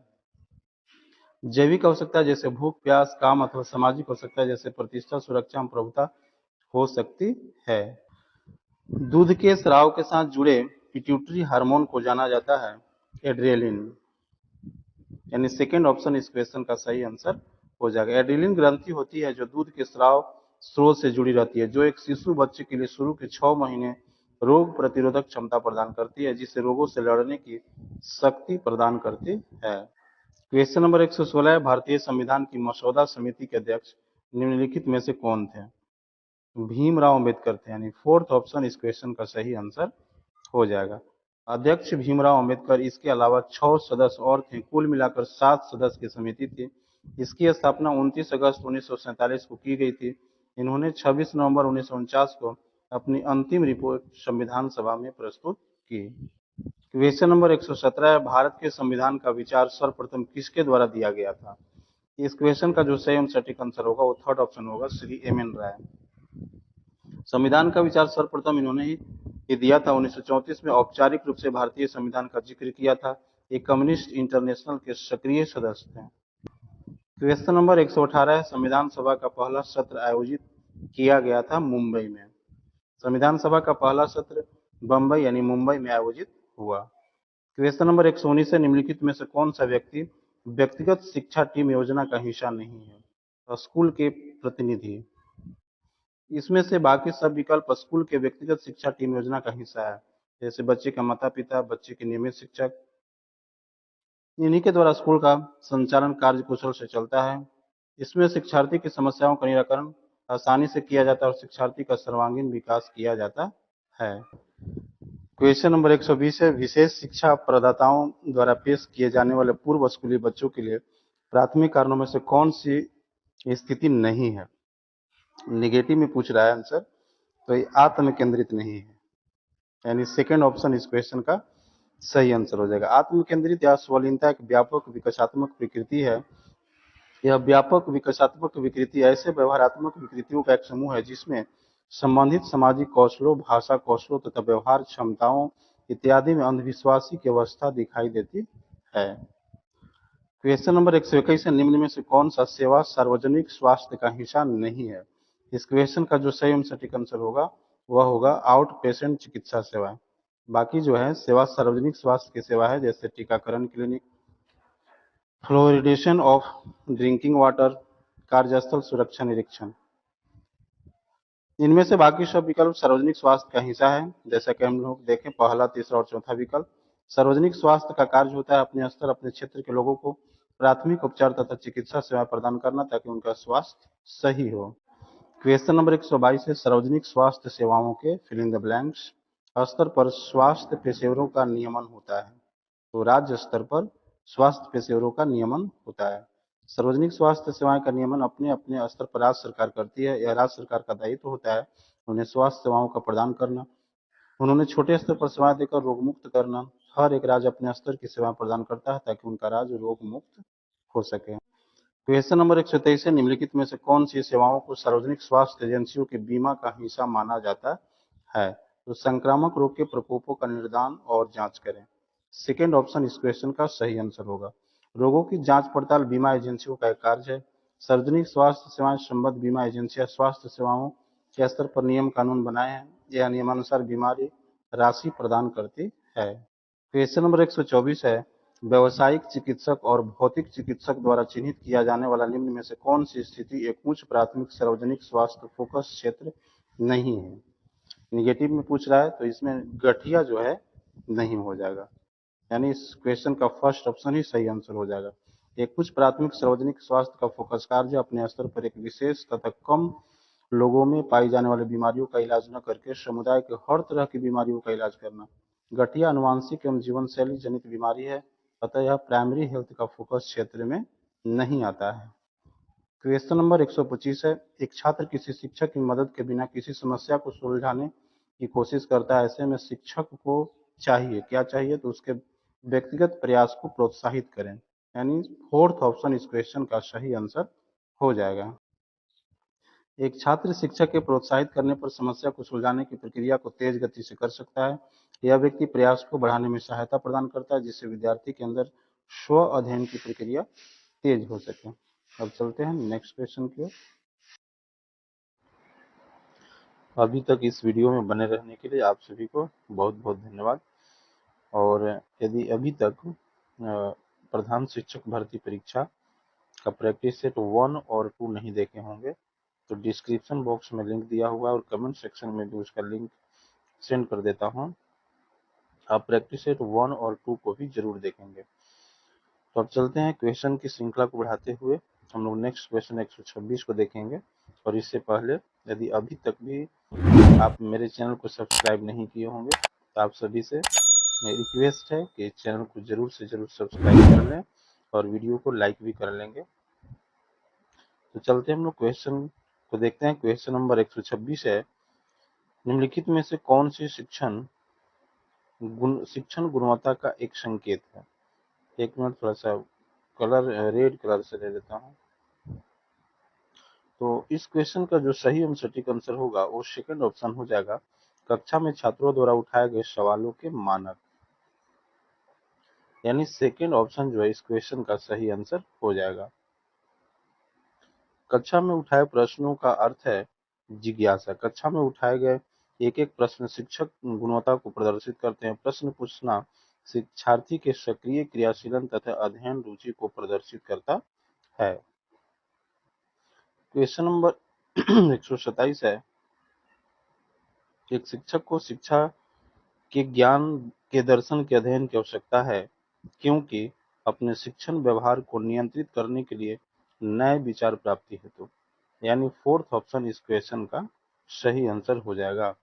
जैविक आवश्यकता जैसे भूख, प्यास, काम अथवा सामाजिक आवश्यकता जैसे प्रतिष्ठा, सुरक्षा एवं प्रभुता हो सकती है। दूध के स्राव के साथ जुड़े पिट्यूटरी हार्मोन को जाना जाता है एड्रेलिन, यानी सेकेंड ऑप्शन इस क्वेश्चन का सही आंसर हो जाएगा। एड्रेलिन ग्रंथि होती है जो दूध के स्राव स्रोत से जुड़ी रहती है, जो एक शिशु बच्चे के लिए शुरू के 6 महीने रोग प्रतिरोधक क्षमता प्रदान करती है, जिससे रोगों से लड़ने की शक्ति प्रदान करती है। क्वेश्चन नंबर 116 है भारतीय संविधान की मसौदा समिति के अध्यक्ष निम्नलिखित में से कौन थे। भीमराव अम्बेडकर थे, यानी फोर्थ ऑप्शन इस क्वेश्चन का सही आंसर हो जाएगा। अध्यक्ष भीमराव अम्बेडकर, इसके अलावा 6 सदस्य और थे। कुल मिलाकर 7 सदस्य की समिति थी। इसकी स्थापना 29 अगस्त 1947 को की गई थी। इन्होंने 26 नवंबर 1949 को अपनी अंतिम रिपोर्ट संविधान सभा में प्रस्तुत की। क्वेश्चन नंबर 117 है भारत के संविधान का विचार सर्वप्रथम किसके द्वारा दिया गया था। इस क्वेश्चन का जो सही सटीक आंसर होगा वो थर्ड ऑप्शन होगा श्री एम.एन. राय। संविधान का विचार सर्वप्रथम इन्होंने ही दिया था। 1934 में औपचारिक रूप से भारतीय संविधान का जिक्र किया था। ये कम्युनिस्ट इंटरनेशनल के सक्रिय सदस्य थे। क्वेश्चन नंबर 118 है संविधान सभा का पहला सत्र आयोजित किया गया था मुंबई में। संविधान सभा का पहला सत्र बम्बई यानी मुंबई में आयोजित हुआ। क्वेश्चन नंबर 119 है निम्नलिखित में से कौन सा व्यक्ति व्यक्तिगत शिक्षा टीम योजना का हिस्सा नहीं है। तो स्कूल के प्रतिनिधि। इसमें से बाकी सब विकल्प स्कूल के व्यक्तिगत शिक्षा टीम योजना का हिस्सा है। जैसे बच्चे का माता पिता, बच्चे के नियमित शिक्षक, इन्हीं के द्वारा स्कूल का संचालन कार्य कुशल से चलता है। इसमें शिक्षार्थी की समस्याओं का निराकरण आसानी से किया जाता है और शिक्षार्थी का सर्वांगीण विकास किया जाता है। क्वेश्चन नंबर 120 है, विशेष शिक्षा प्रदाताओं द्वारा पेश किए जाने वाले पूर्व स्कूली बच्चों के लिए प्राथमिक कारणों में से कौन सी स्थिति नहीं है? निगेटिव में पूछ रहा है आंसर, तो ये आत्म केंद्रित नहीं है, यानी सेकेंड ऑप्शन इस क्वेश्चन का सही आंसर हो जाएगा। आत्म केंद्रित या स्वलीनता एक व्यापक विकासात्मक प्रकृति है। यह व्यापक विकासात्मक विकृति ऐसे व्यवहारात्मक विकृतियों का एक समूह है जिसमें संबंधित सामाजिक कौशलों, भाषा कौशलों तथा व्यवहार क्षमताओं इत्यादि में अंधविश्वासी की अवस्था दिखाई देती है। क्वेश्चन नंबर 121 है, निम्न में से कौन सा सेवा सार्वजनिक स्वास्थ्य का हिस्सा नहीं है? इस क्वेश्चन का जो सही एवं सटीक आंसर होगा वह होगा आउट पेशेंट चिकित्सा सेवा। बाकी जो है सेवा सार्वजनिक स्वास्थ्य की सेवा है, जैसे टीकाकरण clinic, fluoridation of drinking water, कार्यस्थल सुरक्षा निरीक्षण। इनमें से बाकी सब विकल्प सार्वजनिक स्वास्थ्य का हिस्सा है। जैसा कि हम लोग देखें पहला, तीसरा और चौथा विकल्प। सार्वजनिक स्वास्थ्य का कार्य होता है अपने स्तर, अपने क्षेत्र के लोगों को प्राथमिक उपचार तथा चिकित्सा सेवा प्रदान करना ताकि उनका स्वास्थ्य सही हो। क्वेश्चन नंबर 122 है, सार्वजनिक स्वास्थ्य सेवाओं के फिल इन द ब्लैंक्स स्तर पर स्वास्थ्य पेशेवरों का नियमन होता है। तो राज्य स्तर पर स्वास्थ्य पेशेवरों का नियमन होता है। सार्वजनिक स्वास्थ्य सेवाएं का नियमन अपने अपने स्तर पर राज्य सरकार करती है। यह राज्य सरकार का दायित्व होता है उन्हें स्वास्थ्य सेवाओं का प्रदान करना, उन्होंने छोटे स्तर पर सेवाएं देकर रोग मुक्त करना। हर एक राज्य अपने स्तर की सेवाएं प्रदान करता है ताकि उनका राज्य रोग मुक्त हो सके। क्वेश्चन नंबर 123 है, निम्नलिखित में से कौन सी सेवाओं को सार्वजनिक स्वास्थ्य एजेंसियों के बीमा का हिस्सा माना जाता है? तो संक्रामक रोग के प्रकोपों का निदान और जांच करें। सेकेंड ऑप्शन इस क्वेश्चन का सही आंसर होगा। रोगों की जांच पड़ताल बीमा एजेंसियों का एक कार्य है। सार्वजनिक स्वास्थ्य सेवाएं संबद्ध बीमा एजेंसियां स्वास्थ्य सेवाओं के स्तर पर नियम कानून बनाए हैं। यह नियमानुसार बीमारी राशि प्रदान करती है। क्वेश्चन नंबर 124 है, व्यावसायिक चिकित्सक और भौतिक चिकित्सक द्वारा चिन्हित किया जाने वाला निम्न में से कौन सी स्थिति एक उच्च प्राथमिक सार्वजनिक स्वास्थ्य फोकस क्षेत्र नहीं है? निगेटिव में पूछ रहा है, तो इसमें गठिया जो है नहीं हो जाएगा, यानी इस क्वेश्चन का फर्स्ट ऑप्शन ही सही आंसर हो जाएगा। एक उच्च प्राथमिक सार्वजनिक स्वास्थ्य का फोकस कार्य अपने स्तर पर एक विशेष तथा कम लोगों में पाई जाने वाली बीमारियों का इलाज न करके समुदाय के हर तरह की बीमारियों का इलाज करना। गठिया अनुवांशिक एवं जीवन शैली जनित बीमारी है, अतः यह प्राइमरी हेल्थ का फोकस क्षेत्र में नहीं आता है। क्वेश्चन नंबर 125 है, एक छात्र किसी शिक्षक की मदद के बिना किसी समस्या को सुलझाने की कोशिश करता है, ऐसे में शिक्षक को चाहिए क्या चाहिए? तो उसके व्यक्तिगत प्रयास को प्रोत्साहित करें, यानी फोर्थ ऑप्शन इस क्वेश्चन का सही आंसर हो जाएगा। एक छात्र शिक्षक के प्रोत्साहित करने पर समस्या को सुलझाने की प्रक्रिया को तेज गति से कर सकता है। यह व्यक्ति प्रयास को बढ़ाने में सहायता प्रदान करता है जिससे विद्यार्थी के अंदर स्व अध्ययन की प्रक्रिया तेज हो सके। अब चलते हैं नेक्स्ट क्वेश्चन की ओर। अभी तक इस वीडियो में बने रहने के लिए आप सभी को बहुत बहुत धन्यवाद। और यदि अभी तक प्रधान शिक्षक भर्ती परीक्षा का प्रैक्टिस सेट 1 और 2 नहीं देखे होंगे तो डिस्क्रिप्शन बॉक्स में लिंक दिया हुआ है और कमेंट सेक्शन में भी उसका लिंक सेंड कर देता हूँ। आप प्रैक्टिस सेट 1 और 2 को भी जरूर देखेंगे। तो अब चलते हैं क्वेश्चन की श्रृंखला को बढ़ाते हुए हम लोग नेक्स्ट क्वेश्चन 126 को देखेंगे। और इससे पहले यदि अभी तक भी आप मेरे चैनल को सब्सक्राइब नहीं किए होंगे तो आप सभी से रिक्वेस्ट है कि चैनल को जरूर से जरूर सब्सक्राइब कर लें और वीडियो को लाइक भी कर लेंगे। तो चलते हैं हम लोग क्वेश्चन को देखते हैं। क्वेश्चन नंबर 126 है, निम्नलिखित में से कौन सी शिक्षण गुणवत्ता का एक संकेत है? एक मिनट, थोड़ा सा कलर रेड कलर से ले लेता हूँ। तो इस क्वेश्चन का जो सही एवं सटीक आंसर होगा वो सेकंड ऑप्शन हो जाएगा, कक्षा में छात्रों द्वारा उठाए गए सवालों के मानक, यानी सेकंड ऑप्शन जो है इस क्वेश्चन का सही आंसर हो जाएगा। कक्षा में उठाए प्रश्नों का अर्थ है जिज्ञासा। कक्षा में उठाए गए एक एक प्रश्न शिक्षक गुणवत्ता को प्रदर्शित करते हैं। प्रश्न पूछना शिक्षार्थी के सक्रिय क्रियाशीलन तथा अध्ययन रुचि को प्रदर्शित करता है। क्वेश्चन नंबर 127 है, एक शिक्षक को शिक्षा कि ज्ञान के दर्शन के अध्ययन की आवश्यकता है, क्योंकि अपने शिक्षण व्यवहार को नियंत्रित करने के लिए नए विचार प्राप्ति हेतु। यानी फोर्थ ऑप्शन इस क्वेश्चन का सही आंसर हो जाएगा।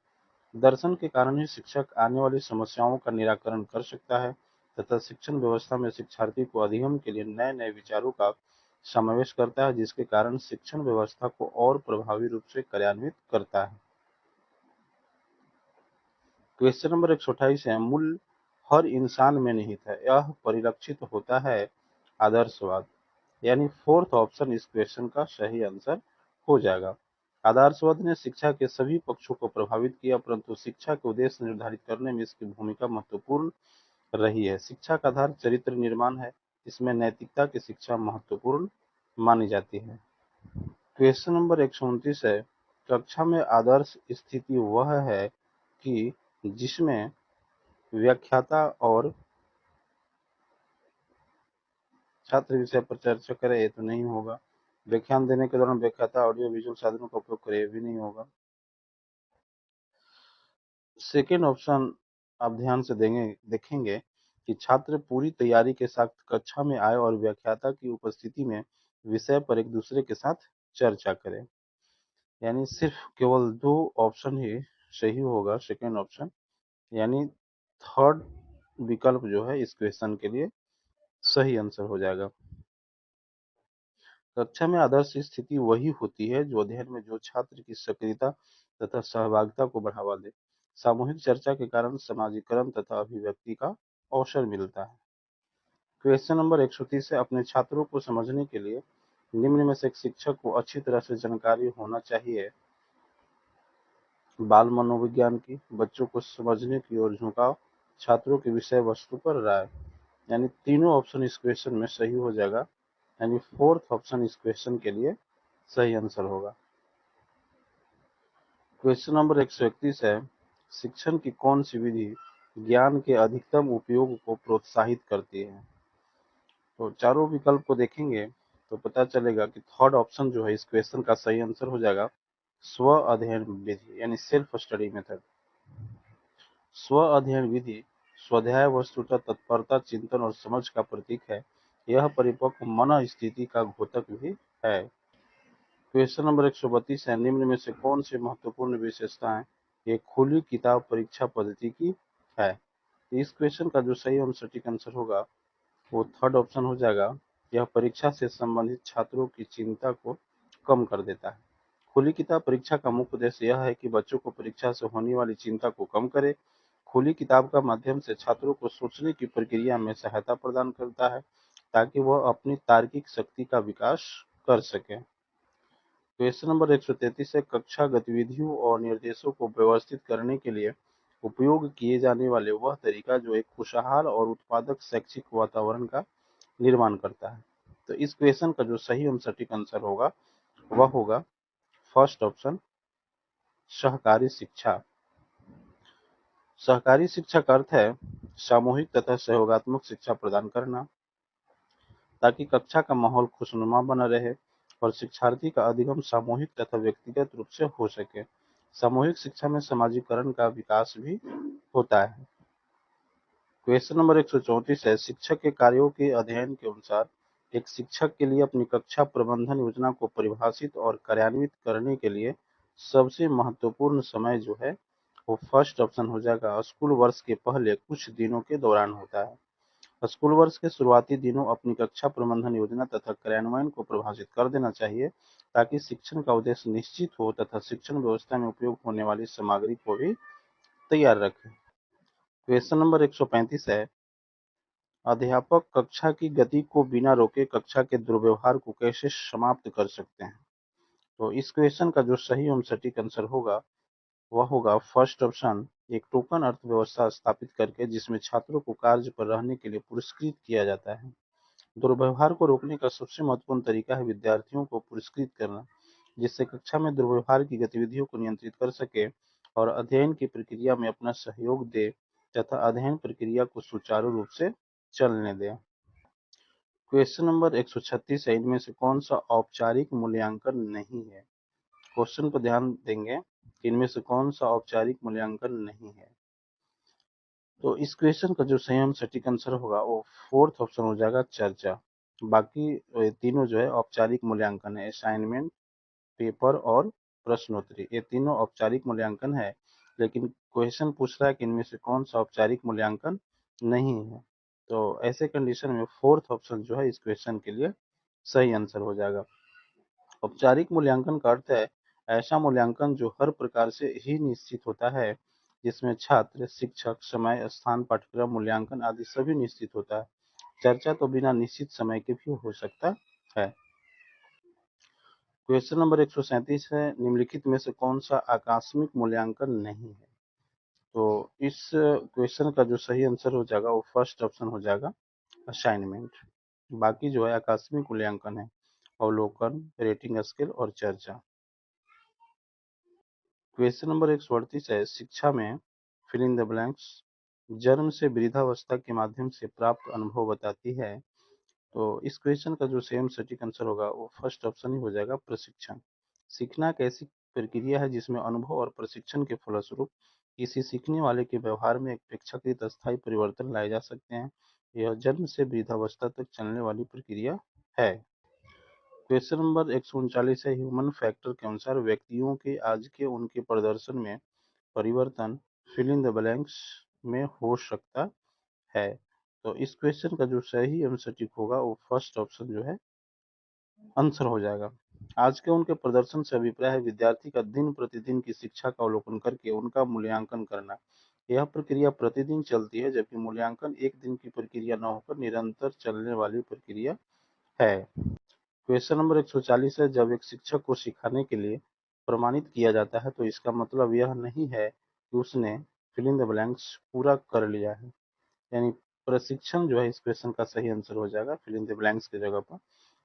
दर्शन के कारण ही शिक्षक आने वाली समस्याओं का निराकरण कर सकता है तथा शिक्षण व्यवस्था में शिक्षार्थी को अधिगम के लिए नए नए विचारों का समावेश करता है, जिसके कारण शिक्षण व्यवस्था को और प्रभावी रूप से कार्यान्वित करता है। क्वेश्चन नंबर 128 है, मूल्य हर इंसान में निहित है, यह परिलक्षित होता है आदर्शवाद। यानी फोर्थ ऑप्शन इस क्वेश्चन का सही आंसर हो जाएगा। आदर्शवाद ने शिक्षा के सभी पक्षों को प्रभावित किया, परंतु शिक्षा के उद्देश्य निर्धारित करने में इसकी भूमिका महत्वपूर्ण रही है। शिक्षा का आधार चरित्र निर्माण है, इसमें नैतिकता की शिक्षा महत्वपूर्ण मानी जाती है। क्वेश्चन नंबर 129 है, कक्षा में आदर्श स्थिति वह है कि जिसमें व्याख्याता और छात्र विषय पर चर्चा करे, ये तो नहीं होगा। व्याख्यान देने के दौरान व्याख्याता ऑडियो विजुअल साधनों का उपयोग करे, ये भी नहीं होगा। सेकेंड ऑप्शन आप ध्यान से देखेंगे कि छात्र पूरी तैयारी के साथ कक्षा में आए और व्याख्याता की उपस्थिति में विषय पर एक दूसरे के साथ चर्चा करें। यानी सिर्फ केवल दो ऑप्शन ही सही होगा, सेकेंड ऑप्शन। यानी थर्ड विकल्प जो है इस क्वेश्चन के लिए सही आंसर हो जाएगा। कक्षा में आदर्श स्थिति वही होती है जो अध्ययन में जो छात्र की सक्रियता तथा सहभागिता को बढ़ावा दे। सामूहिक चर्चा के कारण समाजीकरण तथा अभिव्यक्ति का अवसर मिलता है। क्वेश्चन नंबर 130 है, अपने छात्रों को समझने के लिए निम्न में से एक शिक्षक को अच्छी तरह से जानकारी होना चाहिए। बाल मनोविज्ञान की, बच्चों को समझने की ओर झुकाव, छात्रों की विषय वस्तु पर राय। यानी तीनों ऑप्शन इस क्वेश्चन में सही हो जाएगा। यानी फोर्थ ऑप्शन इस क्वेश्चन के लिए सही आंसर होगा। क्वेश्चन नंबर 131 है, शिक्षण की कौन सी विधि ज्ञान के अधिकतम उपयोग को प्रोत्साहित करती है। तो चारों विकल्प को देखेंगे तो पता चलेगा कि थर्ड ऑप्शन जो है इस क्वेश्चन का सही आंसर हो जाएगा, स्व अध्ययन विधि, यानी सेल्फ स्टडी मेथड। स्व अध्ययन विधि स्वाध्याय वस्तुतः तत्परता, चिंतन और समझ का प्रतीक है। यह परिपक्व मन स्थिति का द्योतक भी है। क्वेश्चन नंबर 132 है, निम्न में से कौन सी महत्वपूर्ण विशेषताएं एक खुली किताब परीक्षा पद्धति की है। इस क्वेश्चन का जो सही और सटीक आंसर होगा वो थर्ड ऑप्शन हो जाएगा। यह परीक्षा से संबंधित छात्रों की चिंता को कम कर देता है। खुली किताब परीक्षा का मुख्य उद्देश्य यह है कि बच्चों को परीक्षा से होने वाली चिंता को कम करे। खुली किताब का माध्यम से छात्रों को सोचने की प्रक्रिया में सहायता प्रदान करता है, ताकि वह अपनी तार्किक शक्ति का विकास कर सके। क्वेश्चन नंबर 133 है, कक्षा गतिविधियों और निर्देशों को व्यवस्थित करने के लिए उपयोग किए जाने वाले वह तरीका जो एक खुशहाल और उत्पादक शैक्षिक वातावरण का निर्माण करता है। तो इस क्वेश्चन का जो सही और सटीक आंसर होगा वह होगा फर्स्ट ऑप्शन, सहकारी शिक्षा। सहकारी शिक्षा का अर्थ है सामूहिक तथा सहयोगात्मक शिक्षा प्रदान करना, ताकि कक्षा का माहौल खुशनुमा बना रहे और शिक्षार्थी का अधिगम सामूहिक तथा व्यक्तिगत रूप से हो सके। सामूहिक शिक्षा में समाजीकरण का विकास भी होता है। क्वेश्चन नंबर 134 है, शिक्षक के कार्यों के अध्ययन के अनुसार एक शिक्षक के लिए अपनी कक्षा प्रबंधन योजना को परिभाषित और कार्यान्वित करने के लिए सबसे महत्वपूर्ण समय जो है वो फर्स्ट ऑप्शन हो जाएगा, स्कूल वर्ष के पहले कुछ दिनों के दौरान होता है। स्कूल वर्ष के शुरुआती दिनों अपनी कक्षा प्रबंधन योजना तथा कार्यान्वयन को प्रभावित कर देना चाहिए, ताकि शिक्षण का उद्देश्य निश्चित हो तथा शिक्षण व्यवस्था में उपयोग होने वाली सामग्री को भी तैयार रखें। क्वेश्चन नंबर 135 है, अध्यापक कक्षा की गति को बिना रोके कक्षा के दुर्व्यवहार को कैसे समाप्त कर सकते हैं। तो इस क्वेश्चन का जो सही एवं सटीक आंसर होगा वह होगा फर्स्ट ऑप्शन, एक टोकन अर्थव्यवस्था स्थापित करके जिसमें छात्रों को कार्य पर रहने के लिए पुरस्कृत किया जाता है। दुर्व्यवहार को रोकने का सबसे महत्वपूर्ण तरीका है विद्यार्थियों को पुरस्कृत करना, जिससे कक्षा में दुर्व्यवहार की गतिविधियों को नियंत्रित कर सके और अध्ययन की प्रक्रिया में अपना सहयोग दे तथा अध्ययन प्रक्रिया को सुचारू रूप से चलने दे। क्वेश्चन नंबर 136 है, इनमें से कौन सा औपचारिक मूल्यांकन नहीं है। क्वेश्चन पर ध्यान देंगे, इनमें से कौन सा औपचारिक मूल्यांकन नहीं है। तो इस क्वेश्चन का जो सही हम सटीक आंसर होगा वो फोर्थ ऑप्शन हो जाएगा, चर्चा। बाकी तीनों जो है औपचारिक मूल्यांकन है, असाइनमेंट, पेपर और प्रश्नोत्तरी, ये तीनों औपचारिक मूल्यांकन है। लेकिन क्वेश्चन पूछ रहा है कि इनमें से कौन सा औपचारिक मूल्यांकन नहीं है। तो ऐसे कंडीशन में फोर्थ ऑप्शन जो है इस क्वेश्चन के लिए सही आंसर हो जाएगा। औपचारिक मूल्यांकन का अर्थ है ऐसा मूल्यांकन जो हर प्रकार से ही निश्चित होता है, जिसमें छात्र, शिक्षक, समय, स्थान, पाठ्यक्रम, मूल्यांकन आदि सभी निश्चित होता है। चर्चा तो बिना निश्चित समय के भी हो सकता है। क्वेश्चन नंबर 137 है, निम्नलिखित में से कौन सा आकस्मिक मूल्यांकन नहीं है। तो इस क्वेश्चन का जो सही आंसर हो जाएगा वो फर्स्ट ऑप्शन हो जाएगा, असाइनमेंट। बाकी जो है आकस्मिक मूल्यांकन है, अवलोकन, रेटिंग स्केल और चर्चा। क्वेश्चन नंबर 138 है, शिक्षा में फिल इन द ब्लैंक्स जन्म से वृद्धावस्था के माध्यम से प्राप्त अनुभव बताती है। तो इस क्वेश्चन का जो सेम सटीक आंसर होगा वो फर्स्ट ऑप्शन ही हो जाएगा, प्रशिक्षण। सीखना एक ऐसी प्रक्रिया है जिसमें अनुभव और प्रशिक्षण के फलस्वरूप किसी सीखने वाले के व्यवहार में एक अपेक्षाकृत अस्थायी परिवर्तन लाए जा सकते हैं। यह जन्म से वृद्धावस्था तक चलने वाली प्रक्रिया है। क्वेश्चन नंबर 139 है, ह्यूमन फैक्टर के अनुसार व्यक्तियों के आज के उनके प्रदर्शन में परिवर्तन फिल इन द ब्लैंक्स में हो सकता है। तो इस क्वेश्चन का जो सही आंसर टिक होगा वो फर्स्ट ऑप्शन जो है आंसर हो जाएगा। आज के उनके प्रदर्शन से अभिप्राय है विद्यार्थी का दिन प्रतिदिन की शिक्षा का अवलोकन करके उनका मूल्यांकन करना। यह प्रक्रिया प्रतिदिन चलती है, जबकि मूल्यांकन एक दिन की प्रक्रिया न होकर निरंतर चलने वाली प्रक्रिया है। क्वेश्चन नंबर 140 है, जब एक शिक्षक को सिखाने के लिए प्रमाणित किया जाता है तो इसका मतलब यह नहीं है कि उसने फिल इन द ब्लैंक्स पूरा कर लिया है। यानी प्रशिक्षण जो है इस क्वेश्चन का सही आंसर हो जाएगा, फिल इन द ब्लैंक्स की जगह पर।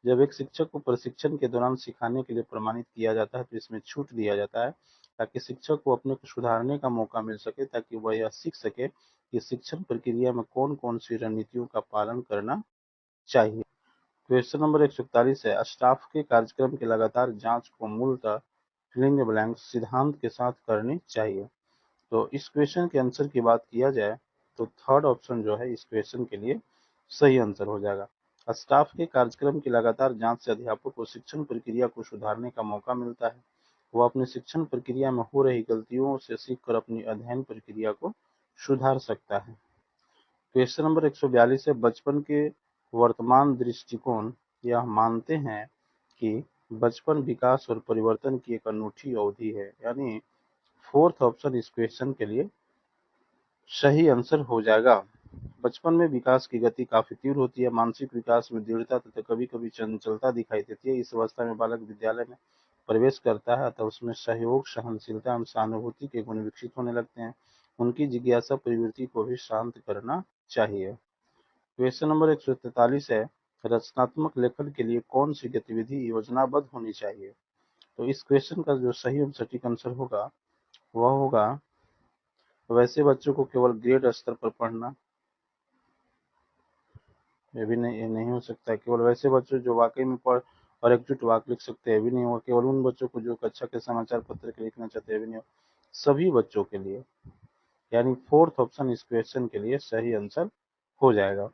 जब एक शिक्षक को प्रशिक्षण के दौरान सिखाने के लिए प्रमाणित किया जाता है तो इसमें छूट दिया जाता है ताकि शिक्षक को अपने को सुधारने का मौका मिल सके, ताकि वह यह सीख सके कि शिक्षण प्रक्रिया में कौन कौन सी रणनीतियों का पालन करना चाहिए। क्वेश्चन नंबर 141 है, स्टाफ के कार्यक्रम की लगातार जांच को मूलतः फिल इन द ब्लैंक्स सिद्धांत के साथ करनी चाहिए। तो इस क्वेश्चन के आंसर की बात किया जाए तो थर्ड ऑप्शन जो है इस क्वेश्चन के लिए सही आंसर हो जाएगा। स्टाफ के कार्यक्रम की लगातार जांच से अध्यापक को शिक्षण प्रक्रिया को सुधारने का मौका मिलता है। वह अपनी शिक्षण प्रक्रिया में हो रही गलतियों से सीखकर अपनी अध्ययन प्रक्रिया को सुधार सकता है। क्वेश्चन नंबर 142 है, बचपन के वर्तमान दृष्टिकोण यह मानते हैं कि बचपन विकास और परिवर्तन की एक अनूठी अवधि है। यानी फोर्थ ऑप्शन इस क्वेश्चन के लिए सही आंसर हो जाएगा। बचपन में विकास की गति काफी तीव्र होती है, मानसिक विकास में दृढ़ता तथा कभी कभी चंचलता दिखाई देती है। इस अवस्था में बालक विद्यालय में प्रवेश करता है अतः उसमें सहयोग, सहनशीलता एवं सहानुभूति के गुण विकसित होने लगते हैं। उनकी जिज्ञासा प्रवृत्ति को भी शांत करना चाहिए। क्वेश्चन नंबर 143 है, रचनात्मक लेखन के लिए कौन सी गतिविधि योजनाबद्ध होनी चाहिए। तो इस क्वेश्चन का जो सही और सटीक आंसर होगा वह होगा, वैसे बच्चों को केवल ग्रेड स्तर पर पढ़ना, ये भी नहीं, ये नहीं हो सकता है। केवल वैसे बच्चों जो वाकई में पढ़ और एकजुट वाक्य लिख सकते हैं भी नहीं होगा। केवल उन बच्चों को जो कक्षा के समाचार पत्र के लिखना चाहते हैं भी नहीं होगा, सभी बच्चों के लिए। यानी फोर्थ ऑप्शन इस क्वेश्चन के लिए सही आंसर हो जाएगा।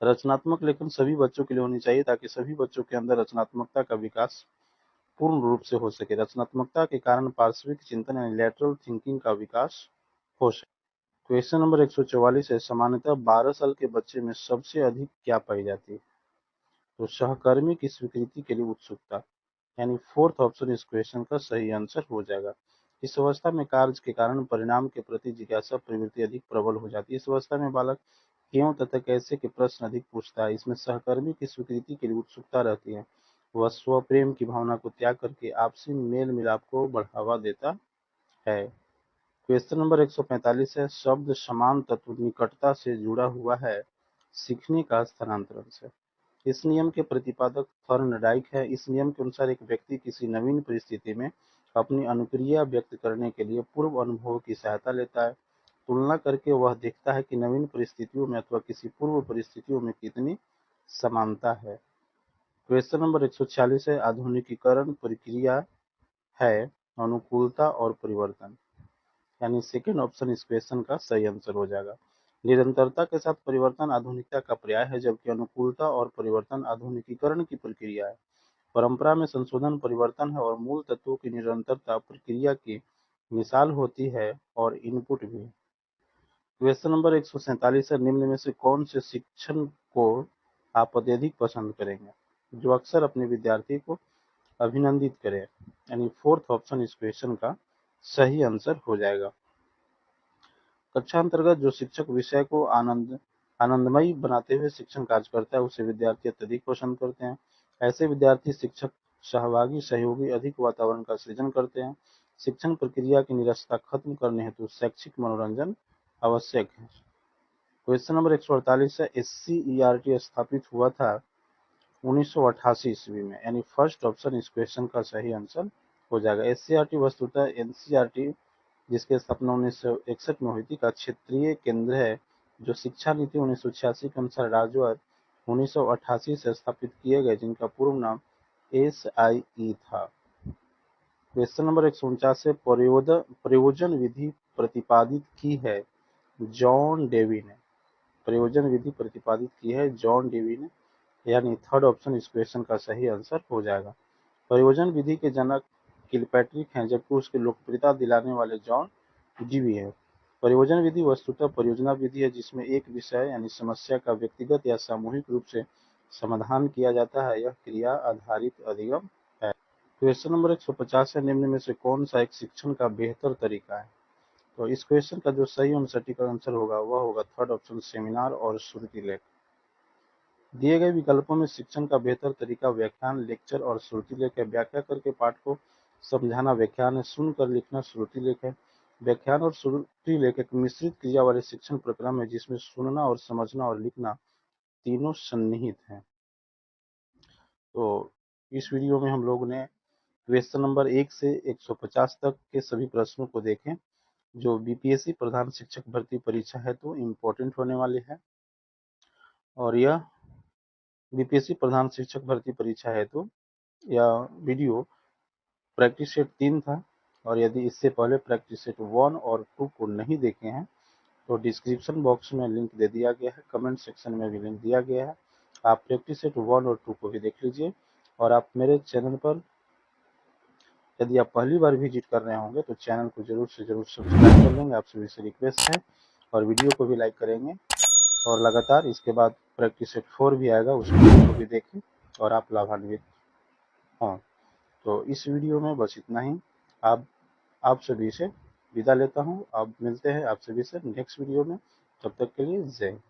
रचनात्मक लेखन सभी बच्चों के लिए होनी चाहिए ताकि सभी बच्चों के अंदर रचनात्मकता का विकास पूर्ण रूप से हो सके। रचनात्मकता के कारण पार्श्विक चिंतन यानी लैटरल थिंकिंग का विकास हो सके। क्वेश्चन नंबर 144 है, सामान्यतः 12 साल के बच्चे में सबसे अधिक क्या पाई जाती है। तो सहकर्मी की स्वीकृति के लिए उत्सुकता। यानी फोर्थ ऑप्शन इस क्वेश्चन का सही आंसर हो जाएगा। इस अवस्था में कार्य के कारण परिणाम के प्रति जिज्ञासा प्रवृत्ति अधिक प्रबल हो जाती है। इस अवस्था में बालक क्यों तथा कैसे के प्रश्न अधिक पूछता है। इसमें सहकर्मी की स्वीकृति के लिए उत्सुकता रहती है। वह स्वप्रेम की भावना को त्याग करके आपसी मेल मिलाप को बढ़ावा देता है। क्वेश्चन नंबर 145 है, शब्द समान तत्व निकटता से जुड़ा हुआ है सीखने का स्थानांतरण से। इस नियम के प्रतिपादक थॉर्नडाइक है। इस नियम के अनुसार एक व्यक्ति किसी नवीन परिस्थिति में अपनी अनुक्रिया व्यक्त करने के लिए पूर्व अनुभव की सहायता लेता है। तुलना करके वह देखता है कि नवीन परिस्थितियों में अथवा किसी पूर्व परिस्थितियों में कितनी समानता है। क्वेश्चन नंबर 146 है, आधुनिकीकरण प्रक्रिया है अनुकूलता और परिवर्तन। यानी सेकेंड ऑप्शन इस क्वेश्चन का सही आंसर हो जाएगा। निरंतरता के साथ परिवर्तन आधुनिकता का पर्याय है, जबकि अनुकूलता और परिवर्तन आधुनिकीकरण की प्रक्रिया है। परंपरा में संशोधन परिवर्तन है और मूल तत्वों की निरंतरता प्रक्रिया की मिसाल होती है और इनपुट भी। क्वेश्चन नंबर 147 है, निम्न में से कौन से शिक्षण को आप अत्यधिक पसंद करेंगे, जो अक्सर अपने विद्यार्थी को अभिनंदित करें। यानी फोर्थ ऑप्शन इस क्वेश्चन का सही आंसर हो जाएगा। कक्षा अंतर्गत जो शिक्षक विषय को आनंदमयी बनाते हुए शिक्षण कार्य करता है, उसे विद्यार्थी अत्यधिक पसंद करते हैं। ऐसे विद्यार्थी शिक्षक सहभागी सहयोगी अधिक वातावरण का सृजन करते हैं। शिक्षण प्रक्रिया की निरसता खत्म करने हेतु शैक्षिक मनोरंजन आवश्यक है। क्वेश्चन नंबर 148 है, SCERT स्थापित हुआ था 1988 ईस्वी में। यानी फर्स्ट ऑप्शन इस क्वेश्चन का सही आंसर हो जाएगा। SCERT वस्तुतः NCERT, जिसकी स्थापना 1961 में हुई थी, का क्षेत्रीय केंद्र है, जो शिक्षा नीति 1986 के अनुसार राज्यवार 1988 से स्थापित किए गए, जिनका पूर्व नाम SIE था। क्वेश्चन नंबर 149 है, प्रयोजन विधि प्रतिपादित की है जॉन डेवी ने। प्रयोजन विधि प्रतिपादित की है जॉन डेवी ने, यानी थर्ड ऑप्शन इस क्वेश्चन का सही आंसर हो जाएगा। प्रयोजन विधि के जनक किलपैट्रिक हैं, जबकि उसकी लोकप्रियता दिलाने वाले जॉन डेवी हैं। प्रयोजन विधि वस्तुतः परियोजना विधि है, जिसमें एक विषय यानी समस्या का व्यक्तिगत या सामूहिक रूप से समाधान किया जाता है। यह क्रिया आधारित अधिगम है। क्वेश्चन नंबर 150 है, निम्न में से कौन सा एक शिक्षण का बेहतर तरीका है। तो इस क्वेश्चन का जो सही और सटीक आंसर होगा वह होगा थर्ड ऑप्शन सेमिनार और श्रुति लेख। दिए गए विकल्पों में शिक्षण का बेहतर तरीका व्याख्यान, लेक्चर और श्रुति लेख है। व्याख्या करके पाठ को समझाना व्याख्यान है, सुनकर लिखना श्रुति लेख है। व्याख्यान और श्रुति लेख एक मिश्रित क्रिया वाले शिक्षण प्रक्रम है, जिसमें सुनना और समझना और लिखना तीनों सन्निहित हैं। तो इस वीडियो में हम लोग ने क्वेश्चन नंबर 1 से 150 तक के सभी प्रश्नों को देखें, जो BPSC प्रधान शिक्षक भर्ती परीक्षा है तो इम्पोर्टेंट होने वाले हैं। और यह BPSC प्रधान शिक्षक भर्ती परीक्षा है तो यह वीडियो प्रैक्टिस सेट 3 था। और यदि इससे पहले प्रैक्टिस सेट 1 और 2 को नहीं देखे हैं तो डिस्क्रिप्शन बॉक्स में लिंक दे दिया गया है, कमेंट सेक्शन में भी लिंक दिया गया है। आप प्रैक्टिस सेट 1 और 2 को भी देख लीजिए। और आप मेरे चैनल पर यदि आप पहली बार विजिट कर रहे होंगे तो चैनल को जरूर से जरूर सब्सक्राइब कर लेंगे, आप सभी से रिक्वेस्ट है। और वीडियो को भी लाइक करेंगे। और लगातार इसके बाद प्रैक्टिस सेट 4 भी आएगा, उस वीडियो को भी देखें और आप लाभान्वित हों। तो इस वीडियो में बस इतना ही। आप सभी से विदा लेता हूँ। अब मिलते हैं आप सभी से नेक्स्ट वीडियो में। तब तक के लिए जय हिंद।